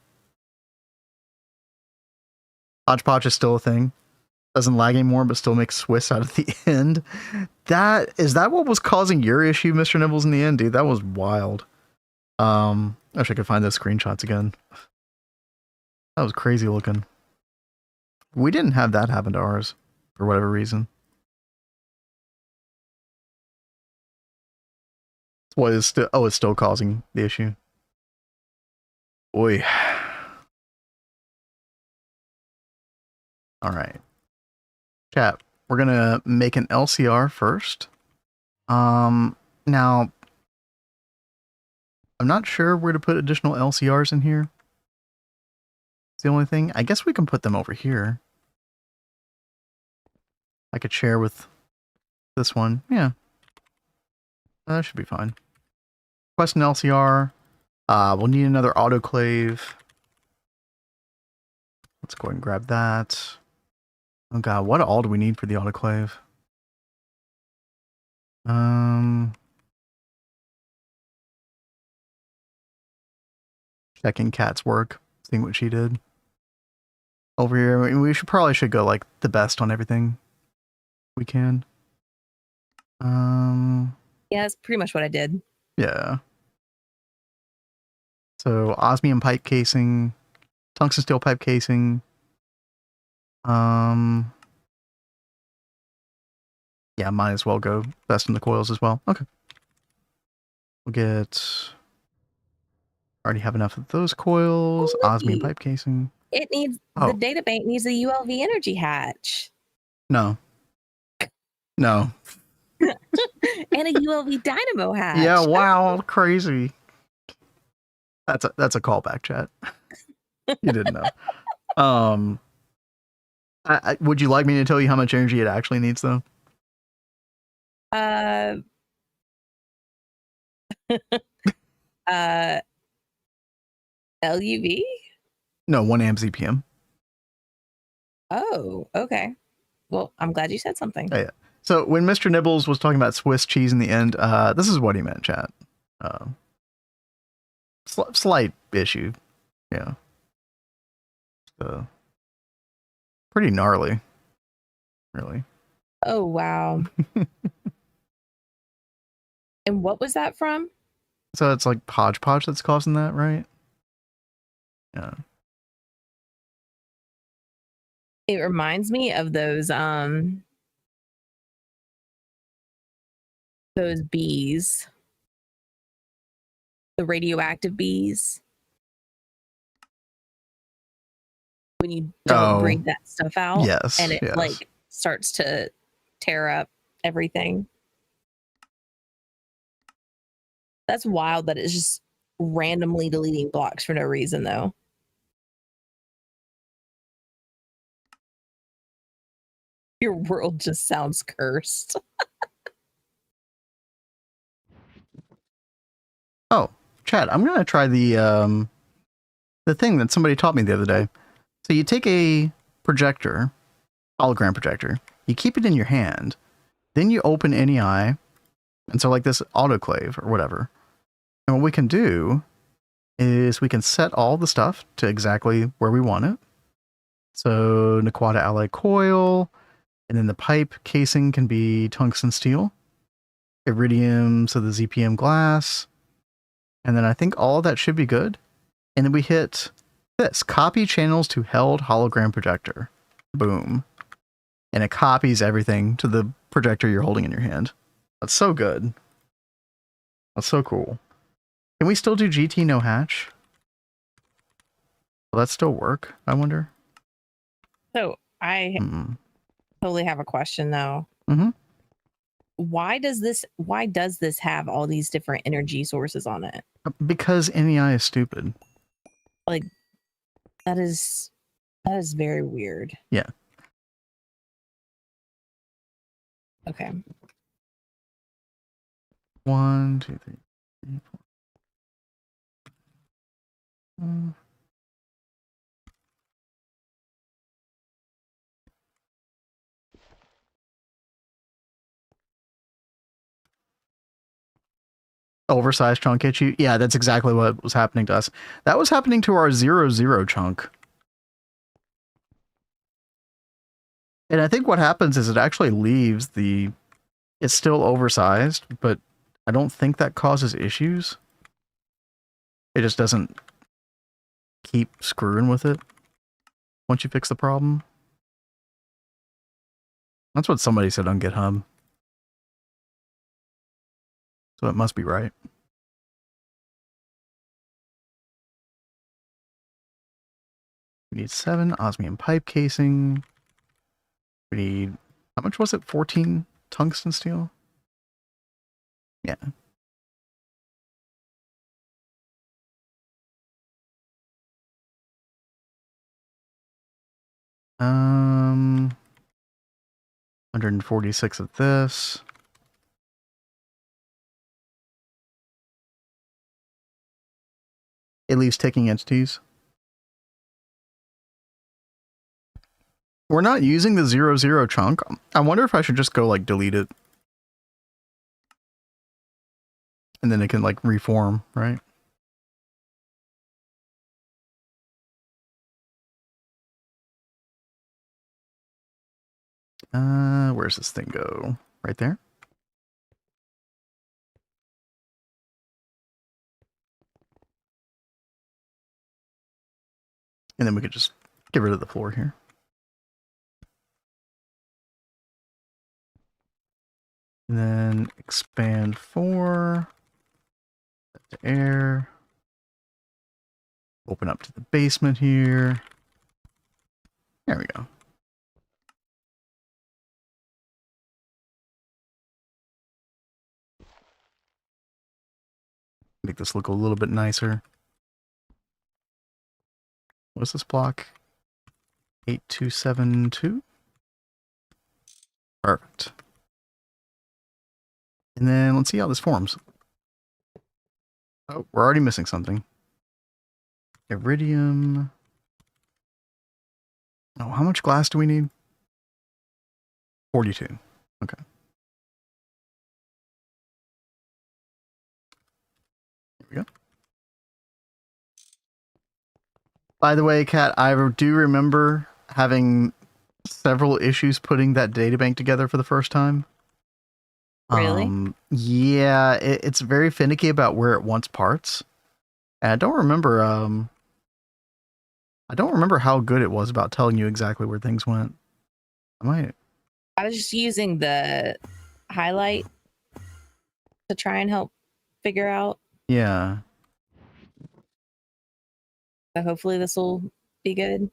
Hodgepodge is still a thing. Doesn't lag anymore, but still makes Swiss out of the end. Is that what was causing your issue, Mr. Nibbles, in the end, dude? That was wild. I wish I could find those screenshots again. That was crazy looking. We didn't have that happen to ours for whatever reason. What is still? Oh, it's still causing the issue. Boy. All right. Chat. We're gonna make an LCR first. Now, I'm not sure where to put additional LCRs in here. It's the only thing. I guess we can put them over here. I could share with this one. Yeah. That should be fine. Request an LCR. We'll need another autoclave. Let's go ahead and grab that. Oh god, what all do we need for the autoclave? Checking Kat's work, seeing what she did. Over here, we should go like the best on everything we can. Yeah, that's pretty much what I did. Yeah. So osmium pipe casing, tungsten steel pipe casing. Yeah, might as well go best in the coils as well. Okay. We'll get. Already have enough of those coils. Osmium pipe casing. It needs the data bank needs a ULV energy hatch. No. No. And a ULV dynamo hatch. Yeah, wow, crazy. That's a callback, chat. You didn't know. Would you like me to tell you how much energy it actually needs, though? LUV? No, 1 amp ZPM. Oh, okay. Well, I'm glad you said something. Oh, yeah. So when Mr. Nibbles was talking about Swiss cheese in the end, this is what he meant, chat. Slight issue. Yeah. So, pretty gnarly. Really. Oh, wow. And what was that from? So it's like Hodgepodge that's causing that, right? Yeah. It reminds me of those bees. The radioactive bees. When you don't breathe that stuff out. Yes. And it like starts to tear up everything. That's wild that it's just randomly deleting blocks for no reason, though. Your world just sounds cursed. Oh, Chad, I'm gonna try the thing that somebody taught me the other day. So you take a projector, hologram projector, you keep it in your hand, then you open NEI, and so like this autoclave or whatever. And what we can do is we can set all the stuff to exactly where we want it. So Naquata alloy coil, and then the pipe casing can be tungsten steel, iridium, so the ZPM glass, and then I think all of that should be good. And then we hit this, copy channels to held hologram projector. Boom. And it copies everything to the projector you're holding in your hand. That's so good. That's so cool. Can we still do GT no hatch? Will that still work, I wonder? So I totally have a question though. Mm-hmm. Why does this have all these different energy sources on it? Because NEI is stupid. Like that is very weird. Yeah. Okay. 1, 2, 3, 4. Oversized chunk hit you? Yeah, that's exactly what was happening to us. That was happening to our 0, 0 chunk. And I think what happens is it actually leaves the... It's still oversized, but I don't think that causes issues. It just doesn't keep screwing with it once you fix the problem. That's what somebody said on GitHub. So it must be right. We need 7 osmium pipe casing. We need, how much was it? 14 tungsten steel? Yeah. Um, 146 of this. It leaves ticking entities. We're not using the 00 chunk. I wonder if I should just go like delete it. And then it can like reform, right? Where's this thing go? Right there? And then we could just get rid of the floor here. And then expand 4 to air. Open up to the basement here. There we go. Make this look a little bit nicer. What's this block? 8272. Perfect. And then let's see how this forms. Oh, we're already missing something. Iridium. Oh, how much glass do we need? 42. Okay. There we go. By the way, Kat, I do remember having several issues putting that databank together for the first time. Really? Yeah, it's very finicky about where it wants parts. And I don't remember how good it was about telling you exactly where things went. I was just using the highlight to try and help figure out. Yeah. So hopefully this will be good.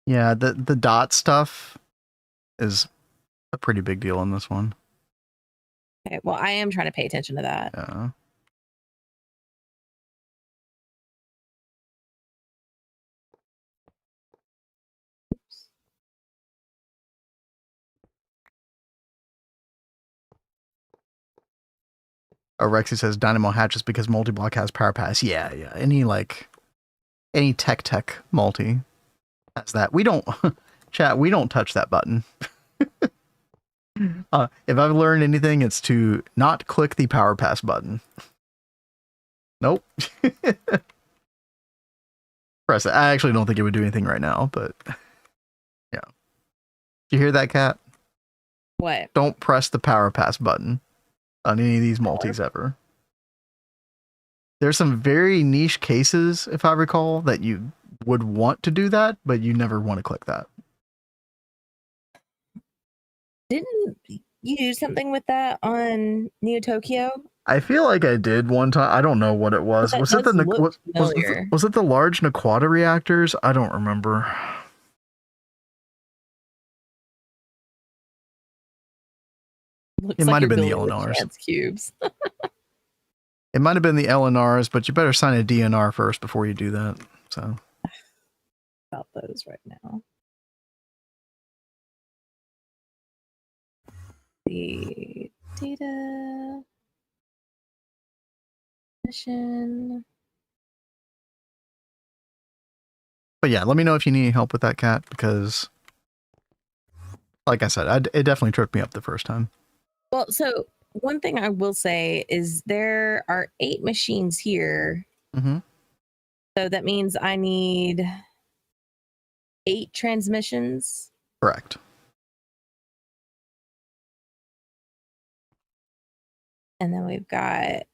Yeah, the dot stuff is a pretty big deal in this one. Okay, well, I am trying to pay attention to that. Yeah. Oh, Rexy says Dynamo hatches because multi-block has power pass. Yeah, yeah. Any tech multi has that. We don't chat, we don't touch that button. If I've learned anything, it's to not click the power pass button. Nope. Press it. I actually don't think it would do anything right now, but yeah. You hear that, Cat? What? Don't press the power pass button on any of these multis ever. There's some very niche cases, if I recall, that you would want to do that, but you never want to click that. Didn't you do something with that on Neo Tokyo? I feel like I did one time. I don't know what it was. Was it was it the large Naquata reactors? I don't remember. Looks It like might have you're been the building with LNRs. chance cubes. It might have been the LNRs, but you better sign a DNR first before you do that. So About those right now. The data mission. but yeah, let me know if you need any help with that, Cat, because like I said, it definitely tripped me up the first time. Well, so one thing I will say is there are 8 machines here. Mm-hmm. So that means I need 8 transmissions. Correct. And then we've got.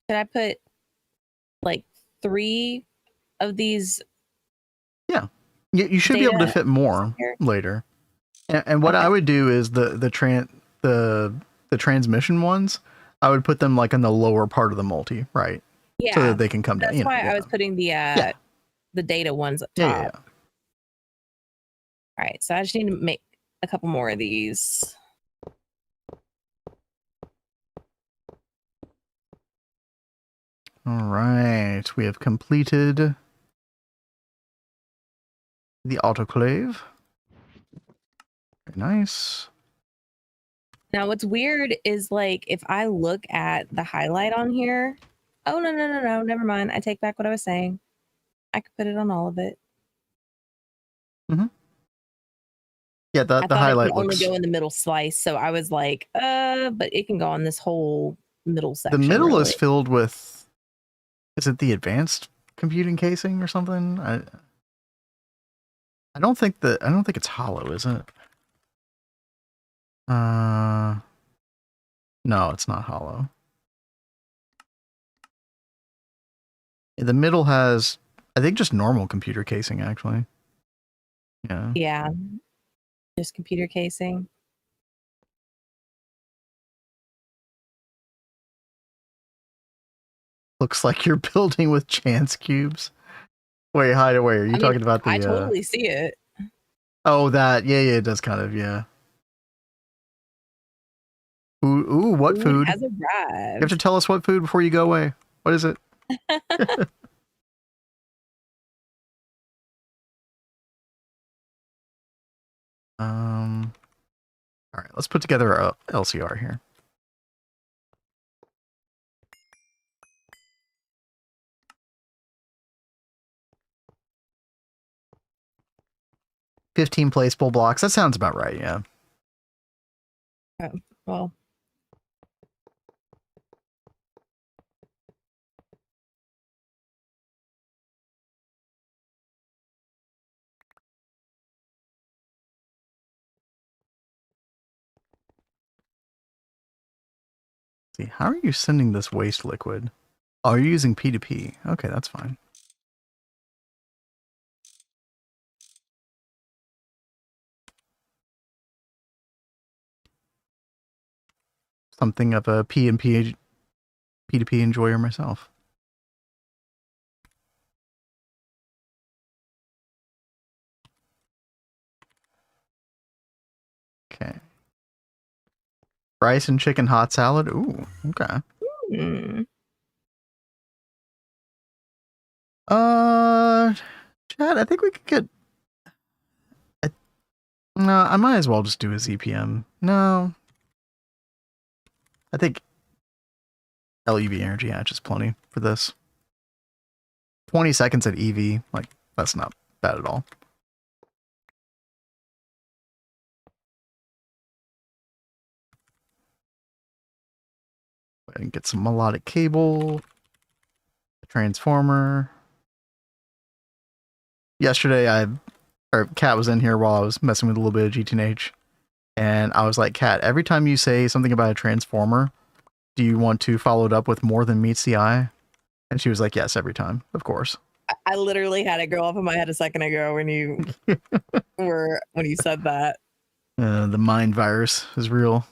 Should I put like 3 of these? Yeah, you should be able to Data fit more here? later. And what Okay. I would do is the transmission ones, I would put them like in the lower part of the multi, right? Yeah, So that they can come down. that's why I was putting the data ones up top. Yeah. All right, so I just need to make a couple more of these. All right, we have completed the autoclave. Very nice. Now, what's weird is like if I look at the highlight on here. Oh no, never mind. I take back what I was saying. I could put it on all of it. Yeah, I the thought highlight it could looks. only go in the middle slice, so I was like, but it can go on this whole middle The section. middle is really. filled with. Is it the advanced computing casing or something? I don't think it's hollow, is it? No, it's not hollow. The middle has, I think, just normal computer casing, actually. Yeah. Yeah, just computer casing. Looks like you're building with chance cubes. Wait, Hideaway, are you talking about the... I totally see it. Oh, that. Yeah, it does kind of, yeah. Ooh, what food? Has You arrived. have to tell us what food before you go away. What is it? All right, let's put together our LCR here. $15 placeable blocks. That sounds about right, yeah. Well, See, how are you sending this waste liquid? Oh, you're using P2P. Okay, that's fine. Something of a P2P enjoyer myself. Okay. Rice and chicken hot salad. Ooh, okay. Chad, I think we could get... No, I might as well just do a ZPM. No. I think LEV Energy Hatch is plenty for this. 20 seconds at EV, like, that's not bad at all. Go ahead and get some melodic cable. Transformer. Yesterday, Kat was in here while I was messing with a little bit of GTH. And I was like, Kat, every time you say something about a transformer, do you want to follow it up with more than meets the eye? And she was like, yes, every time, of course. I literally had it go off in my head a second ago when you when you said that. The mind virus is real.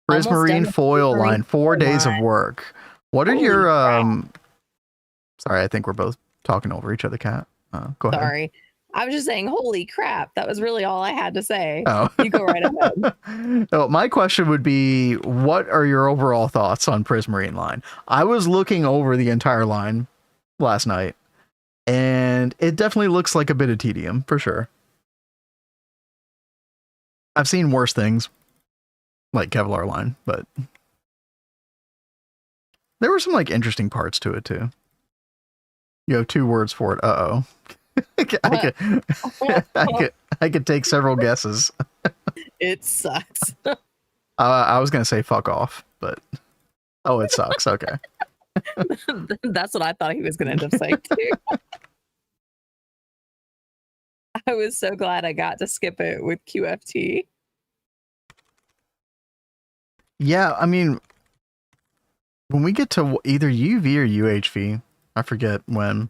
Prismarine foil line, 4 days of work. What are your Sorry, I think we're both talking over each other, Kat. Go ahead. Sorry. I was just saying, holy crap. That was really all I had to say. Oh. You go right ahead. No, my question would be, what are your overall thoughts on Prismarine line? I was looking over the entire line last night, and it definitely looks like a bit of tedium, for sure. I've seen worse things, like Kevlar line, but there were some like interesting parts to it too. You have 2 words for it. Uh-oh. I could take several guesses. It sucks. I was gonna say fuck off. but oh, it sucks. Okay. That's what I thought he was going to end up saying too. I was so glad I got to skip it with QFT. Yeah, I mean, when we get to either UV or UHV, I forget when,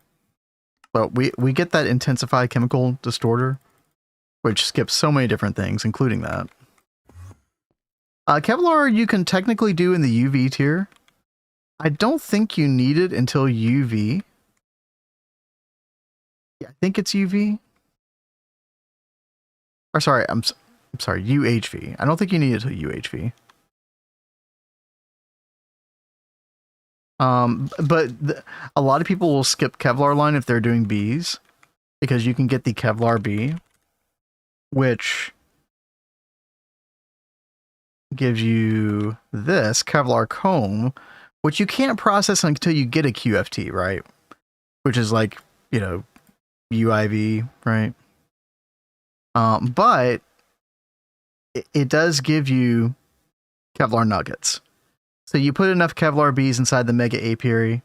but we get that intensified chemical distorter, which skips so many different things, including that. Kevlar you can technically do in the UV tier. I don't think you need it until UV. Yeah, I think it's UV. Or sorry, I'm sorry, UHV. I don't think you need it until UHV. But a lot of people will skip Kevlar line if they're doing Bs, because you can get the Kevlar B, which gives you this Kevlar comb, which you can't process until you get a QFT, right? Which is like, you know, UIV, right? But it does give you Kevlar nuggets. So you put enough Kevlar Bs inside the mega apiary,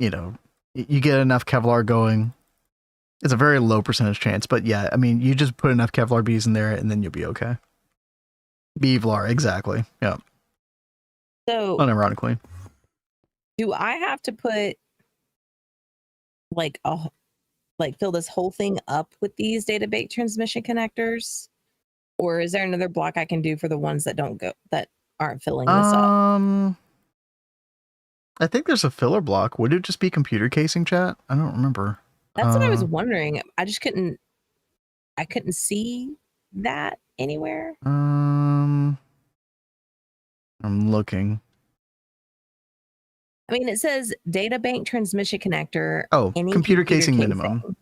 you know, you get enough Kevlar going. It's a very low percentage chance, but yeah, I mean, you just put enough Kevlar Bs in there and then you'll be okay. Bevlar, exactly. Yeah. So unironically. Do I have to put fill this whole thing up with these data bank transmission connectors? Or is there another block I can do for the ones that aren't filling this up? I think there's a filler block. Would it just be computer casing, chat? I don't remember. That's what I was wondering. I just couldn't see that anywhere. I'm looking. I mean, it says data bank transmission connector. Oh, computer casing minimum.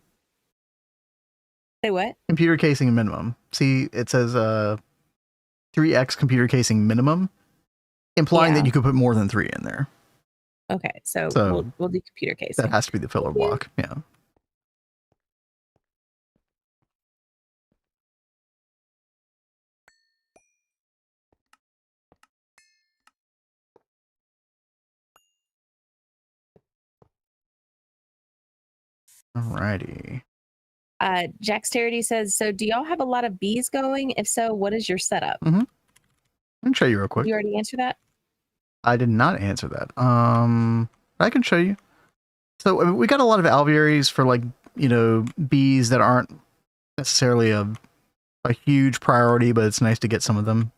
Say what? Computer casing minimum. See, it says 3x computer casing minimum, implying that you could put more than 3 in there. Okay, so we'll do computer casing. That has to be the filler block. Yeah. Alrighty. Jaxterity says, so do y'all have a lot of bees going? If so, what is your setup? I can show you real quick. You already answered that? I did not answer that. I can show you. So we got a lot of alvearies for, like, you know, bees that aren't necessarily a huge priority, but it's nice to get some of them.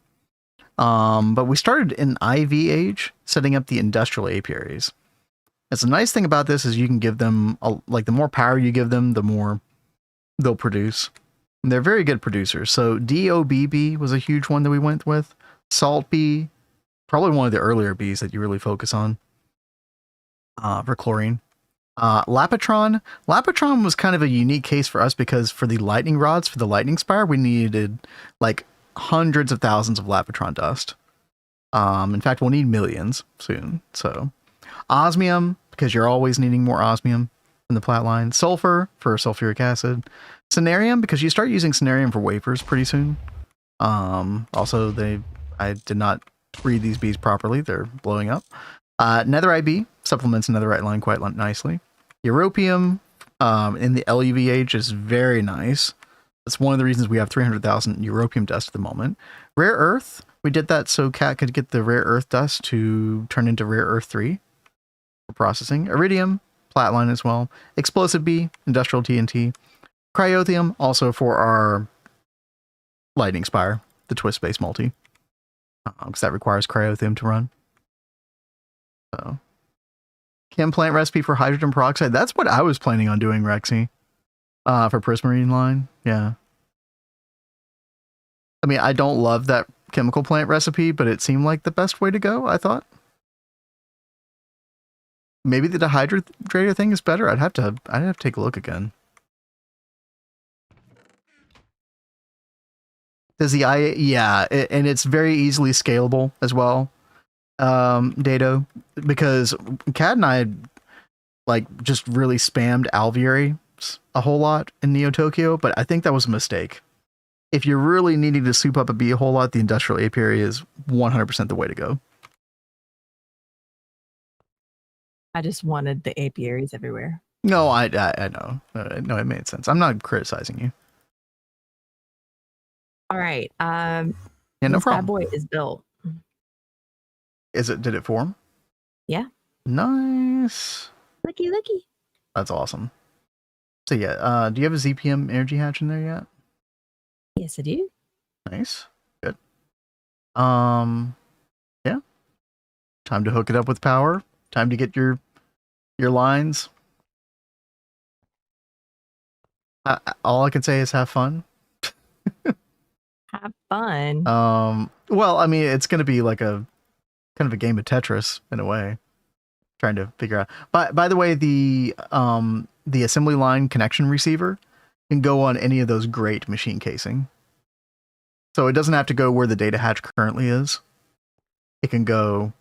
But we started in IV-Age, setting up the industrial apiaries. It's a nice thing about this is you can give them, like, the more power you give them, the more they'll produce. And they're very good producers. So DOBB was a huge one that we went with. Salt bee, probably one of the earlier bees that you really focus on for chlorine. Lapatron was kind of a unique case for us because for the lightning rods, for the lightning spire, we needed like hundreds of thousands of Lapatron dust. In fact, we'll need millions soon. So osmium, because you're always needing more osmium in the plat line. Sulfur for sulfuric acid. Cenarium, because you start using cenarium for wafers pretty soon. Also, I did not breed these bees properly. They're blowing up. Netherite bee supplements the netherite line quite nicely. Europium in the LUV-Age is very nice. That's one of the reasons we have 300,000 europium dust at the moment. Rare earth, we did that so Cat could get the rare earth dust to turn into rare earth 3 for processing. Iridium, plat-line as well. Explosive bee, industrial TNT. Cryothium, also for our lightning spire, the twist-based multi. Because that requires cryothium to run. So, chem plant recipe for hydrogen peroxide. That's what I was planning on doing, Rexy. For Prismarine line. Yeah. I mean, I don't love that chemical plant recipe, but it seemed like the best way to go, I thought. Maybe the dehydrator thing is better. I'd have to take a look again. Does the and it's very easily scalable as well. Dado, because Kat and I like just really spammed alvearies a whole lot in Neo Tokyo, but I think that was a mistake. If you're really needing to soup up a bee a whole lot, the industrial apiary is 100% the way to go. I just wanted the apiaries everywhere. No, I know. No, it made sense. I'm not criticizing you. All right. Yeah, no This bad problem. boy is built. Did it form? Yeah. Nice. Looky. That's awesome. So yeah, do you have a ZPM Energy Hatch in there yet? Yes, I do. Nice. Good. Yeah. Time to hook it up with power. Time to get your lines. All I can say is have fun. Have fun. Well, I mean, it's gonna be like a kind of a game of Tetris in a way. Trying to figure out. By the way, the assembly line connection receiver can go on any of those great machine casing. So it doesn't have to go where the data hatch currently is. It can go.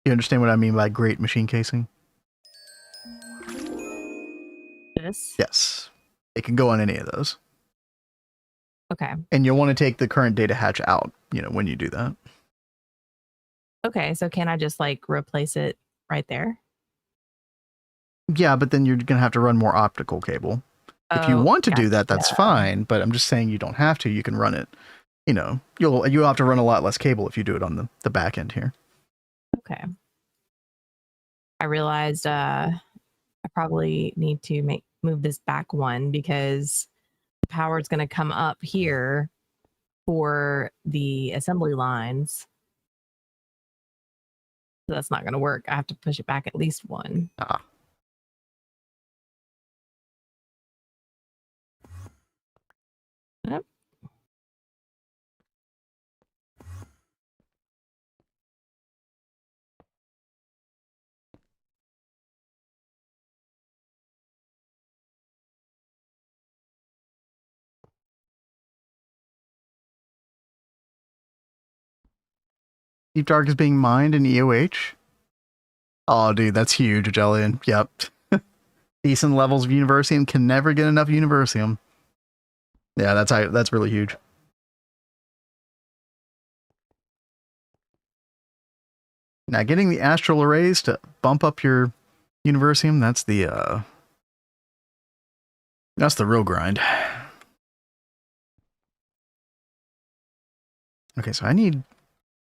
You understand what I mean by great machine casing? This. Yes. It can go on any of those. Okay. And you'll want to take the current data hatch out, when you do that. Okay. So can I just like replace it right there? Yeah, but then you're going to have to run more optical cable. If you want to do that, that's fine. But I'm just saying you don't have to. You can run it. You'll have to run a lot less cable if you do it on the back end here. Okay. I realized I probably need to move this back one because the power is going to come up here for the assembly lines. So that's not going to work. I have to push it back at least one. Ah. Yep. Deep Dark is being mined in EOH. Oh, dude, that's huge, Jillian. Yep. Decent levels of Universium can never get enough Universium. Yeah, that's really huge. Now, getting the astral arrays to bump up your Universium, that's the real grind. Okay, so I need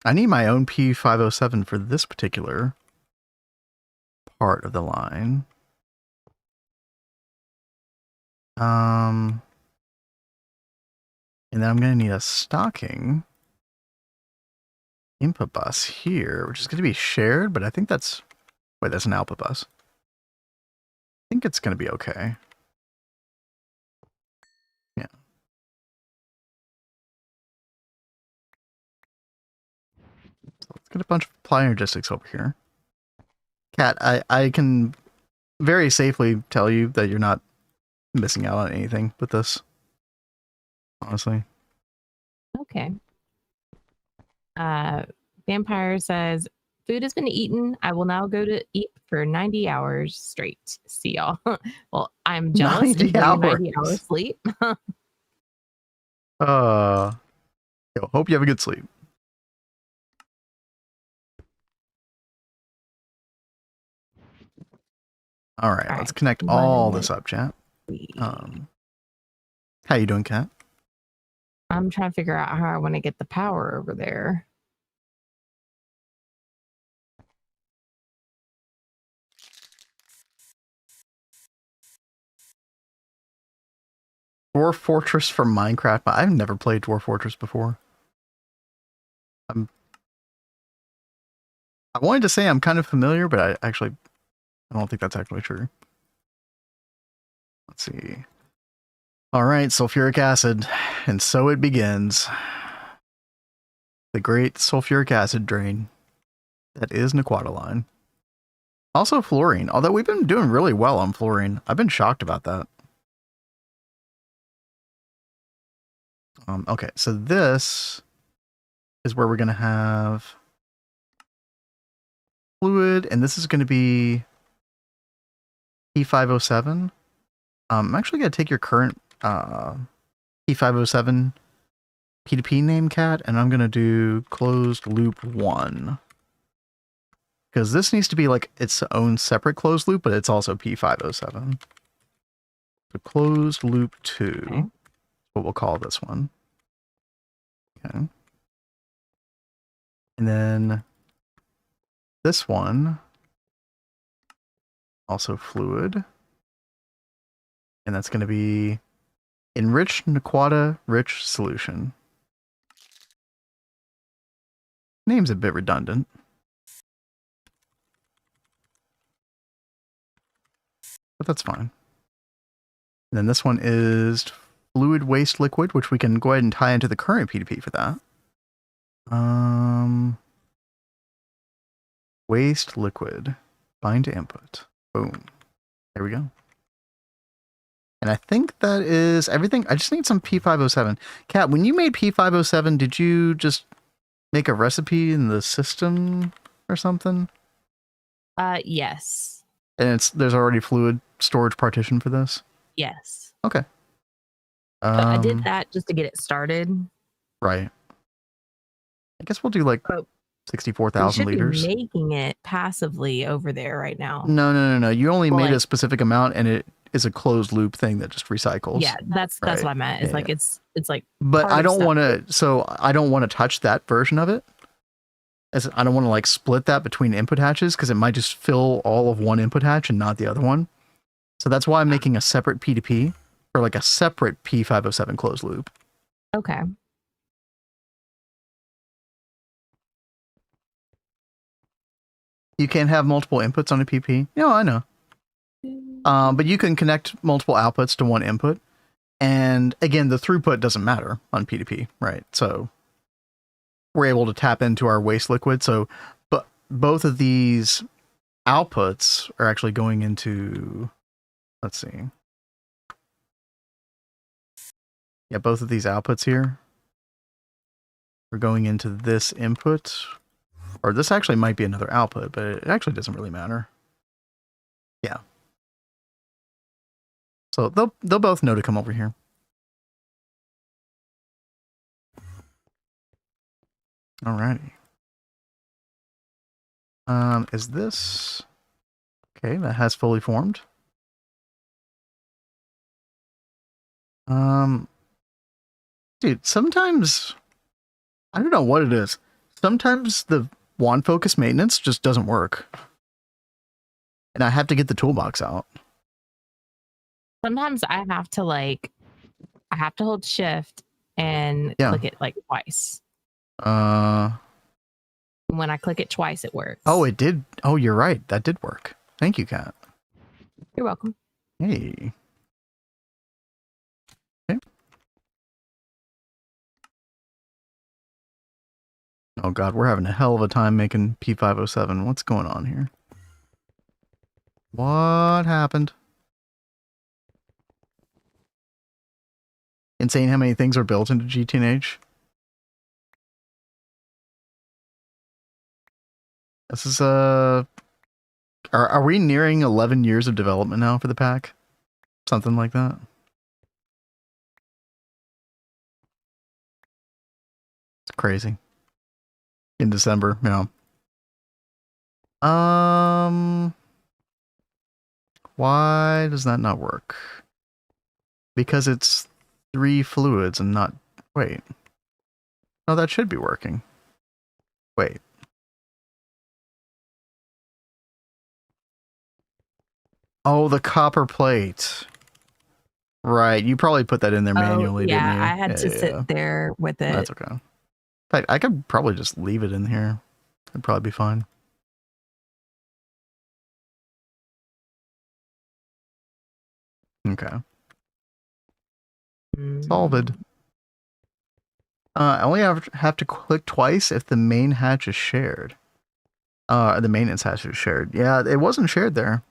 my own P507 for this particular part of the line. And then I'm going to need a stocking input bus here, which is going to be shared, but I think that's an output bus. I think it's going to be okay. Yeah. So let's get a bunch of apply logistics over here. Kat, I can very safely tell you that you're not missing out on anything with this. Honestly. Okay. Vampire says, food has been eaten. I will now go to eat for 90 hours straight. See y'all. Well, I'm jealous. 90 hours. 90 hours sleep. Hope you have a good sleep. All right, let's connect all this up, chat. How you doing, Kat? I'm trying to figure out how I want to get the power over there. Dwarf Fortress from Minecraft. I've never played Dwarf Fortress before. I wanted to say I'm kind of familiar, but I don't think that's actually true. Let's see. All right, sulfuric acid. And so it begins. The great sulfuric acid drain. That is Naquataline. Also fluorine, although we've been doing really well on fluorine. I've been shocked about that. Okay, so this is where we're going to have fluid, and this is going to be P507. I'm actually going to take your current P507 P2P name, Cat, and I'm going to do closed loop 1. because this needs to be like its own separate closed loop, but it's also P507. So closed loop 2, Okay. what we'll call this one. Okay. And then this one, also fluid. And that's going to be enriched Naquata rich solution. Name's a bit redundant. But that's fine. And then this one is fluid waste liquid, which we can go ahead and tie into the current P2P for that. Waste liquid. Bind to input. Boom. There we go. And I think that is everything. I just need some P507. Kat, when you made P507, did you just make a recipe in the system or something? Yes. And there's already fluid storage partition for this? Yes. Okay. So I did that just to get it started. Right. I guess we'll do like But 64,000 liters. Be making it passively over there right now. No. You only made like, a specific amount, and it is a closed loop thing that just recycles. Yeah, that's what I meant. It's it's like. But part I of don't stuff. want to. So I don't want to touch that version of it. As I don't want to like split that between input hatches because it might just fill all of one input hatch and not the other one. So that's why I'm making a separate P2P or like a separate P507 closed loop. Okay. You can't have multiple inputs on a PP. No, I know. But you can connect multiple outputs to one input. And again, the throughput doesn't matter on P2P, right? So we're able to tap into our waste liquid. So, but both of these outputs are actually going into, let's see. Yeah, both of these outputs here are going into this input. Or this actually might be another output, but it actually doesn't really matter. Yeah. So they'll both know to come over here. Alrighty. Is this okay? That has fully formed. Dude, sometimes I don't know what it is. Sometimes the wand focus maintenance just doesn't work, and I have to get the toolbox out. Sometimes I have to hold shift and click it like twice. When I click it twice, it works. Oh, it did. Oh, you're right. That did work. Thank you, Kat. You're welcome. Hey. Okay. Oh God, we're having a hell of a time making P507. What's going on here? What happened? Insane how many things are built into GT&H. This is are we nearing 11 years of development now for the pack? Something like that. It's crazy. In December, yeah. Why does that not work? Because it's 3 fluids and not... Wait. No, that should be working. Wait. Oh, the copper plate. Right, you probably put that in there manually, didn't you? I had to sit there with it. That's okay. In fact, I could probably just leave it in here. It'd probably be fine. Okay. Solved. I only have to click twice if the main hatch is shared. The maintenance hatch is shared. Yeah, it wasn't shared there.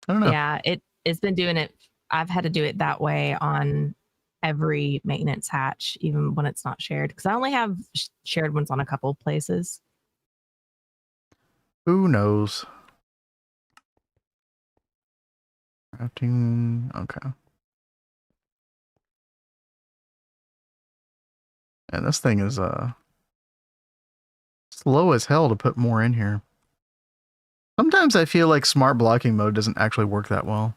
I don't know. Yeah, it's been doing it. I've had to do it that way on every maintenance hatch, even when it's not shared, because I only have shared ones on a couple places. Who knows? Crafting. Okay. And this thing is slow as hell to put more in here. Sometimes I feel like smart blocking mode doesn't actually work that well.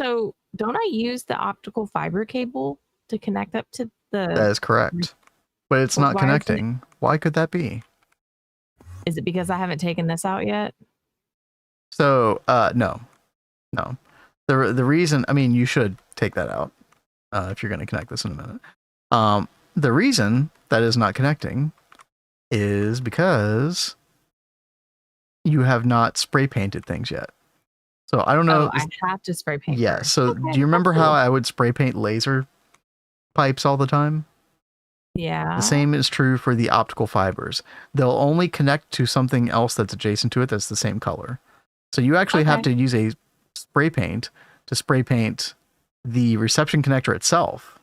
So don't I use the optical fiber cable to connect up to That the? is correct. But it's Well, not why isn't it- connecting. Why could that be? Is it because I haven't taken this out yet? So, no. The reason, I mean, you should take that out if you're going to connect this in a minute. The reason that is not connecting is because you have not spray painted things yet. So I don't know. Oh, I have to spray paint. Yeah. first. So Okay, do you remember that's how cool. I would spray paint laser pipes all the time? Yeah. The same is true for the optical fibers. They'll only connect to something else that's adjacent to it that's the same color. So you actually have to use a spray paint to spray paint the reception connector itself.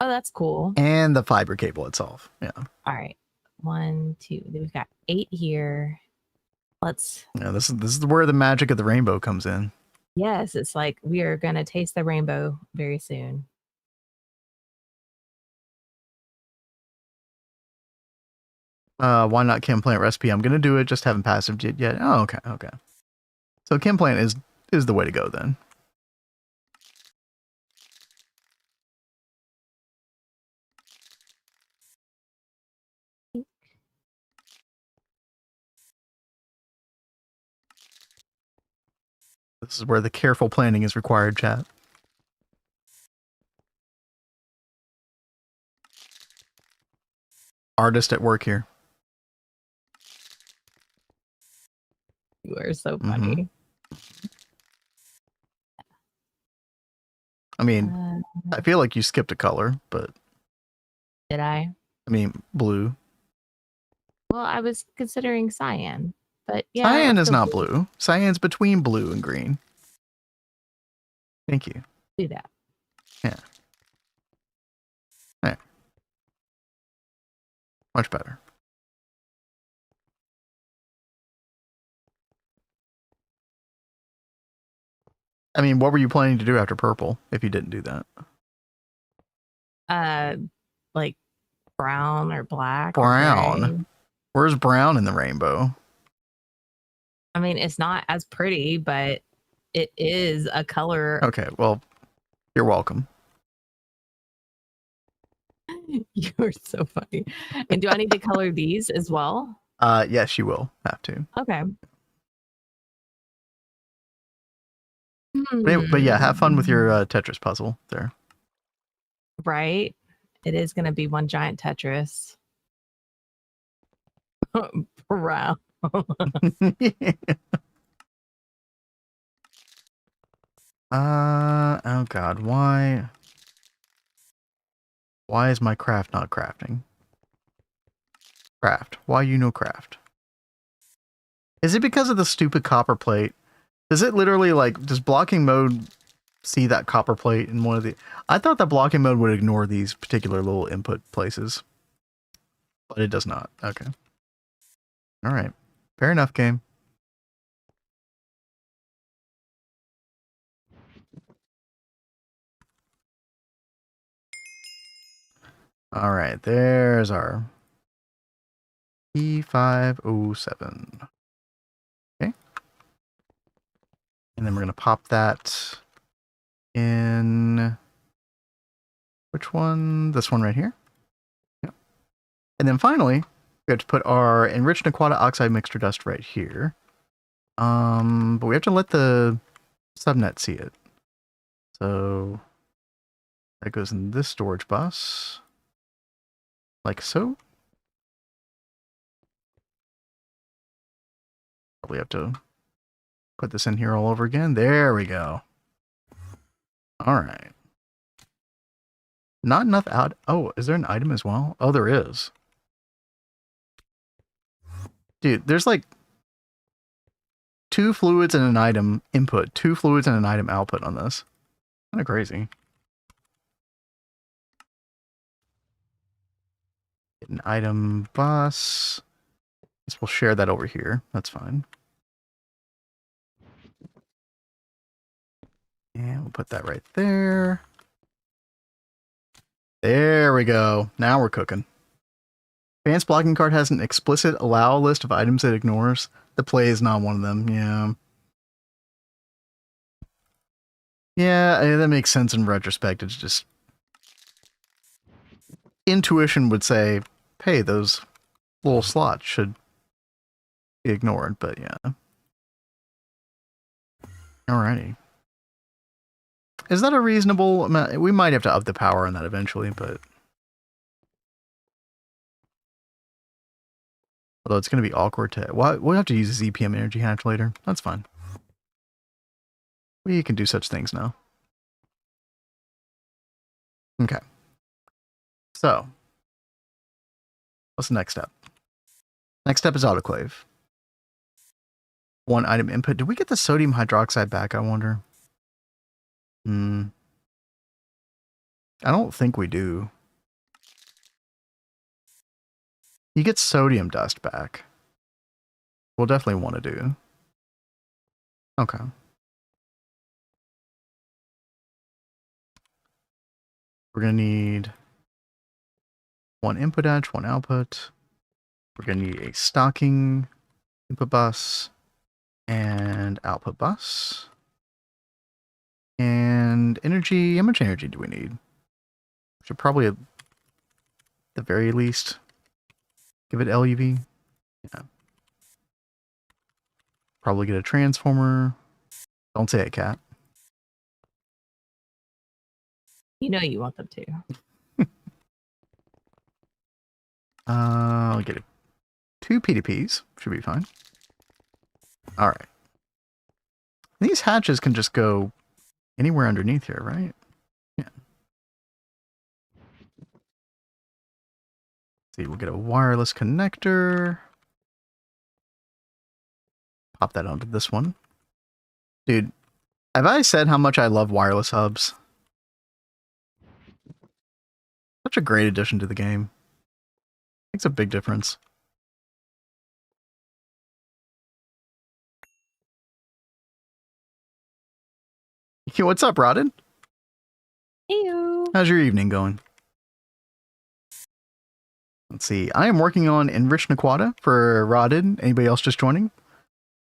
Oh, that's cool. And the fiber cable itself. Yeah. All right. 1, 2. We've got 8 here. Let's. Yeah. This is where the magic of the rainbow comes in. Yes, it's like we are gonna taste the rainbow very soon. Why not Chem Plant recipe? I'm gonna do it, just haven't passived it yet. Oh, okay. So Chem Plant is the way to go then. This is where the careful planning is required, chat. Artist at work here. You are so funny. I mean, I feel like you skipped a color, but Did I? I mean, blue. Well, I was considering cyan, but yeah. Cyan let's is go not blue. Cyan's between blue and green. Thank you. Do that. Yeah. There. Much better. I mean, what were you planning to do after purple if you didn't do that? Like brown or black. Brown? Or gray. Where's brown in the rainbow? I mean, it's not as pretty, but it is a color. Okay, well, you're welcome. You're so funny. And do I need to color these as well? Yes, you will have to. Okay. But yeah, have fun with your Tetris puzzle there. Right? It is going to be one giant Tetris. Brown. Oh god, why is my craft not crafting? Craft. Why you no craft? Is it because of the stupid copper plate? Is it literally like, does blocking mode see that copper plate in one of the... I thought that blocking mode would ignore these particular little input places. But it does not. Okay. Alright. Fair enough, game. Alright, there's our P507. Okay. And then we're going to pop that in... Which one? This one right here. Yep. And then finally, we have to put our enriched aquatic oxide mixture dust right here. But we have to let the subnet see it. So that goes in this storage bus. Like so. Probably have to put this in here all over again. There we go. All right. Not enough out. Oh, is there an item as well? Oh, there is. Dude, there's like 2 fluids and an item input, 2 fluids and an item output on this. Kind of crazy. Get an item bus. Guess we'll share that over here. That's fine. And we'll put that right there. There we go. Now we're cooking. Advanced blocking card has an explicit allow list of items it ignores. The play is not one of them. Yeah. Yeah, that makes sense in retrospect. It's just intuition would say, hey, those little slots should be ignored, but yeah. Alrighty. Is that a reasonable amount? We might have to up the power on that eventually, but although it's going to be awkward to... We'll have to use a ZPM Energy Hatch later. That's fine. We can do such things now. Okay. So, what's the next step? Next step is autoclave. One item input. Did we get the sodium hydroxide back, I wonder? I don't think we do. You get sodium dust back. We'll definitely want to do. Okay. We're going to need one input edge, one output. We're going to need a stocking input bus and output bus. And energy, how much energy do we need? Should probably, at the very least, give it LUV. Yeah. Probably get a transformer. Don't say it, cat. You know you want them to. I'll get 2 PDPs. Should be fine. All right. These hatches can just go anywhere underneath here, right? Yeah. See, we'll get a wireless connector. Pop that onto this one. Dude, have I said how much I love wireless hubs? Such a great addition to the game. Makes a big difference. Hey, what's up, Rotted? Ew. How's your evening going? Let's see. I am working on Enriched Naquata for Rotted. Anybody else just joining?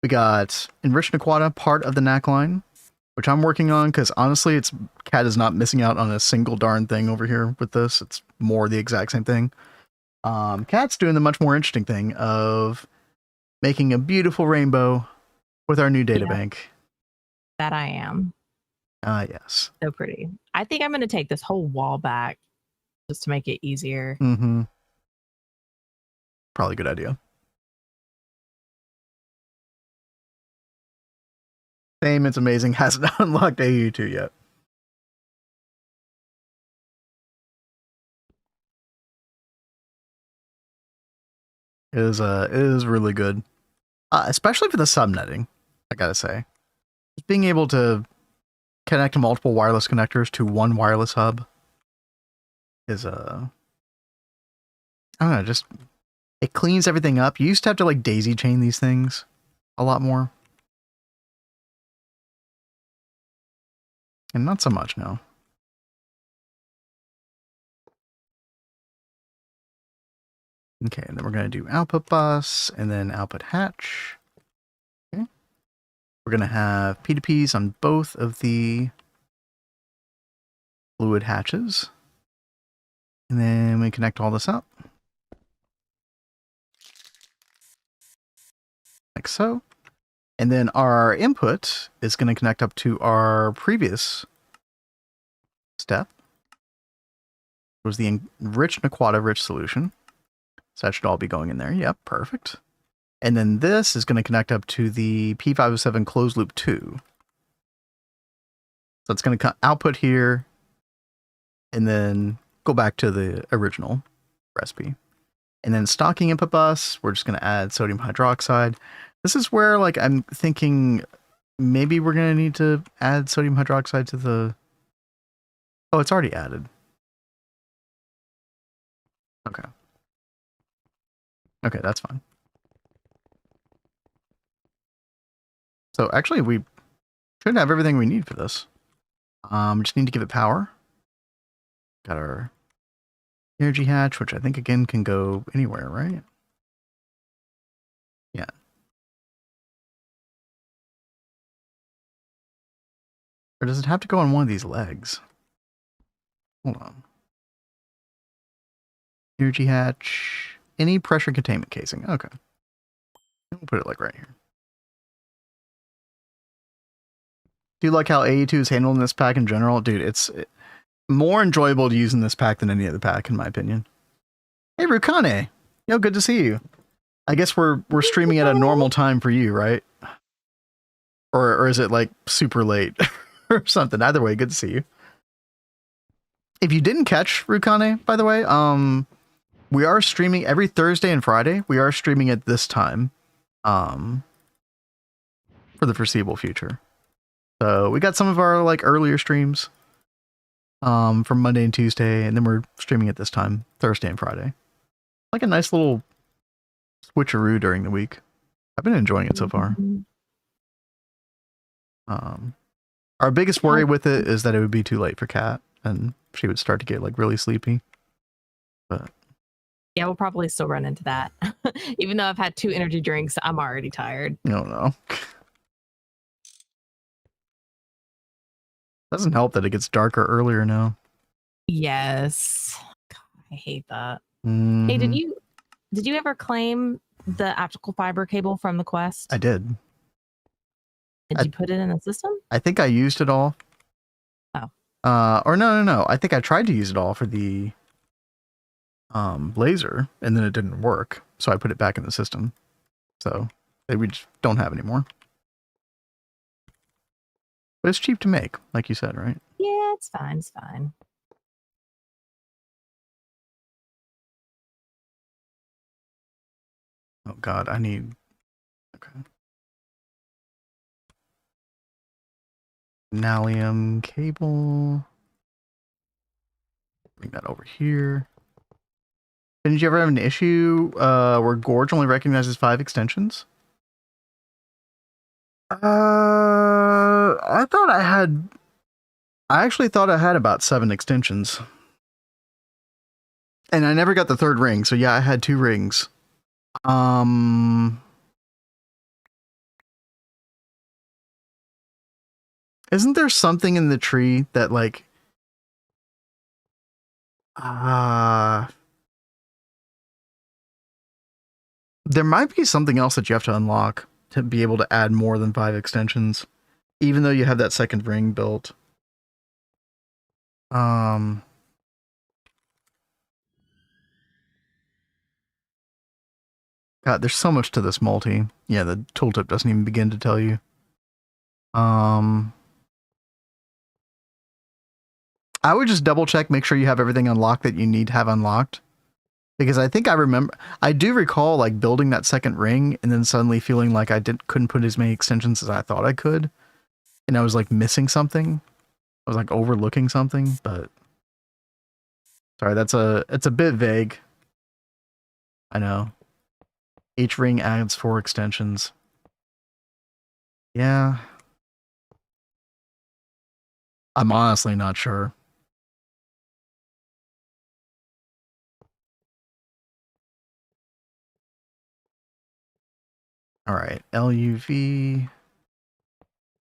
We got Enriched Naquata, part of the NAC line, which I'm working on because honestly, Cat is not missing out on a single darn thing over here with this. It's more the exact same thing. Cat's doing the much more interesting thing of making a beautiful rainbow with our new databank. That I am. Yes. So pretty. I think I'm going to take this whole wall back just to make it easier. Mm-hmm. Probably a good idea. Same, it's amazing. Hasn't unlocked AU2 yet. It is really good. Especially for the subnetting, I gotta say. Just being able to connect multiple wireless connectors to one wireless hub is I don't know, just it cleans everything up. You used to have to like daisy chain these things a lot more. And not so much now. Okay, and then we're going to do output bus and then output hatch. Okay. We're going to have P2Ps on both of the fluid hatches. And then we connect all this up. Like so. And then our input is going to connect up to our previous step. It was the enriched Naquata rich solution. So that should all be going in there. Yep, perfect. And then this is going to connect up to the P507 closed loop 2. So it's going to output here and then go back to the original recipe. And then stocking input bus, we're just going to add sodium hydroxide. This is where like I'm thinking maybe we're going to need to add sodium hydroxide to the... Oh, it's already added. Okay. Okay, that's fine. So actually we should have everything we need for this. Just need to give it power. Got our Energy Hatch, which I think again can go anywhere, right? Yeah. Or does it have to go on one of these legs? Hold on. Energy Hatch. Any pressure containment casing. Okay. We'll put it like right here. Do you like how AE2 is handling this pack in general? Dude, it's more enjoyable to use in this pack than any other pack, in my opinion. Hey, Rukane. Yo, good to see you. I guess we're streaming at a normal time for you, right? Or is it like super late or something? Either way, good to see you. If you didn't catch Rukane, by the way, we are streaming every Thursday and Friday. We are streaming at this time for the foreseeable future. So we got some of our like earlier streams from Monday and Tuesday, and then we're streaming at this time, Thursday and Friday. Like a nice little switcheroo during the week. I've been enjoying it so far. Our biggest worry with it is that it would be too late for Kat, and she would start to get like really sleepy. But Yeah, we'll probably still run into that. Even though I've had 2 energy drinks, I'm already tired. no. Doesn't help that it gets darker earlier now. Yes. God, I hate that. Mm-hmm. Hey, did you ever claim the optical fiber cable from the Quest? I did. Did you put it in the system? I think I used it all. Oh. Or no. I think I tried to use it all for the laser, and then it didn't work. So I put it back in the system. So we just don't have anymore. But it's cheap to make, like you said, right? Yeah, it's fine. It's fine. Oh God, I need. Okay. Nalium cable. Bring that over here. Did you ever have an issue where Gorge only recognizes 5 extensions? I thought I had. I actually thought I had about 7 extensions. And I never got the 3rd ring, so yeah, I had 2 rings. Isn't there something in the tree that like there might be something else that you have to unlock to be able to add more than 5 extensions, even though you have that 2nd ring built. God, there's so much to this multi. Yeah, the tooltip doesn't even begin to tell you. I would just double check, make sure you have everything unlocked that you need to have unlocked. Because I think I do recall like building that 2nd ring and then suddenly feeling like I couldn't put as many extensions as I thought I could. And I was like missing something. I was like overlooking something, but sorry, it's a bit vague. I know. Each ring adds 4 extensions. Yeah. I'm honestly not sure. All right, LUV.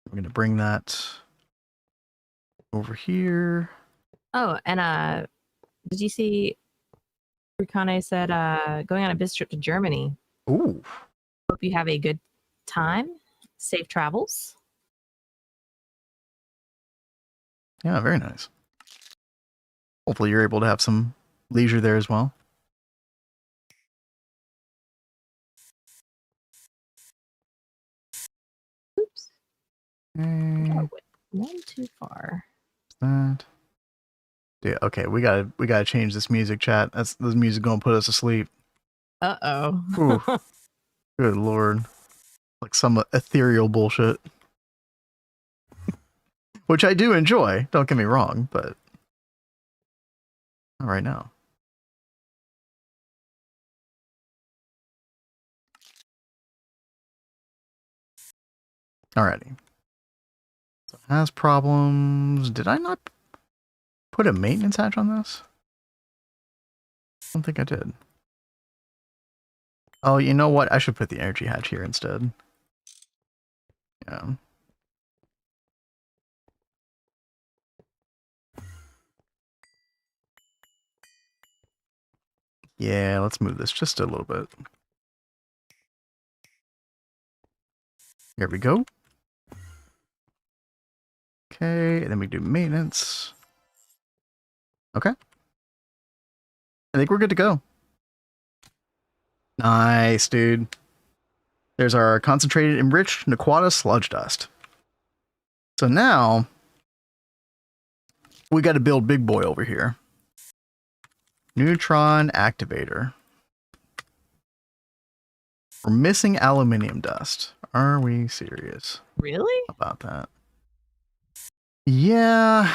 We're going to bring that over here. Oh, and did you see Rukane said going on a business trip to Germany? Ooh. Hope you have a good time. Safe travels. Yeah, very nice. Hopefully you're able to have some leisure there as well. Oops. Okay. Oh, one too far. That. Yeah, okay, we gotta change this music, chat. This music gonna put us to sleep. Uh-oh. Good lord. Like some ethereal bullshit. Which I do enjoy, don't get me wrong, but not right now. Alrighty. So it has problems. Did I not put a maintenance hatch on this? don't think I did. Oh, you know what? I should put the energy hatch here instead. Yeah. Yeah, let's move this just a little bit. Here we go. Okay, and then we do maintenance. Okay. I think we're good to go. Nice, dude. There's our concentrated enriched Naquata sludge dust. So now we got to build big boy over here. Neutron activator. We're missing aluminium dust. Are we serious Really? about that? Yeah.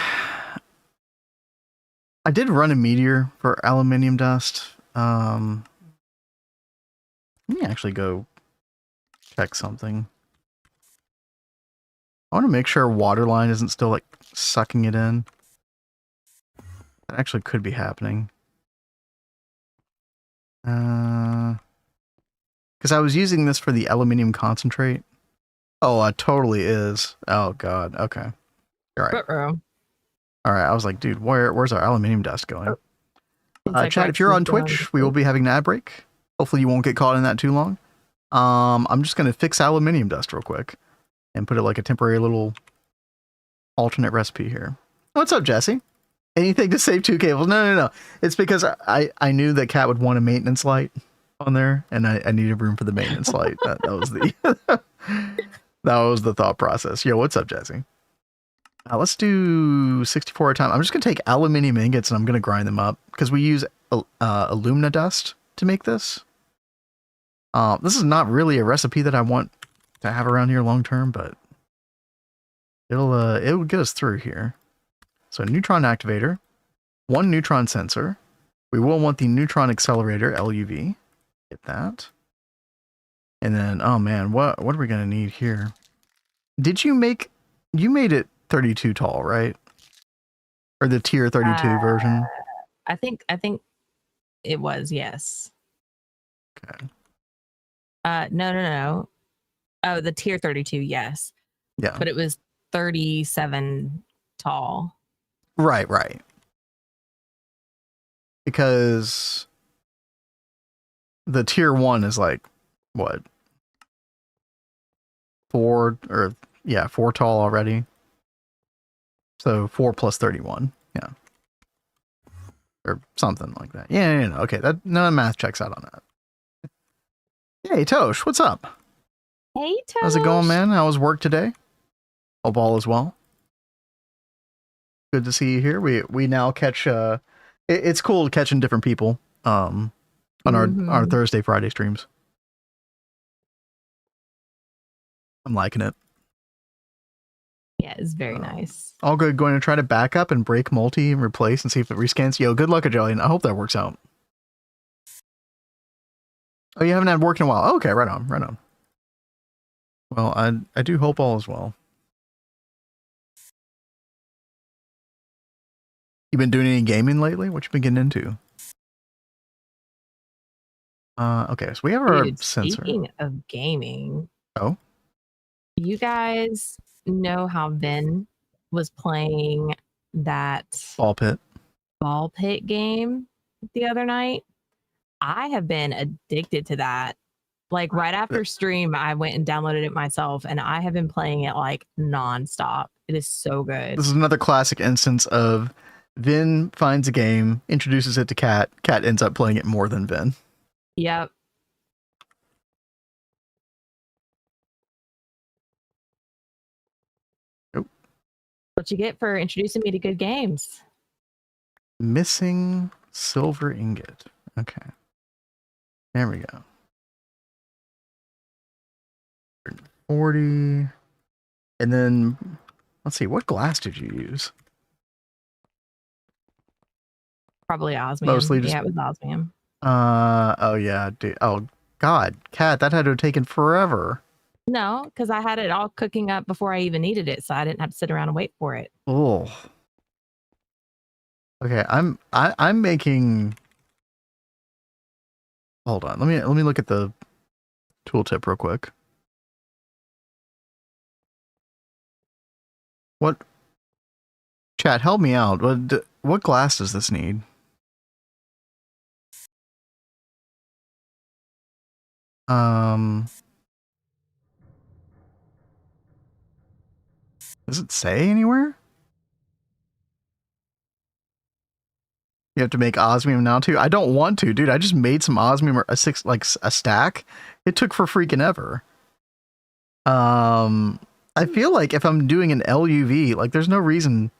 I did run a meteor for aluminium dust. Let me actually go check something. I want to make sure waterline isn't still like sucking it in. That actually could be happening. Because I was using this for the aluminium concentrate. Oh, it totally is. Oh god. Okay. All right. Uh-oh. All right. I was like, dude, where's our aluminium dust going? It's like Chat, right if you're on down. Twitch, we will be having an ad break. Hopefully you won't get caught in that too long. I'm just going to fix aluminium dust real quick and put it like a temporary little alternate recipe here. What's up, Jesse? Anything to save 2 cables? No. It's because I knew that Cat would want a maintenance light on there, and I needed room for the maintenance light. That was the that was the thought process. Yo, what's up, Jesse? Let's do 64 at a time. I'm just going to take aluminium ingots and I'm going to grind them up because we use alumina dust to make this. This is not really a recipe that I want to have around here long term, but it'll get us through here. So neutron activator, 1 neutron sensor. We will want the neutron accelerator, LUV. Get that. And then, oh man, what are we going to need here? Did you made it 32 tall, right? Or the tier 32 version? I think it was, yes. Okay. No. Oh, the tier 32, yes. Yeah. But it was 37 tall. Right. Because the tier 1 is like, what? 4 tall already. So 4 plus 31. Yeah. Or something like that. Yeah. Okay. That none of math checks out on that. Hey, Tosh, what's up? Hey, Tosh. How's it going, man? How was work today? Hope all is well. Good to see you here. We now catch it's cool catching different people on our Thursday, Friday streams. I'm liking it. Yeah, it's very nice. All good. Going to try to back up and break multi and replace and see if it rescans. Yo, good luck, Ajelian. I hope that works out. Oh, you haven't had work in a while. Oh, okay, right on. Well, I do hope all is well. You been doing any gaming lately? What you been getting into? Okay, so we have our sensor. Speaking of gaming. Oh? You guys know how Vin was playing that Ball pit game the other night? I have been addicted to that. Like right after stream, I went and downloaded it myself, and I have been playing it like nonstop. It is so good. This is another classic instance of Vin finds a game, introduces it to Cat. Cat ends up playing it more than Vin. Yep. Nope. What you get for introducing me to good games? Missing silver ingot. Okay. There we go. 40. And then, let's see, what glass did you use? Probably osmium. Mostly just, yeah, it was osmium. Oh yeah, dude. Oh god, Cat, that had to have taken forever. No, because I had it all cooking up before I even needed it, so I didn't have to sit around and wait for it. Oh. Okay, I'm making Hold on. Let me look at the tooltip real quick. What? Chat, help me out. What glass does this need? Does it say anywhere? You have to make osmium now too? I don't want to, dude. I just made some osmium or a stack. It took for freaking ever. I feel like if I'm doing an LUV, like there's no reason.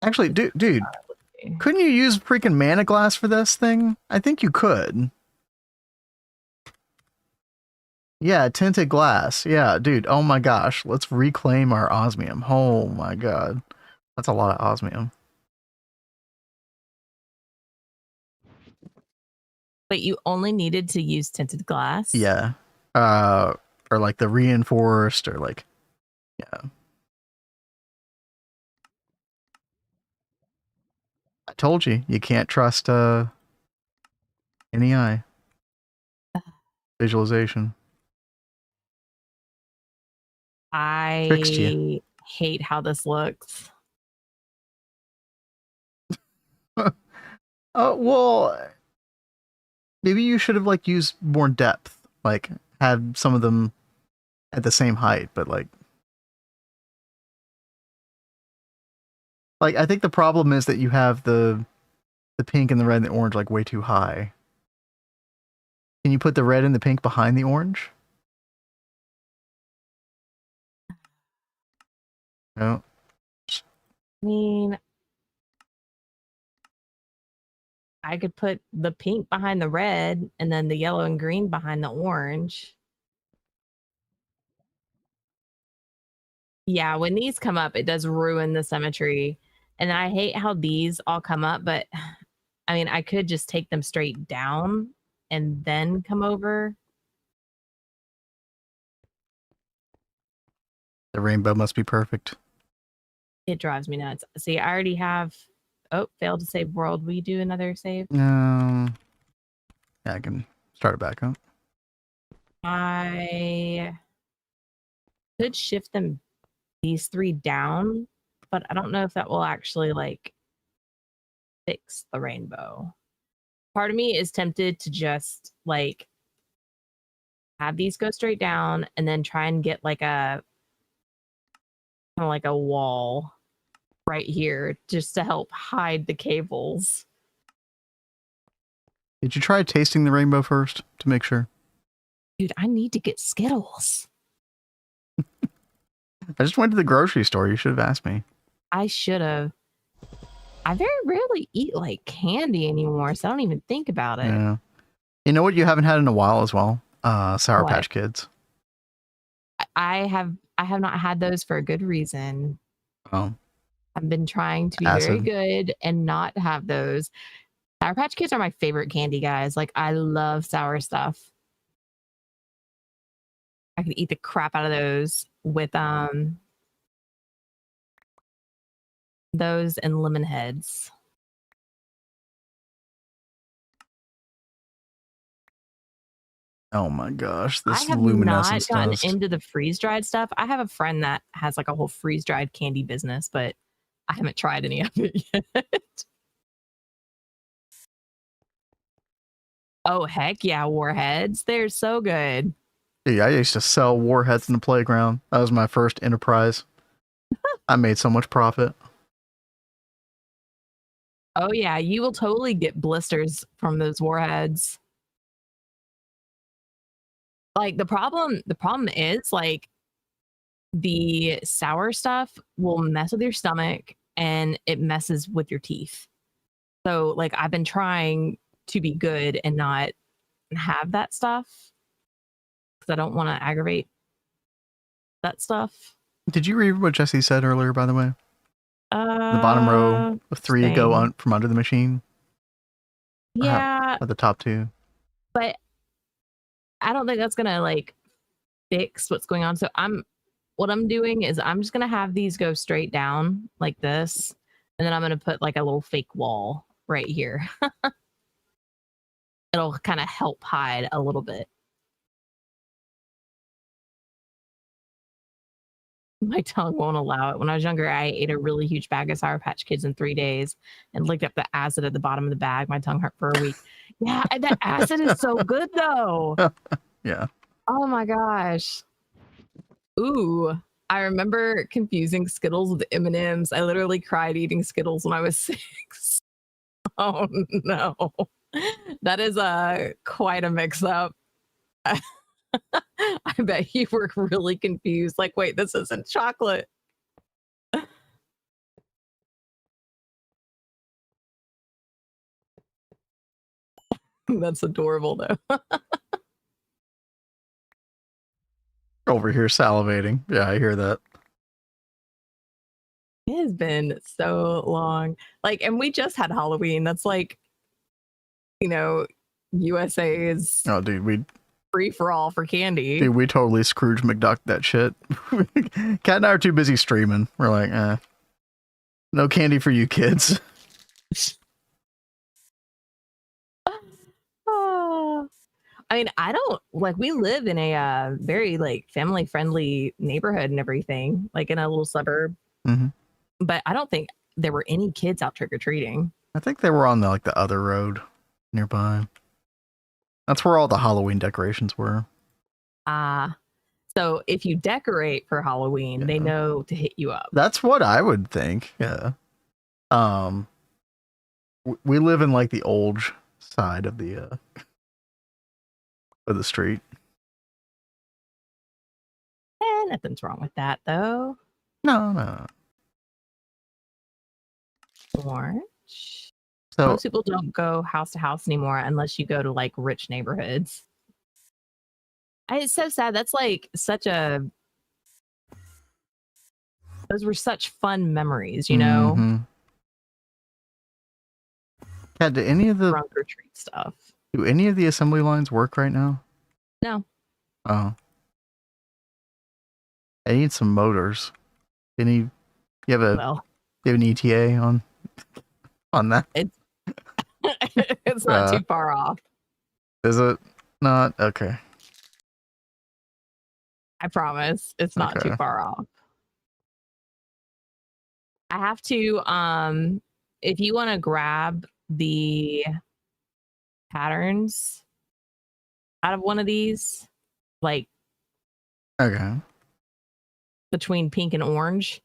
Actually, dude, couldn't you use freaking mana glass for this thing? I think you could. Yeah, tinted glass. Yeah, dude. Oh my gosh. Let's reclaim our osmium. Oh my god. That's a lot of osmium. But you only needed to use tinted glass? Yeah. Or like the reinforced or like, yeah. I told you, you can't trust any eye. Visualization. Fixed you. I hate how this looks. Well, maybe you should have like used more depth, like had some of them at the same height, but like I think the problem is that you have the pink and the red and the orange like way too high. Can you put the red and the pink behind the orange? No. I mean, I could put the pink behind the red and then the yellow and green behind the orange. Yeah, when these come up, it does ruin the symmetry. And I hate how these all come up, but I mean, I could just take them straight down and then come over. The rainbow must be perfect. It drives me nuts. See, I already have... Oh, failed to save world. Will you do another save? Yeah, I can start it back up. I could shift them, these three down, but I don't know if that will actually like fix the rainbow. Part of me is tempted to just like have these go straight down and then try and get like a kind of like a wall right here just to help hide the cables. Did you try tasting the rainbow first to make sure? Dude, I need to get Skittles. I just went to the grocery store. You should have asked me. I should have. I very rarely eat like candy anymore, so I don't even think about it. Yeah. You know what you haven't had in a while as well? Sour What? Patch Kids. I have not had those for a good reason. Oh. I've been trying to be very Acid. good and not have those. Sour Patch Kids are my favorite candy, guys. Like, I love sour stuff. I could eat the crap out of those with those and lemon heads. Oh my gosh, I this have luminescence not gotten dust. into the freeze dried stuff. I have a friend that has like a whole freeze dried candy business, but I haven't tried any of it yet. Oh, heck yeah, Warheads. They're so good. Yeah, I used to sell warheads in the playground. That was my first enterprise. I made so much profit. Oh yeah, you will totally get blisters from those warheads. Like the problem is like the sour stuff will mess with your stomach and it messes with your teeth. So like I've been trying to be good and not have that stuff because I don't want to aggravate that stuff. Did you read what Jesse said earlier, by the way? The The bottom row of three go from under the machine. Yeah, Or the top two. but I don't think that's gonna like fix what's going on. So what I'm doing is I'm just gonna have these go straight down like this, and then I'm gonna put like a little fake wall right here. It'll kind of help hide a little bit. My tongue won't allow it. When I was younger, I ate a really huge bag of Sour Patch Kids in 3 days and licked up the acid at the bottom of the bag. My tongue hurt for a week. Yeah, that acid is so good though. Yeah. Oh my gosh. Ooh, I remember confusing Skittles with M&Ms. I literally cried eating Skittles when I was 6. Oh no. That is quite a mix-up. I bet you were really confused. Like, wait, this isn't chocolate. That's adorable, though. Over here salivating. Yeah, I hear that. It has been so long. Like, and we just had Halloween. That's like, you know, USA's Oh, dude, free for all for candy. we totally Scrooge McDuck that shit. Kat and I are too busy streaming. We're like, no candy for you kids. I mean, I don't like, we live in a very like family friendly neighborhood and everything, like in a little suburb. Mm-hmm. But I don't think there were any kids out trick or treating. I think they were on the other road nearby. That's where all the Halloween decorations were. So if you decorate for Halloween, they know to hit you up. That's what I would think. Yeah. We live in like the old side of the street. Nothing's wrong with that though. No. Orange. So most people don't go house to house anymore unless you go to like rich neighborhoods. It's so sad. That's like those were such fun memories, you know? Mm-hmm. Yeah, do any of the trunk or treat stuff? Do any of the assembly lines work right now? No. Oh. I need some motors. You have an ETA on that? It's not too far off. Is it not? Okay. I promise it's not too far off. I have to, if you want to grab the patterns out of one of these, like between pink and orange,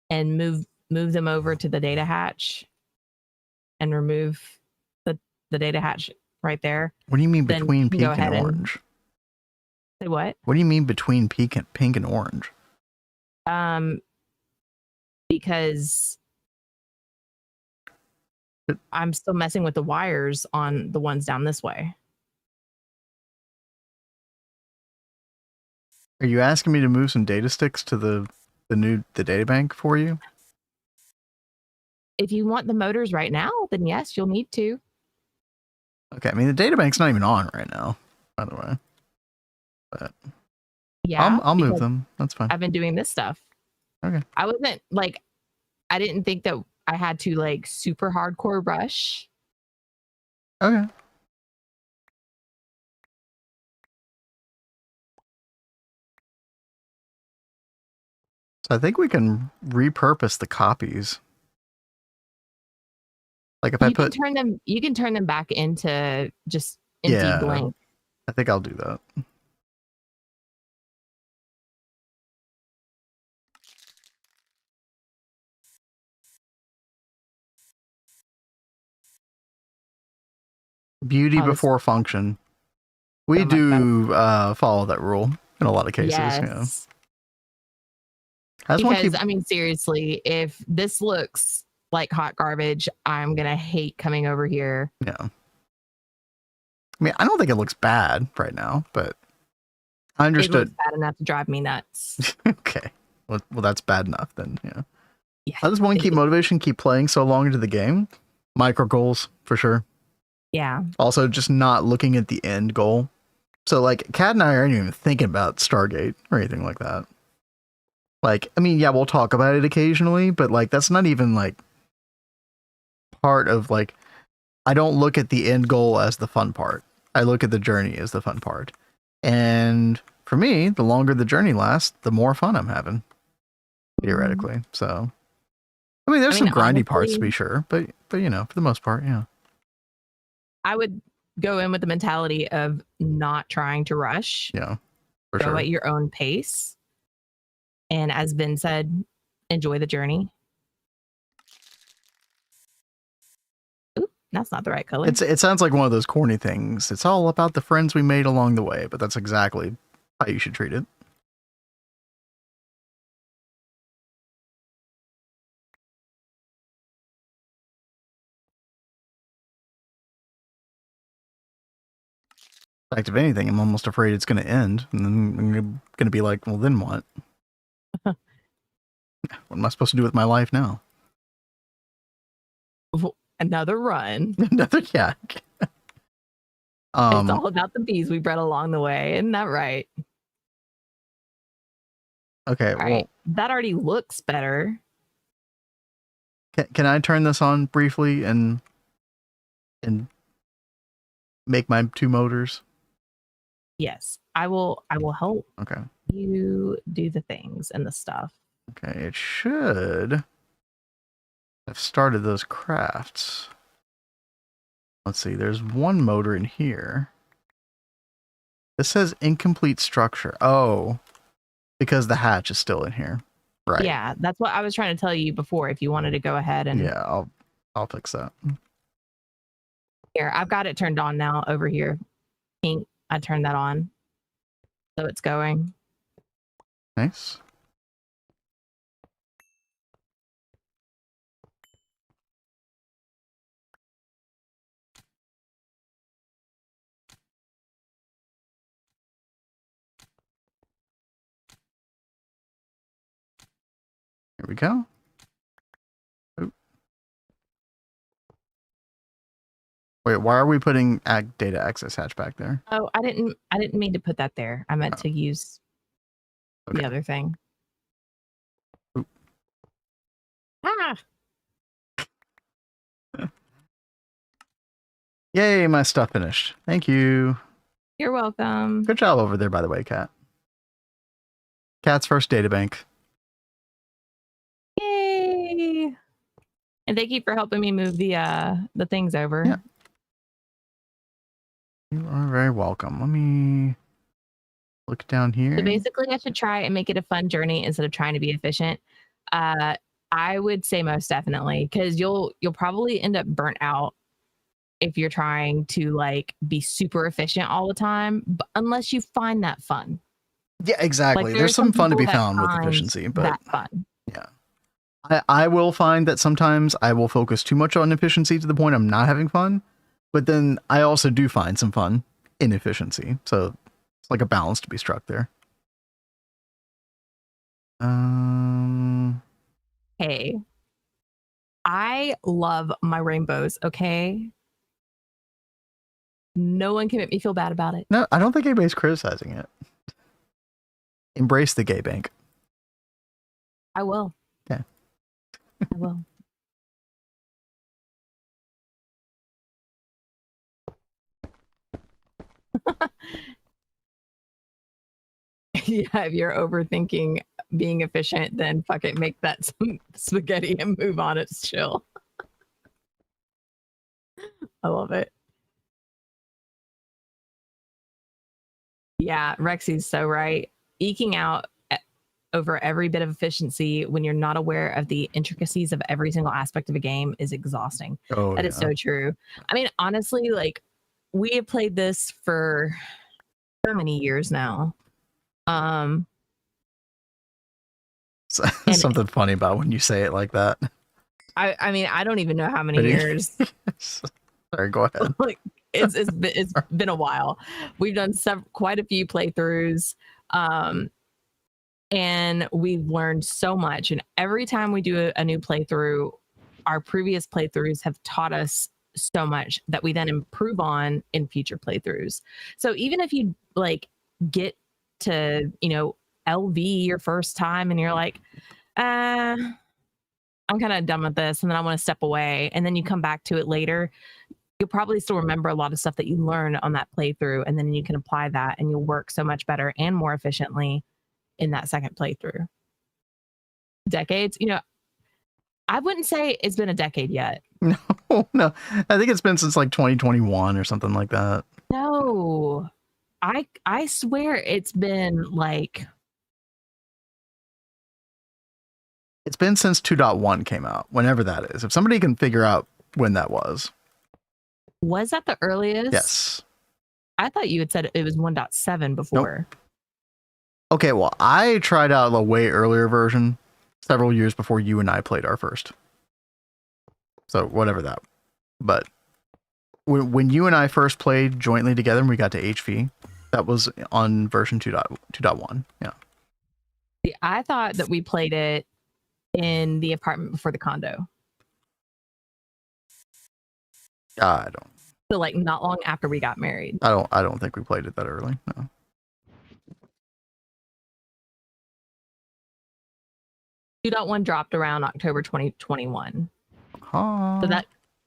and move them over to the data hatch and remove the data hatch right there. What do you mean between pink and orange? Say what? What do you mean between pink and orange? Because I'm still messing with the wires on the ones down this way. Are you asking me to move some data sticks to the data bank for you? If you want the motors right now, then yes, you'll need to. Okay, I mean the data bank's not even on right now, by the way. But yeah, I'll move them. That's fine. I've been doing this stuff. Okay. I wasn't like, I didn't think that I had to like super hardcore rush. Okay. So I think we can repurpose the copies. Like if you can turn them back into just empty blank. I think I'll do that. Beauty before function. We do follow that rule in a lot of cases. Yes. Yeah. Because I mean, seriously, if this looks like hot garbage, I'm gonna hate coming over here. Yeah. I mean, I don't think it looks bad right now, but I understood. It looks bad enough to drive me nuts. Okay. Well, that's bad enough then. Yeah. Yeah. I just want to keep motivation, keep playing so long into the game. Micro goals for sure. Yeah. Also, just not looking at the end goal. So, like, Kat and I aren't even thinking about Stargate or anything like that. Like, I mean, yeah, we'll talk about it occasionally, but like, that's not even like part of like, I don't look at the end goal as the fun part. I look at the journey as the fun part. And for me, the longer the journey lasts, the more fun I'm having, theoretically. So, I mean, there's some grindy parts to be sure, but you know, for the most part, yeah. I would go in with the mentality of not trying to rush. Yeah, for go sure. at your own pace. And as Ben said, enjoy the journey. Oop, that's not the right color. It sounds like one of those corny things. It's all about the friends we made along the way, but that's exactly how you should treat it. In fact, if anything, I'm almost afraid it's going to end, and then I'm going to be like, well, then what? What am I supposed to do with my life now? Another run. Another yak. It's all about the bees we bred along the way. Isn't that right? Okay, all right. That already looks better. Can I turn this on briefly and make my 2 motors? Yes, I will help Okay. you do the things and the stuff. Okay, it should have started those crafts. Let's see, there's 1 motor in here. This says incomplete structure. Oh, because the hatch is still in here. Right. Yeah, that's what I was trying to tell you before. If you wanted to go ahead and yeah, I'll fix that. Here, I've got it turned on now over here. Pink. I turned that on. So it's going. Nice. Here we go. Oop. Wait, why are we putting data access hatch back there? Oh, I didn't mean to put that there. I meant to use the other thing. Oop. Ah. Yay, my stuff finished. Thank you. You're welcome. Good job over there, by the way, Kat. Kat's first databank. Yay! And thank you for helping me move the things over. Yeah. You are very welcome. Let me look down here. So basically, I should try and make it a fun journey instead of trying to be efficient. I would say most definitely, because you'll probably end up burnt out if you're trying to like be super efficient all the time, but unless you find that fun. Yeah, exactly. Like, there's some fun to be people that found with find efficiency, but that fun. yeah. I will find that sometimes I will focus too much on efficiency to the point I'm not having fun, but then I also do find some fun in efficiency. So it's like a balance to be struck there. Hey, I love my rainbows, okay? No one can make me feel bad about it. No, I don't think anybody's criticizing it. Embrace the gay bank. I will. Yeah. I will. Yeah, if you're overthinking being efficient, then fuck it, make that some spaghetti and move on. It's chill. I love it. Yeah, Rexy's so right. Eking out over every bit of efficiency when you're not aware of the intricacies of every single aspect of a game is exhausting. Oh, That is so true. I mean, honestly, like, we have played this for so many years now. Something funny about when you say it like that. I mean, I don't even know how many years. Sorry, go ahead. Like, it's been a while. We've done quite a few playthroughs, and we've learned so much. And every time we do a new playthrough, our previous playthroughs have taught us so much that we then improve on in future playthroughs. So even if you like get to, LV your first time and you're like, I'm kind of done with this, and then I want to step away, and then you come back to it later, you'll probably still remember a lot of stuff that you learned on that playthrough, and then you can apply that, and you'll work so much better and more efficiently in that second playthrough. Decades, I wouldn't say it's been a decade yet. No. I think it's been since like 2021 or something like that. No, I swear it's been like. It's been since 2.1 came out, whenever that is. If somebody can figure out when that was. Was that the earliest? Yes. I thought you had said it was 1.7 before. Nope. Okay, well, I tried out a way earlier version several years before you and I played our first. So whatever that. But when you and I first played jointly together and we got to HV, that was on version 2.1. Yeah. See, I thought that we played it in the apartment before the condo. I don't. So like not long after we got married. I don't think we played it that early. No. One dropped around October 2021. Huh. So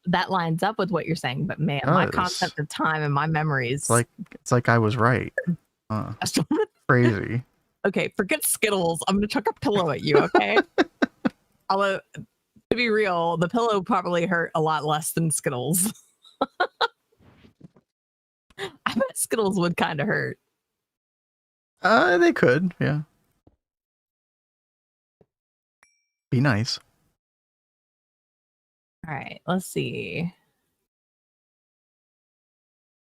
that lines up with what you're saying, but man, my concept of time and my memories. It's like I was right. Crazy. Okay, forget Skittles. I'm gonna chuck a pillow at you, okay? Although, to be real, the pillow probably hurt a lot less than Skittles. I bet Skittles would kind of hurt. They could, yeah. Be nice. All right, let's see.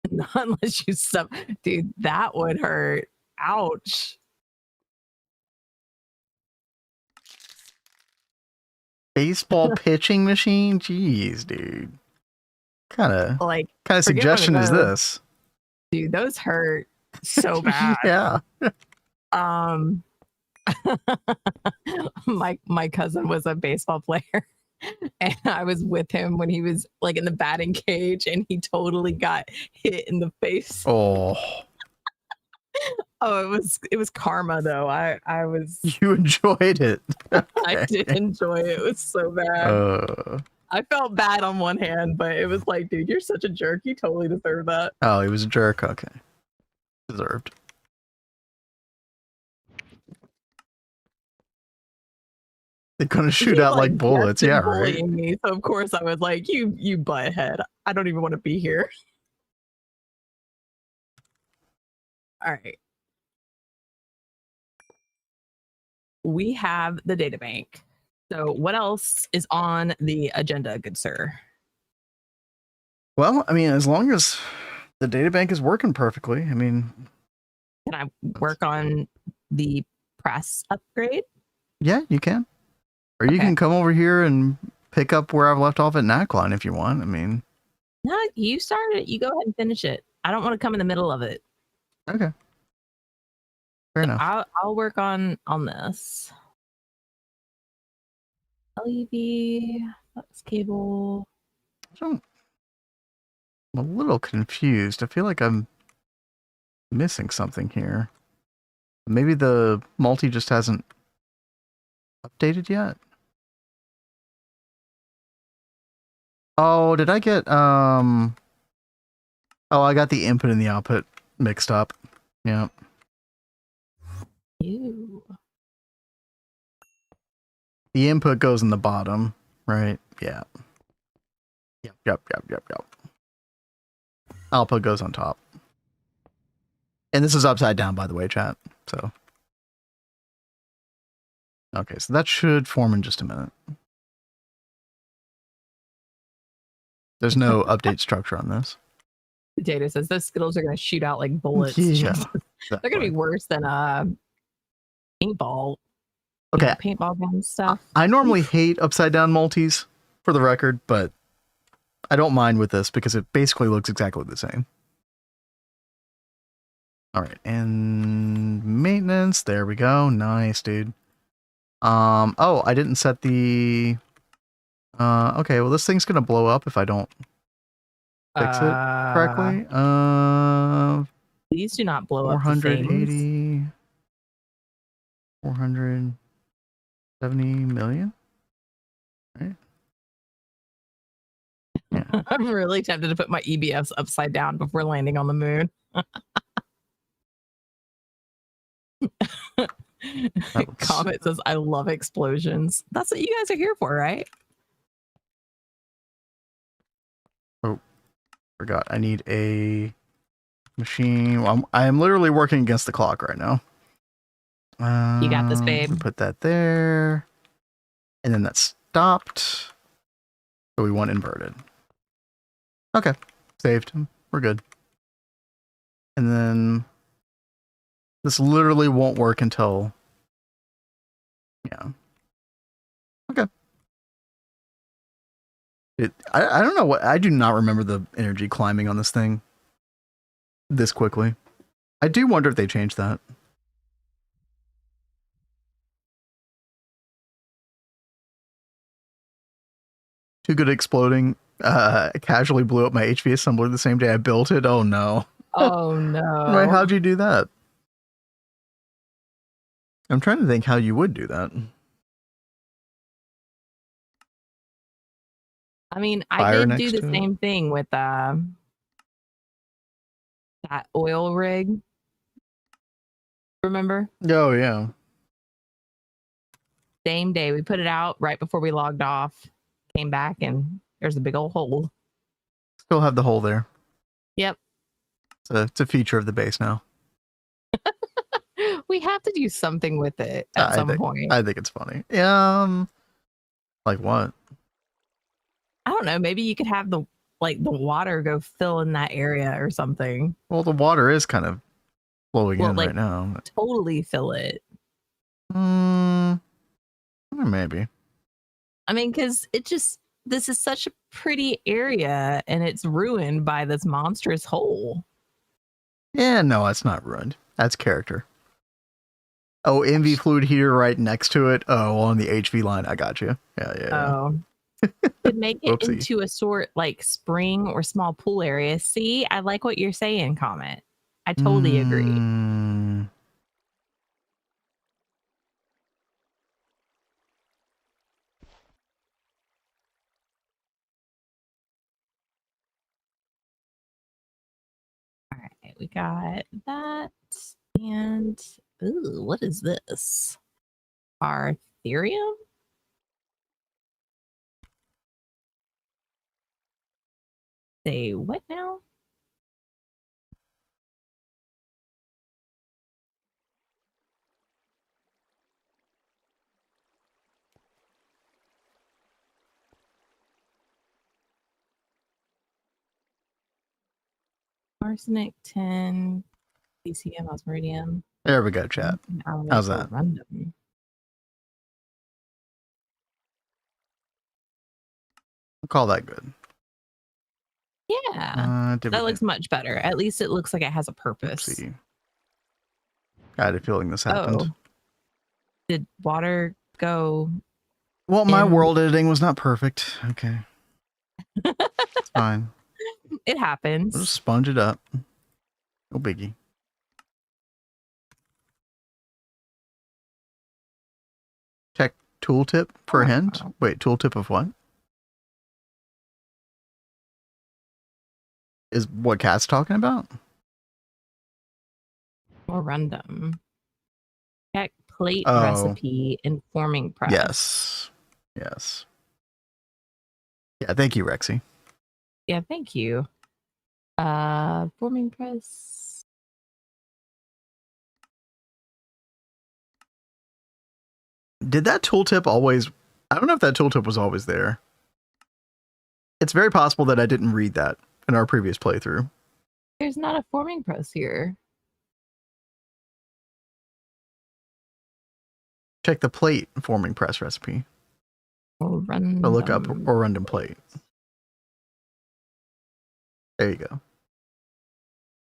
Not unless you stop. Dude, that would hurt. Ouch. Baseball pitching machine? Jeez, dude. Kind of suggestion is this? Dude, those hurt so bad. Yeah. My cousin was a baseball player, and I was with him when he was like in the batting cage, and he totally got hit in the face. Oh. Oh, it was karma though. I was. You enjoyed it. I did enjoy it. It was so bad. I felt bad on one hand, but it was like, dude, you're such a jerk. You totally deserve that. Oh, he was a jerk. Okay, deserved. They're gonna shoot out like bullets. Yeah, right. Me, so of course I was like, you butthead. I don't even want to be here. All right. We have the data bank. So what else is on the agenda, good sir? Well, I mean, as long as the data bank is working perfectly, I mean. Can I work on the press upgrade? Yeah, you can. Or you can come over here and pick up where I've left off at Nackline if you want. I mean. No, you started it. You go ahead and finish it. I don't want to come in the middle of it. Okay. Fair enough. I'll work on this. LED, flex cable. I'm a little confused. I feel like I'm missing something here. Maybe the multi just hasn't updated yet. Oh, did I get oh, I got the input and the output mixed up. Yeah. Ew. The input goes in the bottom, right? Yeah. Yep. Output goes on top. And this is upside down, by the way, chat. So. Okay, so that should form in just a minute. There's no update structure on this. Data says those Skittles are going to shoot out like bullets. Yeah. They're going to be worse than paintball. Okay. Paintball gun stuff. I normally hate upside down multis, for the record, but I don't mind with this because it basically looks exactly the same. All right, and maintenance. There we go. Nice, dude. Oh, I didn't set the. Okay, well, this thing's gonna blow up if I don't fix it correctly. Please do not blow up. 480. 470 million. Right? Yeah. I'm really tempted to put my EBFs upside down before landing on the moon. looks- Comet says, I love explosions. That's what you guys are here for, right? Forgot. I need a machine. Well, I'm literally working against the clock right now. You got this, babe. We put that there. And then that stopped. So we want inverted. Okay. Saved. We're good. And then this literally won't work until... Yeah. Okay. I don't know what... I do not remember the energy climbing on this thing this quickly. I do wonder if they changed that. Too good at exploding. Casually blew up my HV assembler the same day I built it. Oh no. Oh no. Wait, how'd you do that? I'm trying to think how you would do that. I mean, I Fire did next do the to it? same thing with that oil rig. Remember? Oh yeah. Same day. We put it out right before we logged off. Came back and there's a big old hole. Still have the hole there. Yep. It's a feature of the base now. We have to do something with it at some point. I think it's funny. Like what? I don't know. Maybe you could have the water go fill in that area or something. Well, the water is kind of flowing Well, in like, right now. Totally fill it. Maybe. I mean, because this is such a pretty area and it's ruined by this monstrous hole. Yeah, no, it's not ruined. That's character. Oh, MV fluid heater right next to it. Oh, on the HV line. I got you. Yeah. Oh. Could make it Whoopsie. into a sort like spring or small pool area. See, I like what you're saying, Comment. I totally agree. All right, we got that. And ooh, what is this? Arthurium? Say what now? Arsenic 10, PCM, osmiridium. There we go, chat. How's that? Random. I'll call that good. Yeah, Did that we- looks much better. At least it looks like it has a purpose. See. I had a feeling this happened. Oh, did water go? Well, my in- world editing was not perfect. Okay. It's fine. It happens. We'll just sponge it up. No biggie. Check tooltip for a hint. Wait, tooltip of what? Is what Cat's talking about? More random. Check plate Oh. recipe and forming press. Yes. Yeah, thank you, Rexy. Yeah, thank you. Forming press. Did that tooltip always... I don't know if that tooltip was always there. It's very possible that I didn't read that in our previous playthrough. There's not a forming press here. Check the plate forming press recipe. Or random. Or look up or random plate. There you go.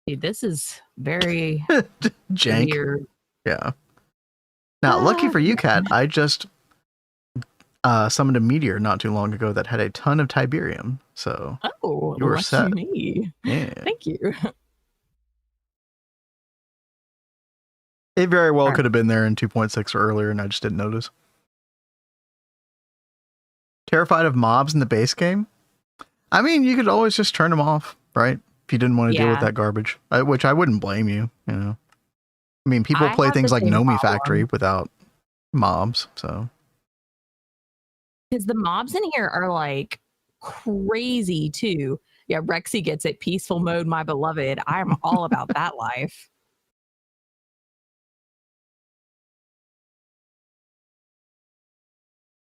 Dude, this is very Jank. weird. Yeah. Now, lucky for you, Cat, I just summoned a meteor not too long ago that had a ton of Tiberium. So, Oh, you were lucky set. me. yeah. Thank you. It very well Alright. could have been there in 2.6 or earlier, and I just didn't notice. terrified of mobs in the base game? I mean, you could always just turn them off, right? If you didn't want to deal with Yeah. that garbage, which I wouldn't blame you, you know. I mean, people I play have the things like same Nomi problem. Factory without mobs, so. Because the mobs in here are like crazy too. Yeah, Rexy gets it. Peaceful mode, my beloved. I'm all about that life.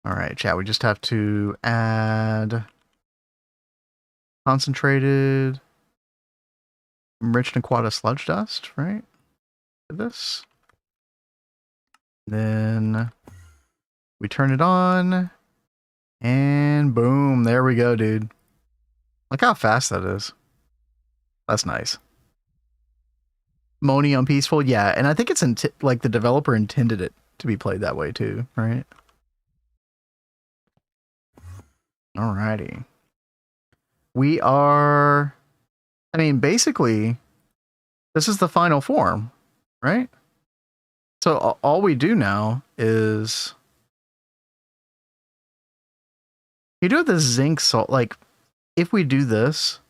All right, chat. We just have to add concentrated enriched Aquata sludge dust, right? This. Then we turn it on, and boom, there we go, dude. Look how fast that is. That's nice. Moni on peaceful, yeah, and I think it's like the developer intended it to be played that way too, right? Alrighty. We are, I mean, basically, this is the final form, right? So all we do now is, you do the zinc salt, like, if we do this,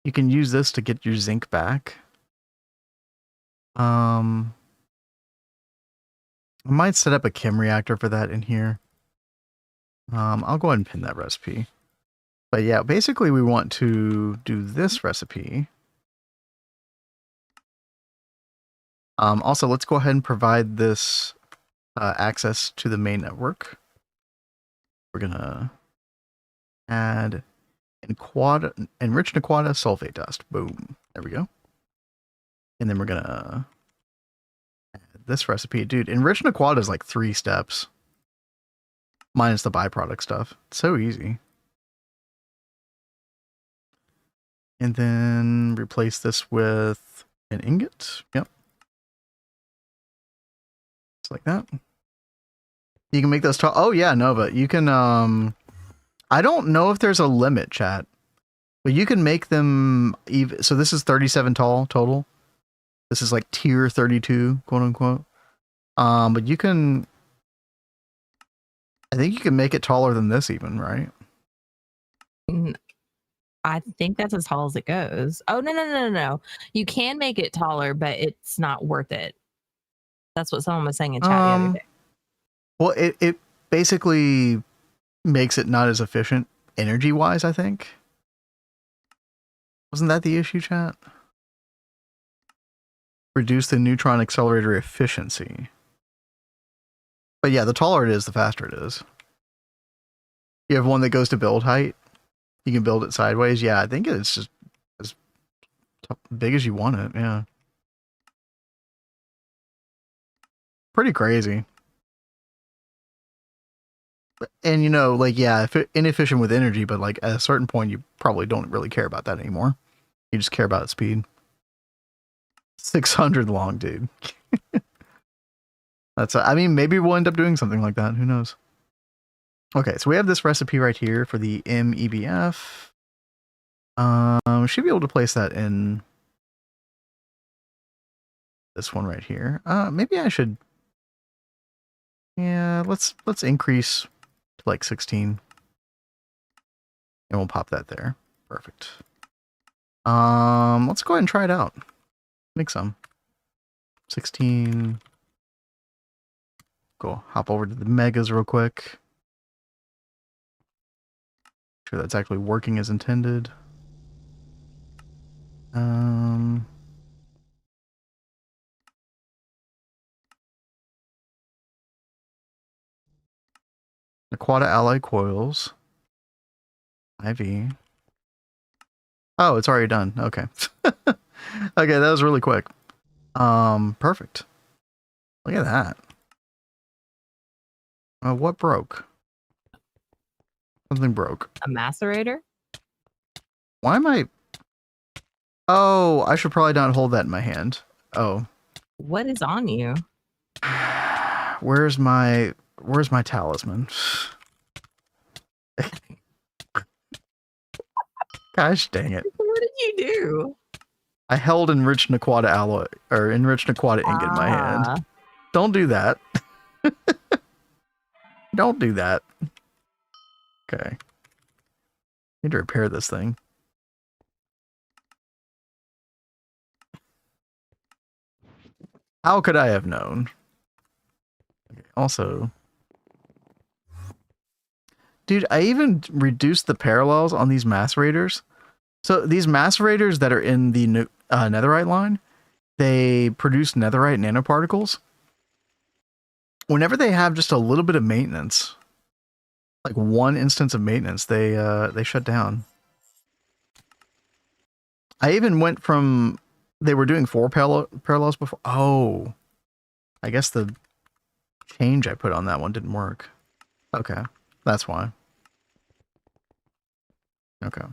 you can use this to get your zinc back. I might set up a chem reactor for that in here. I'll go ahead and pin that recipe. But yeah, basically we want to do this recipe. Also, let's go ahead and provide this access to the main network. We're gonna add enriched Aquata sulfate dust. Boom. There we go. And then we're gonna add this recipe. Dude, enriched Aquata is like 3 steps. Minus the byproduct stuff. It's so easy. And then replace this with an ingot. Yep. Just like that. You can make those tall. Oh yeah, Nova. You can I don't know if there's a limit, chat. But you can make them even, so this is 37 tall total. This is like tier 32, quote unquote. But you can, I think you can make it taller than this even, right? I think that's as tall as it goes. Oh, no. You can make it taller, but it's not worth it. That's what someone was saying in chat the other day. Well, it basically makes it not as efficient energy-wise, I think. Wasn't that the issue, chat? Reduce the neutron accelerator efficiency. But yeah, the taller it is, the faster it is. You have one that goes to build height. You can build it sideways. Yeah, I think it's just as big as you want it. Yeah. Pretty crazy. And you know, like, yeah, inefficient with energy, but like at a certain point, you probably don't really care about that anymore. You just care about speed. 600 long, dude. That's, I mean, maybe we'll end up doing something like that. Who knows? Okay, so we have this recipe right here for the MEBF. We should be able to place that in this one right here. Maybe I should. Yeah, let's increase to like 16, and we'll pop that there. Perfect. Let's go ahead and try it out. Make some 16. Go hop over to the megas real quick. Sure that's actually working as intended. Aquata alloy coils. IV. Oh, it's already done. Okay. Okay, that was really quick. Perfect. Look at that. What broke? Something broke. A macerator? Why am I... Oh, I should probably not hold that in my hand. Oh. What is on you? Where's my talisman? Gosh dang it. What did you do? I held enriched Aquata alloy, or enriched Aquata ingot in my hand. Don't do that. Don't do that. Okay. Need to repair this thing. How could I have known? Okay, also, dude, I even reduced the parallels on these macerators. So these macerators that are in the netherite line, they produce netherite nanoparticles. Whenever they have just a little bit of maintenance, like one instance of maintenance, they shut down. I even went from, they were doing 4 parallels before. Oh, I guess the change I put on that one didn't work. Okay, that's why. Okay.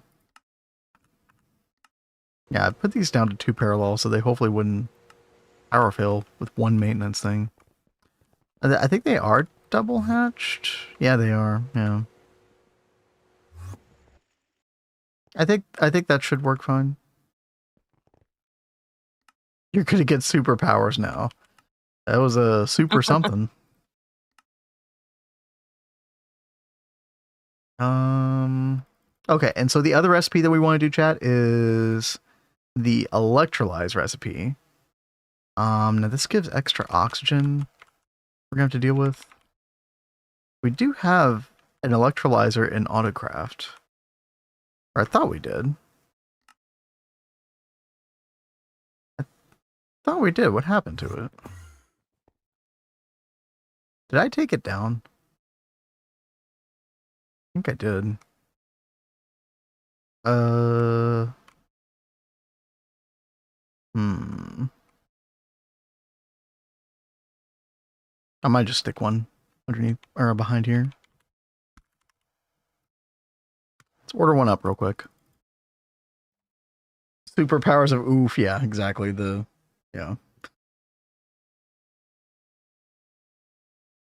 Yeah, I put these down to 2 parallels so they hopefully wouldn't power fail with one maintenance thing. I think they are double hatched. Yeah, they are. Yeah. I think that should work fine. You're gonna get superpowers now. That was a super something. Okay, and so the other recipe that we want to do, chat, is the electrolyze recipe. Now this gives extra oxygen we're gonna have to deal with. We do have an electrolyzer in Autocraft. Or I thought we did. I thought we did. What happened to it? Did I take it down? I think I did. I might just stick one underneath or behind here. Let's order one up real quick. Superpowers of oof, yeah, exactly. Yeah.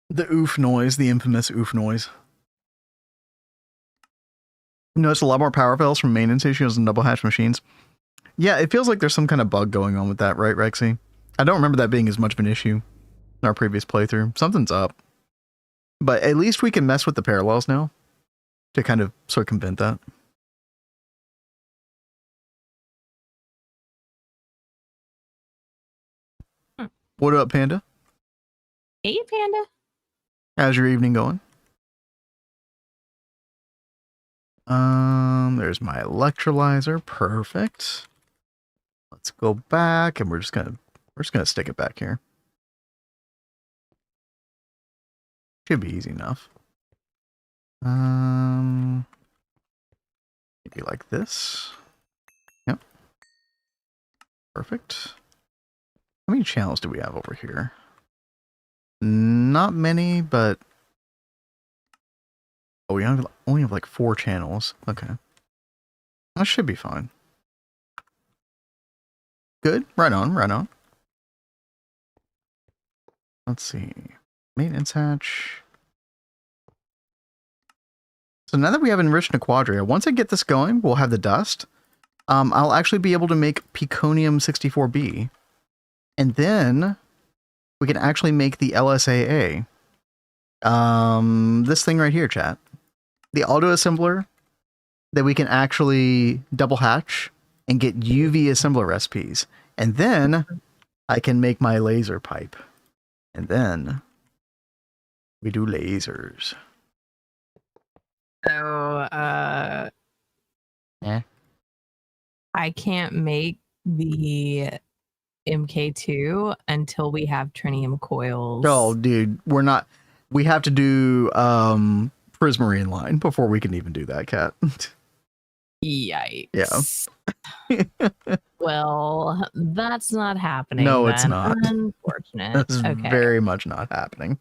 The oof noise, the infamous oof noise. Notice a lot more power fails from maintenance issues and double hatch machines. Yeah, it feels like there's some kind of bug going on with that, right, Rexy? I don't remember that being as much of an issue in our previous playthrough. Something's up. But at least we can mess with the parallels now to kind of circumvent that. What up, Panda? Hey, Panda. How's your evening going? There's my electrolyzer. Perfect. Let's go back, and we're just gonna stick it back here. Should be easy enough. Maybe like this. Yep. Perfect. How many channels do we have over here? Not many, but oh, we only have like 4 channels. Okay. That should be fine. Good. Right on, right on. Let's see. Maintenance hatch. So now that we have enriched Nequadria, once I get this going, we'll have the dust. I'll actually be able to make Peconium 64B. And then we can actually make the LSAA. This thing right here, chat. The auto assembler that we can actually double hatch and get UV assembler recipes. And then I can make my laser pipe. And then we do lasers. So, Yeah. I can't make the MK2 until we have trinium coils. Oh, dude, we have to do Prismarine line before we can even do that, Cat. Yikes. Yeah. Well, that's not happening. No, then. it's not. Unfortunate. That's okay. very much not happening.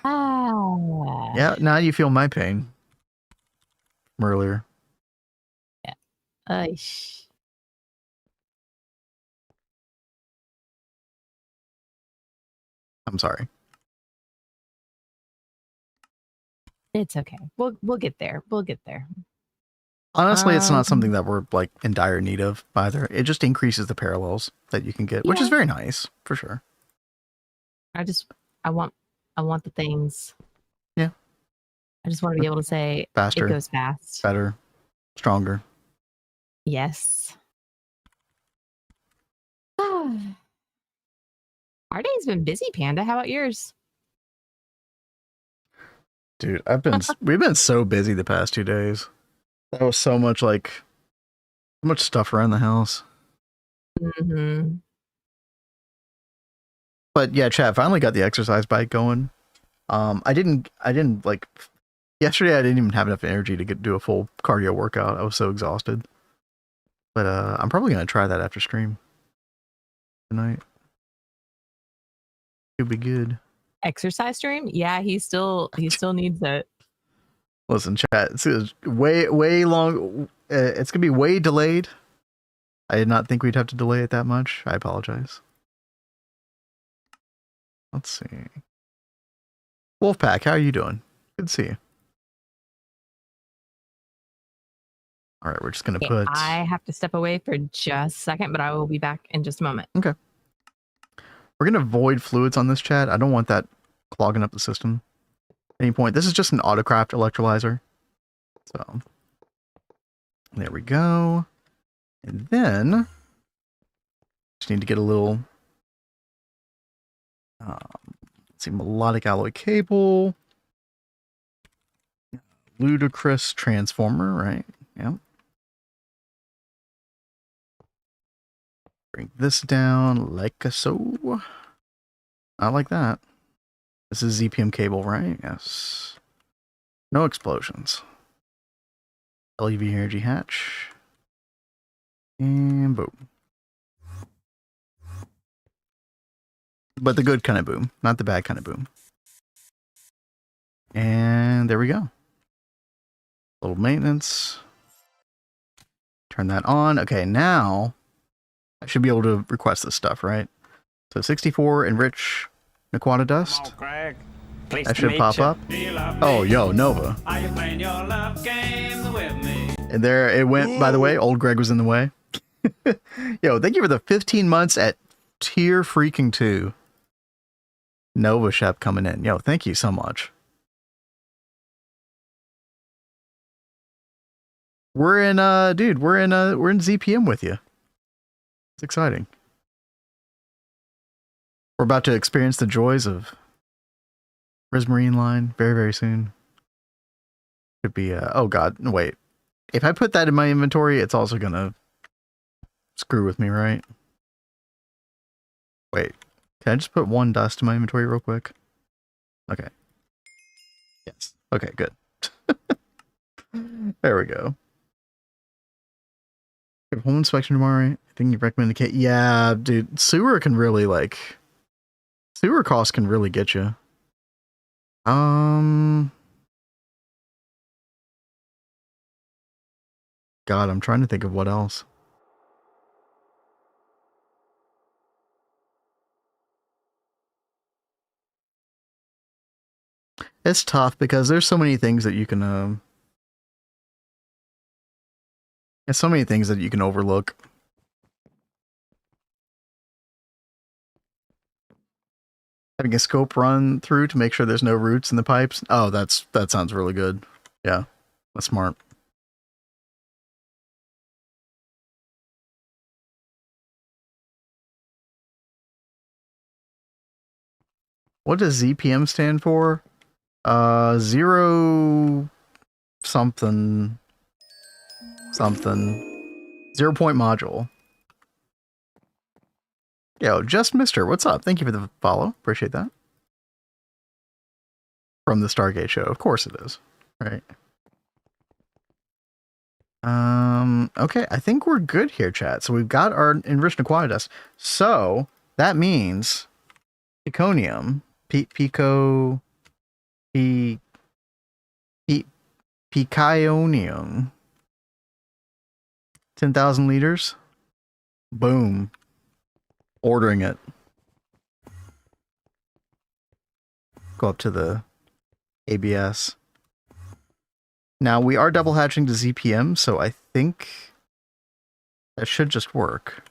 Ah. Yeah, now you feel my pain from earlier. Yeah. I'm sorry. It's okay. We'll get there. We'll get there. Honestly, it's not something that we're like in dire need of either. It just increases the parallels that you can get, which is very nice for sure. I want the things. Yeah. I just want to be able to say Faster. it goes fast. Better. Stronger. Yes. Our day's been busy, Panda. How about yours? Dude, we've been so busy the past 2 days. That was so much stuff around the house. Mm-hmm. But yeah, chat, finally got the exercise bike going. I didn't like yesterday. I didn't even have enough energy to do a full cardio workout. I was so exhausted. But I'm probably gonna try that after stream tonight. It'll be good. Exercise stream? Yeah, he still needs it. Listen, chat. It's way long. It's gonna be way delayed. I did not think we'd have to delay it that much. I apologize. Let's see. Wolfpack, how are you doing? Good to see you. All right, we're just gonna put. I have to step away for just a second, but I will be back in just a moment. Okay. We're gonna void fluids on this chat. I don't want that clogging up the system at any point. This is just an autocraft electrolyzer. So there we go. And then just need to get a little let's see, melodic alloy cable. Ludicrous transformer, right? Yep. Bring this down like so. Not like that. This is ZPM cable, right? Yes. No explosions. LEV Energy Hatch. And boom. But the good kind of boom, not the bad kind of boom. And there we go. Little maintenance. Turn that on. Okay, now I should be able to request this stuff, right? So 64 enrich Naquata dust. That should pop up. Oh, yo, Nova. And there it went, by the way. Old Greg was in the way. Yo, thank you for the 15 months at tier freaking 2. Nova Shep coming in. Yo, thank you so much. We're in dude, we're in ZPM with you. It's exciting. We're about to experience the joys of Rismarine line very, very soon. Could be oh god, wait. If I put that in my inventory, it's also gonna screw with me, right? Wait. Can I just put 1 dust in my inventory real quick? Okay. Yes. Okay, good. There we go. Home inspection tomorrow. I think you recommend the yeah, dude. Sewer can really sewer costs can really get you. God, I'm trying to think of what else. It's tough because there's so many things that you can there's so many things that you can overlook. Having a scope run through to make sure there's no roots in the pipes. Oh, that sounds really good. Yeah, that's smart. What does ZPM stand for? 0 something. 0 point module. Yo, just Mister, what's up? Thank you for the follow. Appreciate that. From the Stargate show. Of course it is. Right. Okay, I think we're good here, chat. So we've got our enriched Naquata dust. So that means Piconium, Piconium, 10,000 liters. Boom. Ordering it. Go up to the ABS. Now we are double hatching to ZPM, so I think that should just work.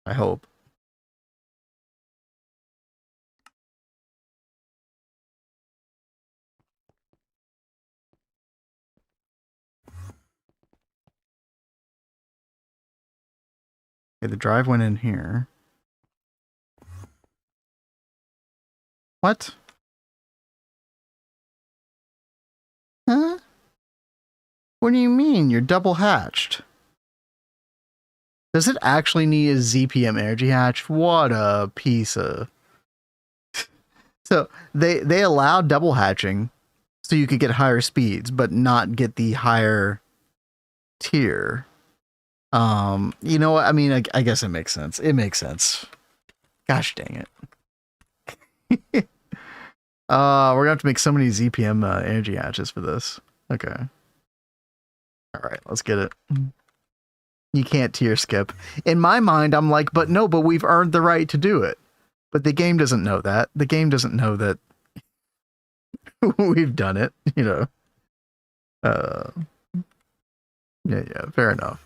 I hope. Okay, the drive went in here. What? Huh? What do you mean? You're double hatched. Does it actually need a ZPM Energy Hatch? What a piece of... So they allow double hatching so you could get higher speeds, but not get the higher tier. You know what? I mean, I guess it makes sense. It makes sense. Gosh dang it. We're gonna have to make so many ZPM energy hatches for this. Okay. All right, let's get it. You can't tier skip. In my mind, I'm like, but we've earned the right to do it. But the game doesn't know that. The game doesn't know that we've done it, you know. Yeah, fair enough.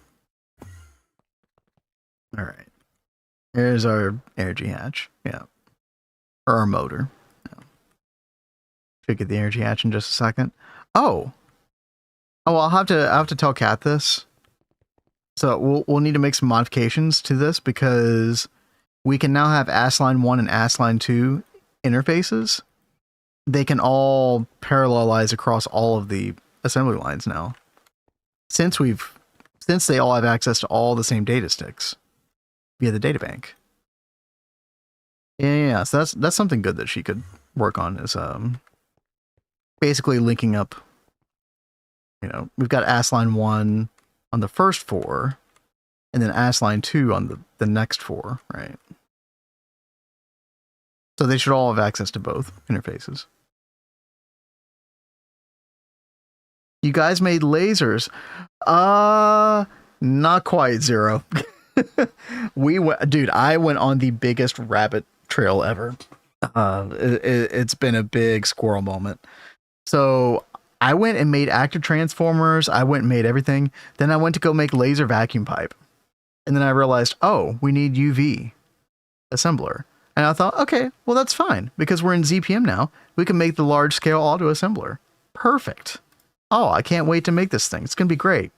All right. Here's our energy hatch. Yeah. Or our motor. Yeah. Should get the energy hatch in just a second. Oh, well, I'll have to tell Kat this. So we'll need to make some modifications to this because we can now have ASLine 1 and ASLine 2 interfaces. They can all parallelize across all of the assembly lines now. Since they all have access to all the same data sticks via the data bank. Yeah. So that's something good that she could work on is basically linking up. You know, we've got ASLine 1 on the first 4, and then ASLine 2 on the next 4, right? So they should all have access to both interfaces. You guys made lasers. Not quite, Zero. I went on the biggest rabbit trail ever. It's been a big squirrel moment. So I went and made active transformers. I went and made everything. Then I went to go make laser vacuum pipe. And then I realized, oh, we need UV assembler. And I thought, okay, well, that's fine. Because we're in ZPM now. We can make the large scale auto assembler. Perfect. Oh, I can't wait to make this thing. It's going to be great.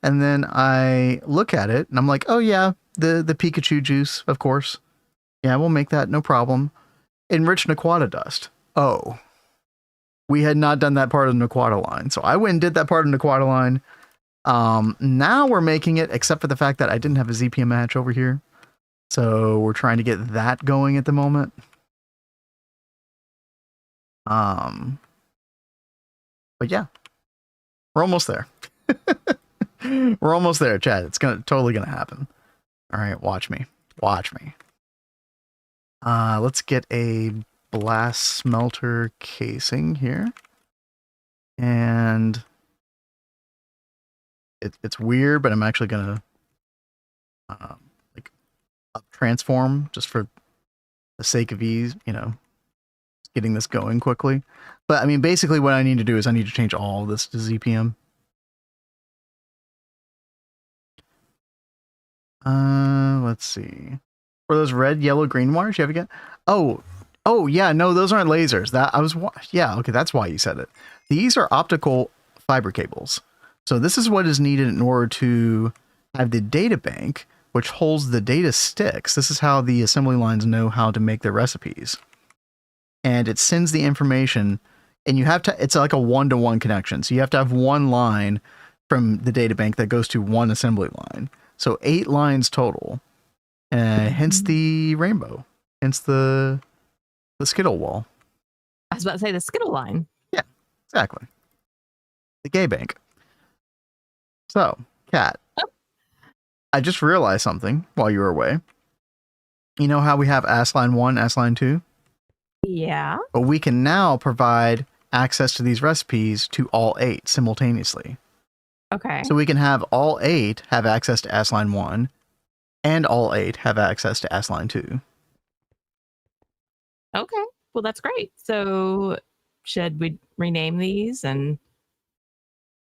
And then I look at it and I'm like, oh yeah, the Pikachu juice, of course. Yeah, we'll make that, no problem. Enriched Naquata dust. Oh, we had not done that part of the Naquata line. So I went and did that part of the Naquata line. Now we're making it, except for the fact that I didn't have a ZPM hatch over here. So we're trying to get that going at the moment. But yeah, we're almost there. We're almost there, Chad. It's totally gonna happen. All right, watch me. Watch me. Let's get a blast smelter casing here. And it's weird, but I'm actually gonna like up transform just for the sake of ease, you know, getting this going quickly. But I mean, basically what I need to do is I need to change all of this to ZPM. Let's see. Were those red, yellow, green wires you have again? Oh yeah, no, those aren't lasers. Yeah, okay, that's why you said it. These are optical fiber cables. So this is what is needed in order to have the data bank, which holds the data sticks. This is how the assembly lines know how to make their recipes. And it sends the information, and you have to, it's like a one-to-one connection. So you have to have one line from the data bank that goes to one assembly line. So 8 lines total. Hence the rainbow. Hence the Skittle wall. I was about to say the Skittle line. Yeah, exactly. The gay bank. So, Kat, I just realized something while you were away. You know how we have ASLine 1, ASLine 2? Yeah. But we can now provide access to these recipes to all 8 simultaneously. Okay. So we can have all 8 have access to ASLine 1 and all 8 have access to ASLine 2. Okay. Well, that's great. So should we rename these and,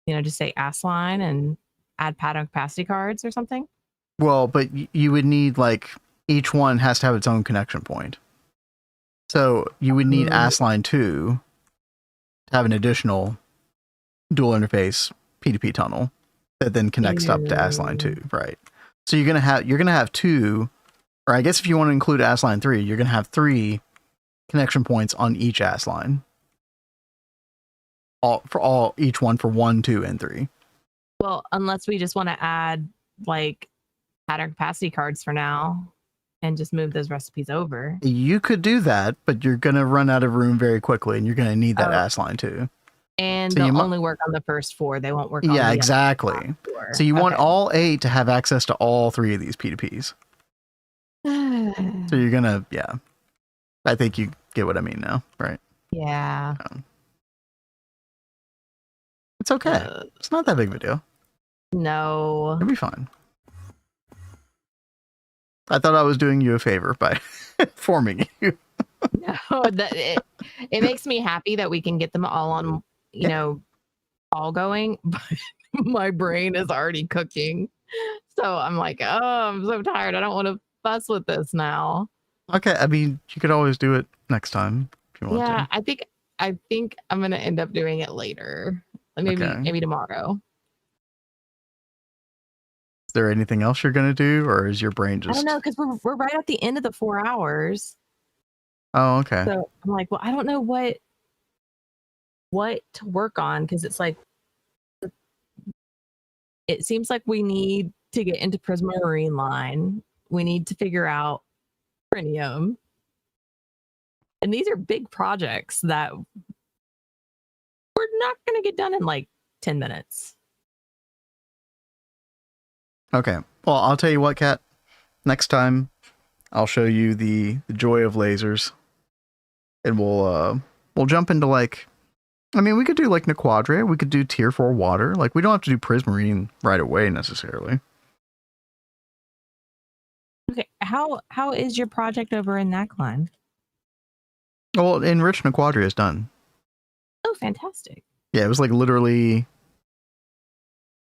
you know, just say ASLine and add pattern capacity cards or something? Well, but you would need, like, each one has to have its own connection point. So you would need ASLine 2 to have an additional dual interface P2P tunnel that then connects up to ASLine 2, right? So you're gonna have 2, or I guess if you want to include ass line 3, you're gonna have 3 connection points on each ass line. Each one for 1, 2, and 3. Well, unless we just want to add like pattern capacity cards for now and just move those recipes over. You could do that, but you're gonna run out of room very quickly, and you're gonna need that ass line too. And So they'll only work on the first 4. They won't work on the exactly. other 4. So you want all 8 to have access to all 3 of these P2Ps. So you're gonna, I think you get what I mean now, right? Yeah. It's okay. It's not that big of a deal. No. It'll be fine. I thought I was doing you a favor by forming you. No, it makes me happy that we can get them all on, you know, all going, but my brain is already cooking. So I'm like, oh, I'm so tired. I don't want to fuss with this now. Okay, I mean, you could always do it next time if you want to. I think I'm gonna end up doing it later. Maybe tomorrow. Is there anything else you're gonna do, or is your brain just? I don't know, because we're right at the end of the 4 hours. Oh, okay. So I'm like, well, I don't know what to work on, because it's like it seems like we need to get into Prismarine line. We need to figure out Trinium. And these are big projects that we're not going to get done in like 10 minutes. Okay. Well, I'll tell you what, Kat. Next time, I'll show you the joy of lasers, and we'll jump into like, I mean, we could do like Nequadria. We could do Tier 4 water. Like, we don't have to do Prismarine right away necessarily. Okay. How is your project over in Nakline? Well, Enriched Nequadria is done. Oh, fantastic. Yeah, it was like literally,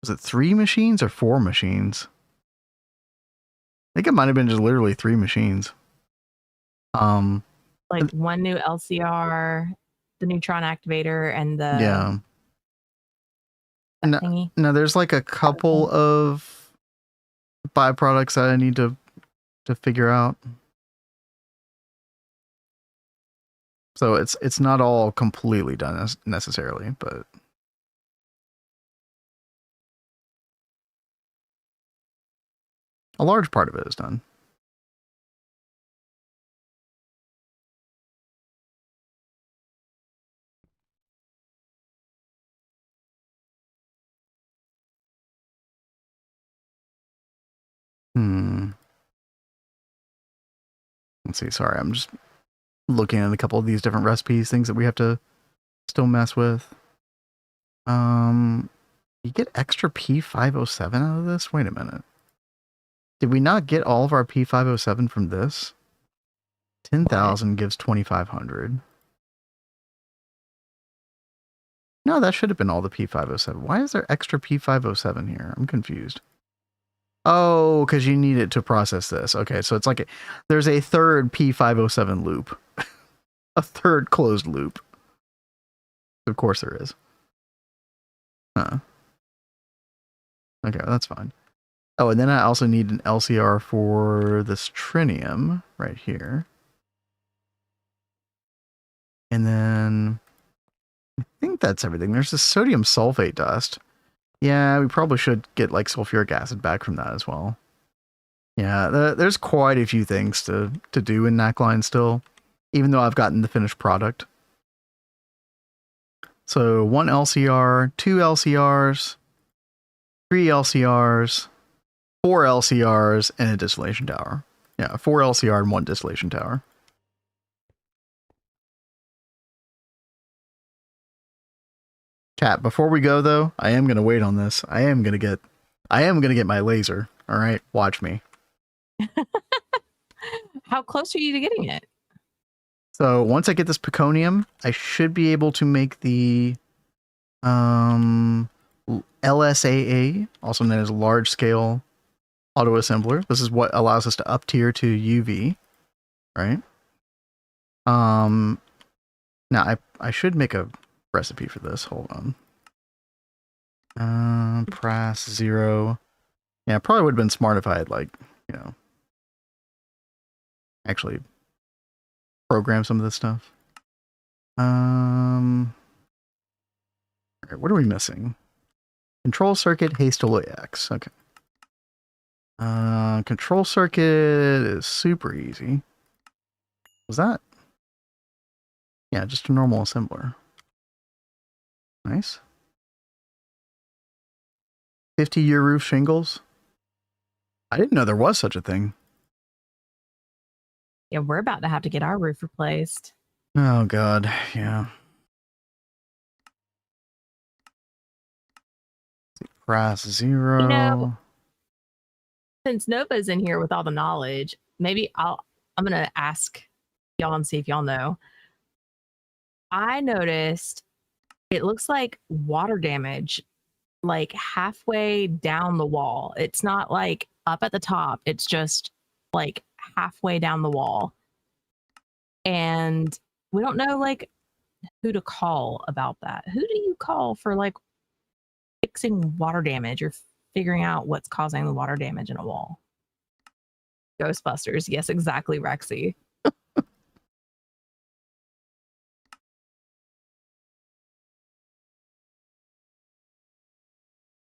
was it 3 machines or 4 machines? I think it might have been just literally 3 machines. Like one new LCR, the neutron activator, and the thingy. No, there's like a couple of byproducts that I need to figure out. So it's not all completely done necessarily, but a large part of it is done. Let's see. Sorry, I'm just looking at a couple of these different recipes, things that we have to still mess with. You get extra P507 out of this? Wait a minute. Did we not get all of our P507 from this? 10,000 gives 2,500. No, that should have been all the P507. Why is there extra P507 here? I'm confused. Oh, because you need it to process this. Okay, so it's like there's a third P507 loop. A third closed loop. Of course there is. Huh. Okay, that's fine. Oh, and then I also need an LCR for this trinium right here. And then I think that's everything. There's this sodium sulfate dust. Yeah, we probably should get like sulfuric acid back from that as well. Yeah, there's quite a few things to do in Nakline still, even though I've gotten the finished product. So 1 LCR, 2 LCRs, 3 LCRs, 4 LCRs, and a distillation tower. Yeah, 4 LCR and 1 distillation tower. Chat, before we go though, I am gonna wait on this. I am gonna get my laser. All right, watch me. How close are you to getting it? So once I get this peconium, I should be able to make the LSAA, also known as large scale autoassembler. This is what allows us to up tier to UV, right? Now I should make a recipe for this. Hold on. Press 0. Yeah, it probably would have been smart if I had, like, you know, actually programmed some of this stuff. All right, what are we missing? Control circuit, hastily X. Okay. Control circuit is super easy. Was that? Yeah, just a normal assembler. Nice. 50-year roof shingles. I didn't know there was such a thing. Yeah, we're about to have to get our roof replaced. Oh god, yeah. Price 0. You know, since Nova's in here with all the knowledge, maybe I'm gonna ask y'all and see if y'all know. I noticed it looks like water damage like halfway down the wall. It's not like up at the top, it's just like halfway down the wall. And we don't know like who to call about that. Who do you call for like fixing water damage or figuring out what's causing the water damage in a wall? Ghostbusters. Yes, exactly, Rexy.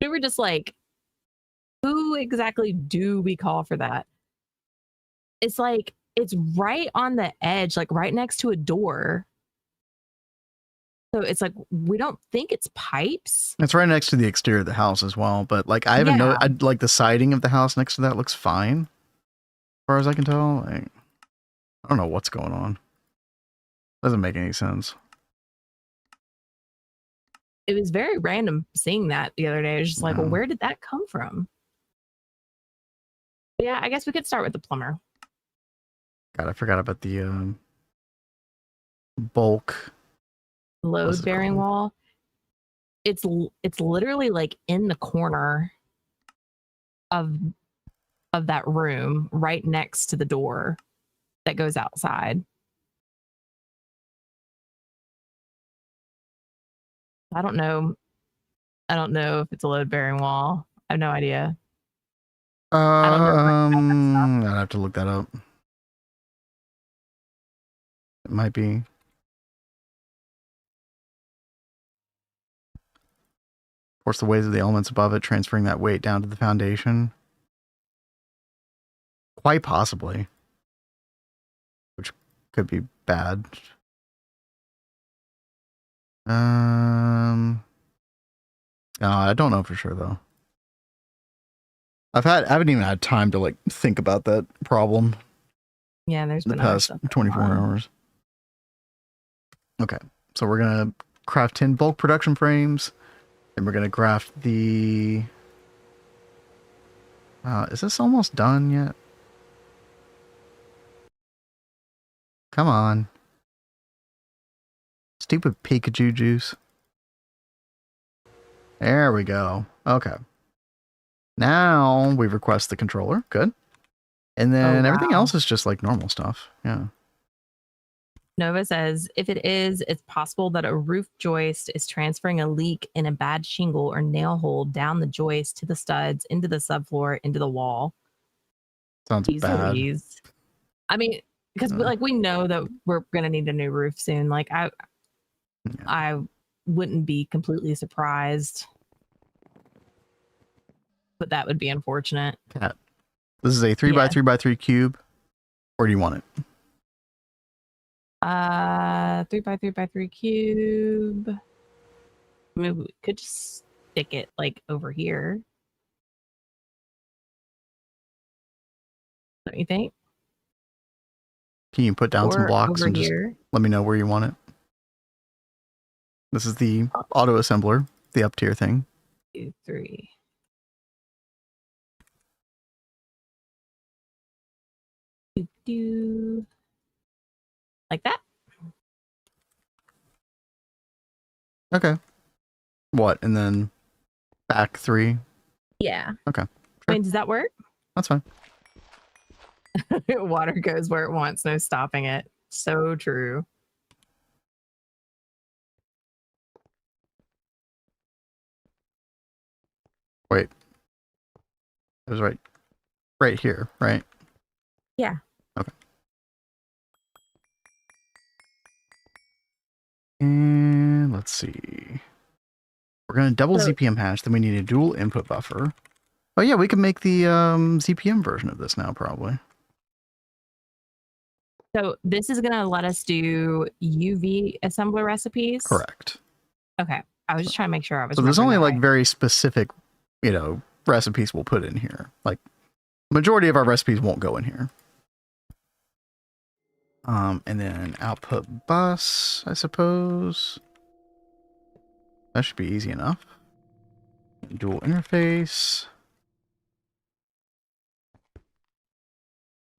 We were just like, who exactly do we call for that? It's like, it's right on the edge, like right next to a door. So it's like, we don't think it's pipes. It's right next to the exterior of the house as well, but like I haven't Yeah. like the siding of the house next to that looks fine. As far as I can tell. Like, I don't know what's going on. Doesn't make any sense. It was very random seeing that the other day. I was just like, well, where did that come from? But yeah, I guess we could start with the plumber. God, I forgot about the bulk Load bearing wall. It's literally like in the corner of that room, right next to the door that goes outside. I don't know if it's a load bearing wall. I have no idea. I'd have to look that up. It might be. Force the weight of the elements above it, transferring that weight down to the foundation. Quite possibly. Which could be bad. No, I don't know for sure though. I haven't even had time to like think about that problem. Yeah, there's the been past 24 hours. Okay, so we're gonna craft 10 bulk production frames, and we're gonna craft the. Is this almost done yet? Come on. Stupid Pikachu juice. There we go. Okay. Now we request the controller. Good. And then everything else is just like normal stuff. Yeah. Nova says, if it is, it's possible that a roof joist is transferring a leak in a bad shingle or nail hole down the joist to the studs, into the subfloor, into the wall. Sounds bad. I mean, because like we know that we're gonna need a new roof soon. Like I wouldn't be completely surprised, but that would be unfortunate. Cat. This is a 3x3x3 cube. Where do you want it? 3x3x3 cube. I mean, we could just stick it like over here. Don't you think? Can you put down some blocks and just let me know where you want it? This is the auto assembler, the up tier thing. 2, 3. Do like that. Okay. What? And then back 3? Yeah. Okay. Sure. I mean, does that work? That's fine. Water goes where it wants, no stopping it. So true. Wait. It was right here, right? Yeah. Okay. And let's see. We're going to double So- ZPM hash, then we need a dual input buffer. Oh yeah, we can make the ZPM version of this now, probably. So this is gonna let us do UV assembler recipes. Correct. Okay. I was just trying to make sure I was. So there's only remembering like that right. very specific, recipes we'll put in here. Like majority of our recipes won't go in here. And then output bus, I suppose. That should be easy enough. Dual interface.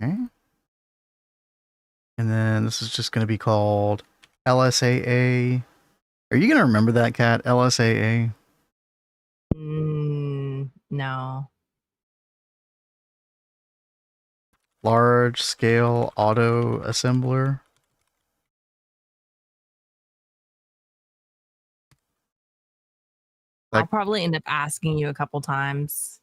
Okay. And then this is just going to be called LSAA. Are you going to remember that, Cat? LSAA? No. Large scale auto assembler. I'll probably end up asking you a couple times.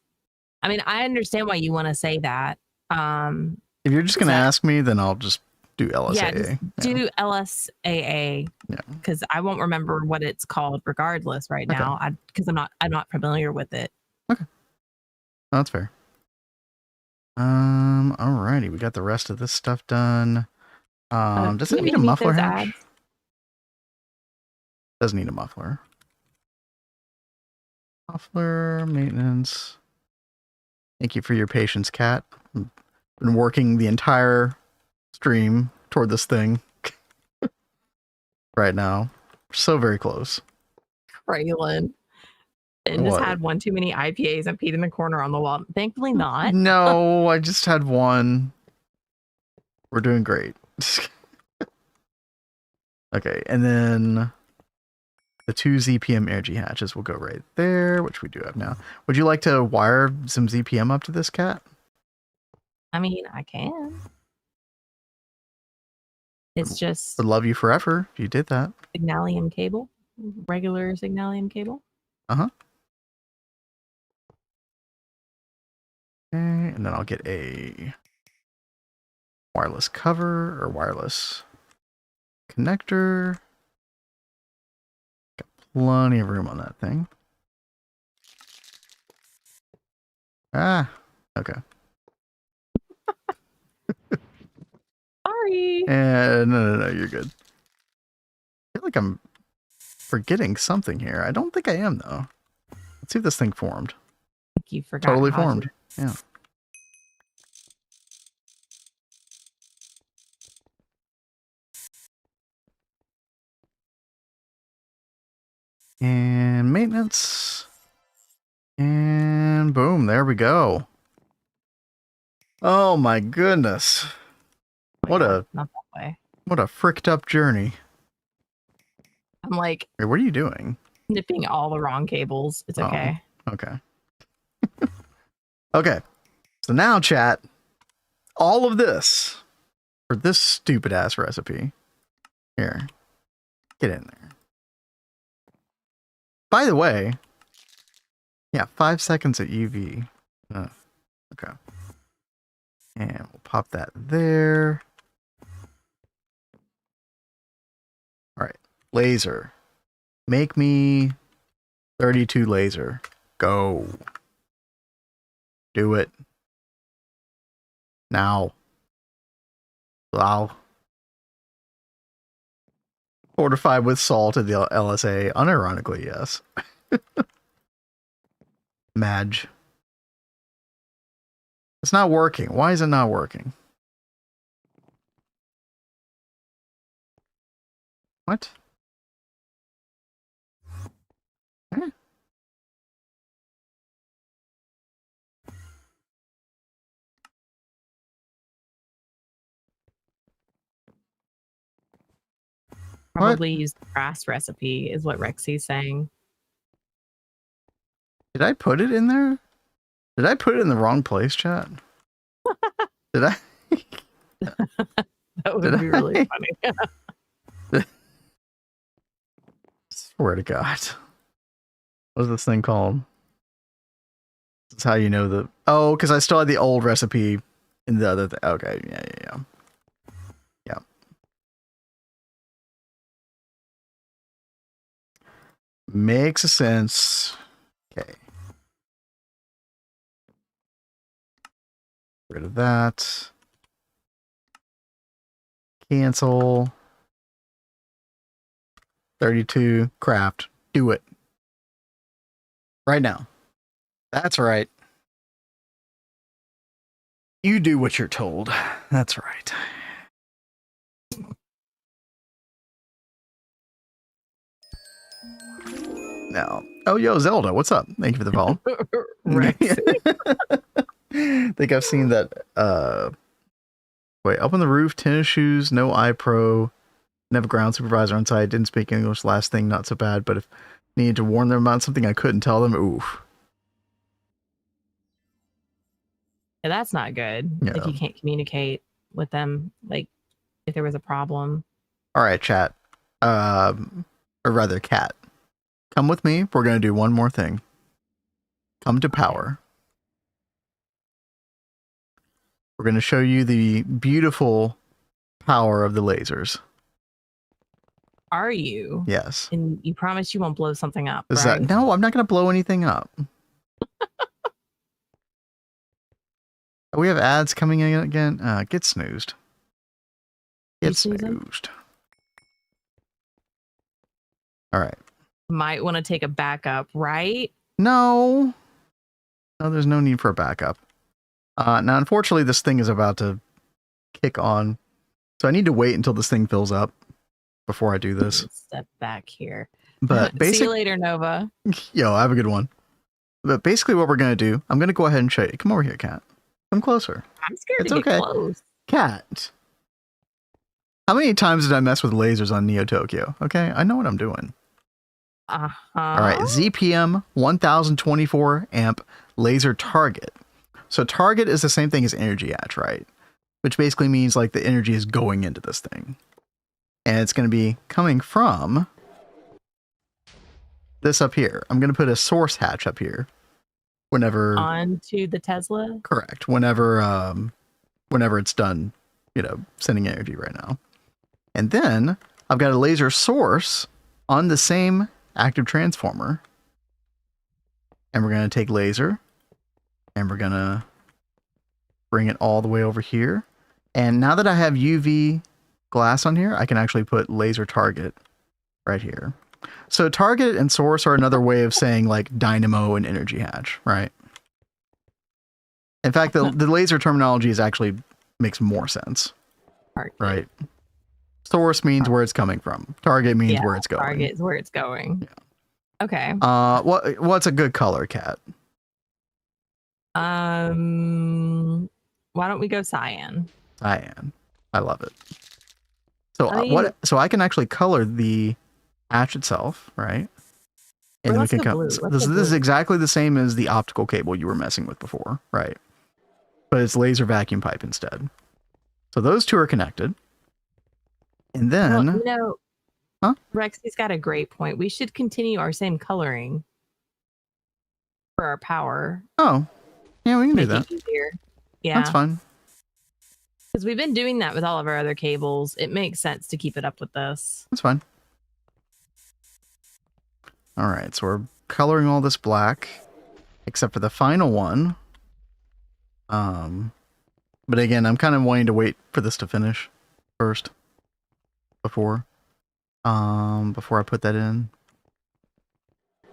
I mean, I understand why you want to say that. If you're just going to ask me, then I'll just do LSAA. Yeah, just do LSAA. Yeah. Because I won't remember what it's called regardless right Okay. now. Because I'm not familiar with it. Okay. Oh, that's fair. Alrighty, we got the rest of this stuff done. Does it can need we a meet muffler those hash? ads? Doesn't need a muffler. Muffler maintenance. Thank you for your patience, Cat. I've been working the entire stream toward this thing right now. We're so very close. Braylon. And just What? had one too many IPAs and peed in the corner on the wall. Thankfully not. No, I just had one. We're doing great. Okay, and then the 2 ZPM Energy Hatches will go right there, which we do have now. Would you like to wire some ZPM up to this, Cat? I mean, I can. It's just Would love you forever if you did that. Signalium cable. Regular Signalium cable. Uh-huh. Okay, and then I'll get a wireless cover or wireless connector. Got plenty of room on that thing. Ah, okay. Sorry. No, you're good. I feel like I'm forgetting something here. I don't think I am, though. Let's see if this thing formed. I think you forgot. Totally how to- formed. Yeah. And maintenance. And boom, there we go. Oh my goodness. Oh my What God, not that way. What a fricked up journey. I'm like Wait, what are you doing? nipping all the wrong cables. It's Oh. okay. Okay. Okay. So now, chat, all of this for this stupid ass recipe. Here. Get in there. By the way, yeah, 5 seconds at UV. Okay. And we'll pop that there. All right. Laser. Make me 32 laser. Go. Do it. Now. Wow. Fortified with salt at the LSA. Unironically, yes. Madge. It's not working. Why is it not working? What? Eh? Probably use the grass recipe is what Rexy's saying. Did I put it in there? Did I put it in the wrong place, chat? Did I? That would Did be really I? funny. Swear to God. What is this thing called? Does this how you know the... Oh, because I still had the old recipe in the other thing. Okay, yeah. Makes a sense. Okay. Rid of that. Cancel. 32. Craft. Do it. Right now. That's right. You do what you're told. That's right. Now. Oh, yo, Zelda, what's up? Thank you for the follow. Rex. I think I've seen that. Wait, up on the roof, tennis shoes, no iPro, never ground supervisor on site, didn't speak English. Last thing, not so bad, but if needed to warn them about something I couldn't tell them, oof. Yeah, that's not good. Yeah. If you can't communicate with them, like if there was a problem. All right, chat. Or rather, cat. Come with me. We're going to do one more thing. Come to power. We're going to show you the beautiful power of the lasers. Are you? Yes. And you promise you won't blow something up, Is right? that... No, I'm not going to blow anything up. We have ads coming in again. Get snoozed. You Get snoozing? snoozed. All right. Might want to take a backup, right? No. No, there's no need for a backup. Now, unfortunately, this thing is about to kick on. So I need to wait until this thing fills up before I do this. Step back here. But See basically, you later, Nova. yo, have a good one. But basically what we're going to do, I'm going to go ahead and show you. Come over here, Cat. Come closer. I'm scared It's to okay. get close. Cat. How many times did I mess with lasers on Neo Tokyo? Okay, I know what I'm doing. Uh-huh. All right, ZPM 1024 amp laser target. So target is the same thing as energy hatch, right? Which basically means like the energy is going into this thing. And it's going to be coming from this up here. I'm going to put a source hatch up here. Whenever... Onto the Tesla? Correct. Whenever it's done, sending energy right now. And then I've got a laser source on the same active transformer. And we're going to take laser and we're going to bring it all the way over here. And now that I have UV glass on here, I can actually put laser target right here. So target and source are another way of saying like dynamo and energy hatch, right? In fact, the laser terminology is actually makes more sense, right? Source means where it's coming from. Target means where it's going. Target is where it's going. Yeah. Okay. What's a good color, Cat? Why don't we go cyan? Cyan. I love it. So So I can actually color the hatch itself, right? And then we can come. This is exactly the same as the optical cable you were messing with before, right? But it's laser vacuum pipe instead. So those two are connected. And then, Rexy's got a great point. We should continue our same coloring for our power. Oh, yeah, we can do Make that. it easier. Yeah, that's fine. Because we've been doing that with all of our other cables. It makes sense to keep it up with this. That's fine. All right, so we're coloring all this black, except for the final one. But again, I'm kind of wanting to wait for this to finish first. Before I put that in.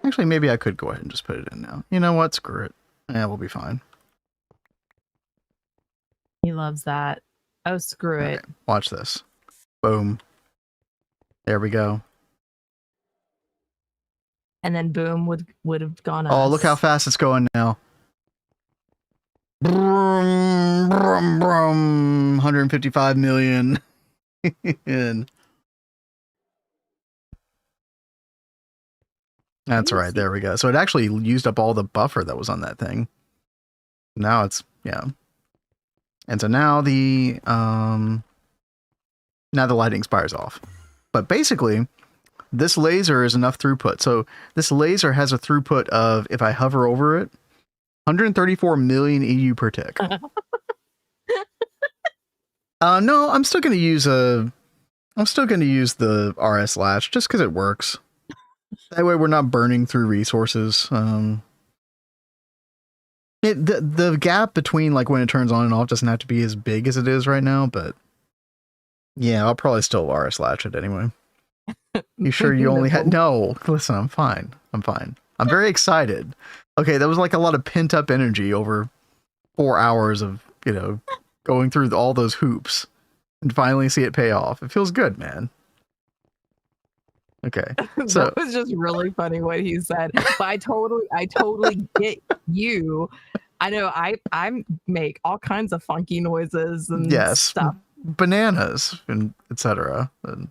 Actually, maybe I could go ahead and just put it in now. You know what? Screw it. Yeah, we'll be fine. He loves that. Oh, screw it. Right, watch this. Boom. There we go. And then boom would have gone Oh, look how fast it's going now. Brum, brum, brum. 155 million. That's right. There we go. So it actually used up all the buffer that was on that thing. Now it's, yeah. And so now the lighting expires off. But basically, this laser is enough throughput. So this laser has a throughput of, if I hover over it, 134 million EU per tick. No, I'm still gonna use the RS latch just because it works. That way we're not burning through resources. The gap between like when it turns on and off doesn't have to be as big as it is right now, but yeah, I'll probably still RS latch it anyway. You sure you only had no? Listen, I'm fine. I'm very excited. Okay, that was like a lot of pent up energy over 4 hours of, going through all those hoops and finally see it pay off. It feels good, man. Okay. So that was just really funny what he said. But I totally get you. I know I make all kinds of funky noises and stuff. Bananas and etc. and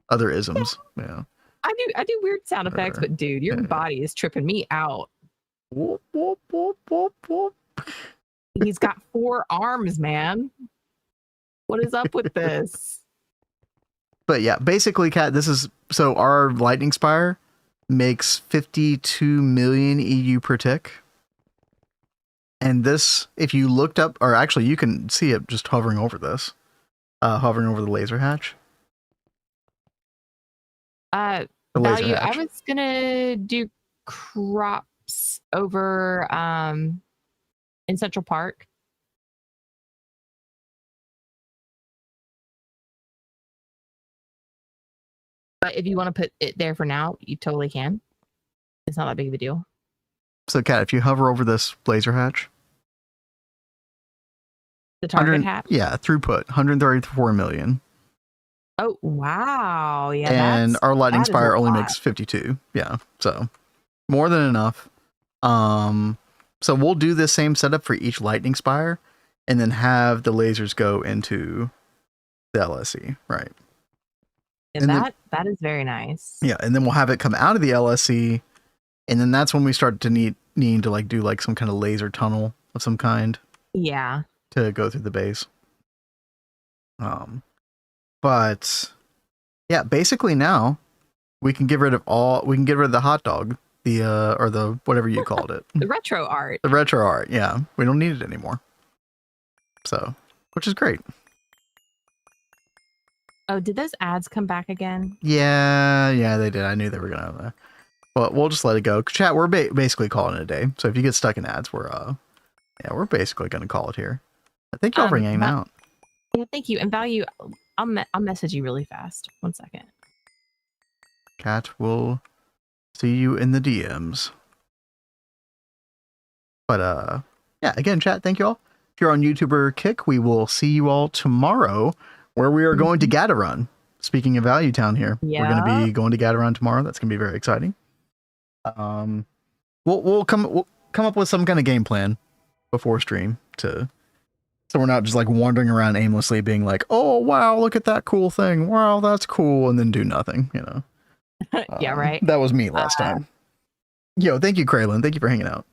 other isms. Yeah. I do weird sound effects, but dude, your body is tripping me out. Whoop, whoop, whoop, whoop, whoop. He's got 4 arms, man. What is up with this? But yeah, basically, Kat, so our lightning spire makes 52 million EU per tick. And this, if you looked up, or actually you can see it just hovering over this, hovering over the laser hatch. Value, I was gonna do crops over in Central Park. But if you want to put it there for now, you totally can. It's not that big of a deal. So, Kat, if you hover over this laser hatch, the target hatch? Yeah, throughput, 134 million. Oh, wow. Yeah. And our lightning spire only makes 52. Yeah. So more than enough. So we'll do this same setup for each lightning spire and then have the lasers go into the LSC. Right. And that is very nice. Yeah. And then we'll have it come out of the LSC. And then that's when we start to need to like do like some kind of laser tunnel of some kind. Yeah. To go through the base. But yeah, basically now we can get rid of the hot dog, or the whatever you called it. The retro art. The retro art, yeah. We don't need it anymore. So, which is great. Oh, did those ads come back again? Yeah, they did. I knew they were gonna. Well, we'll just let it go. Chat, we're basically calling it a day. So if you get stuck in ads, we're basically gonna call it here. Thank y'all for hanging out. Yeah, thank you. And Value, I'll message you really fast. 1 second. Cat will see you in the DMs. But yeah, again, chat, thank you all. If you're on YouTuber Kick, we will see you all tomorrow, where we are going to Gatorun. Speaking of Value Town here, we're going to be going to Gatorun tomorrow. That's going to be very exciting. We'll come up with some kind of game plan before stream so we're not just like wandering around aimlessly being like, oh, wow, look at that cool thing. Wow, that's cool. And then do nothing, Yeah, right. That was me last time. Yo, thank you, Kraylin. Thank you for hanging out.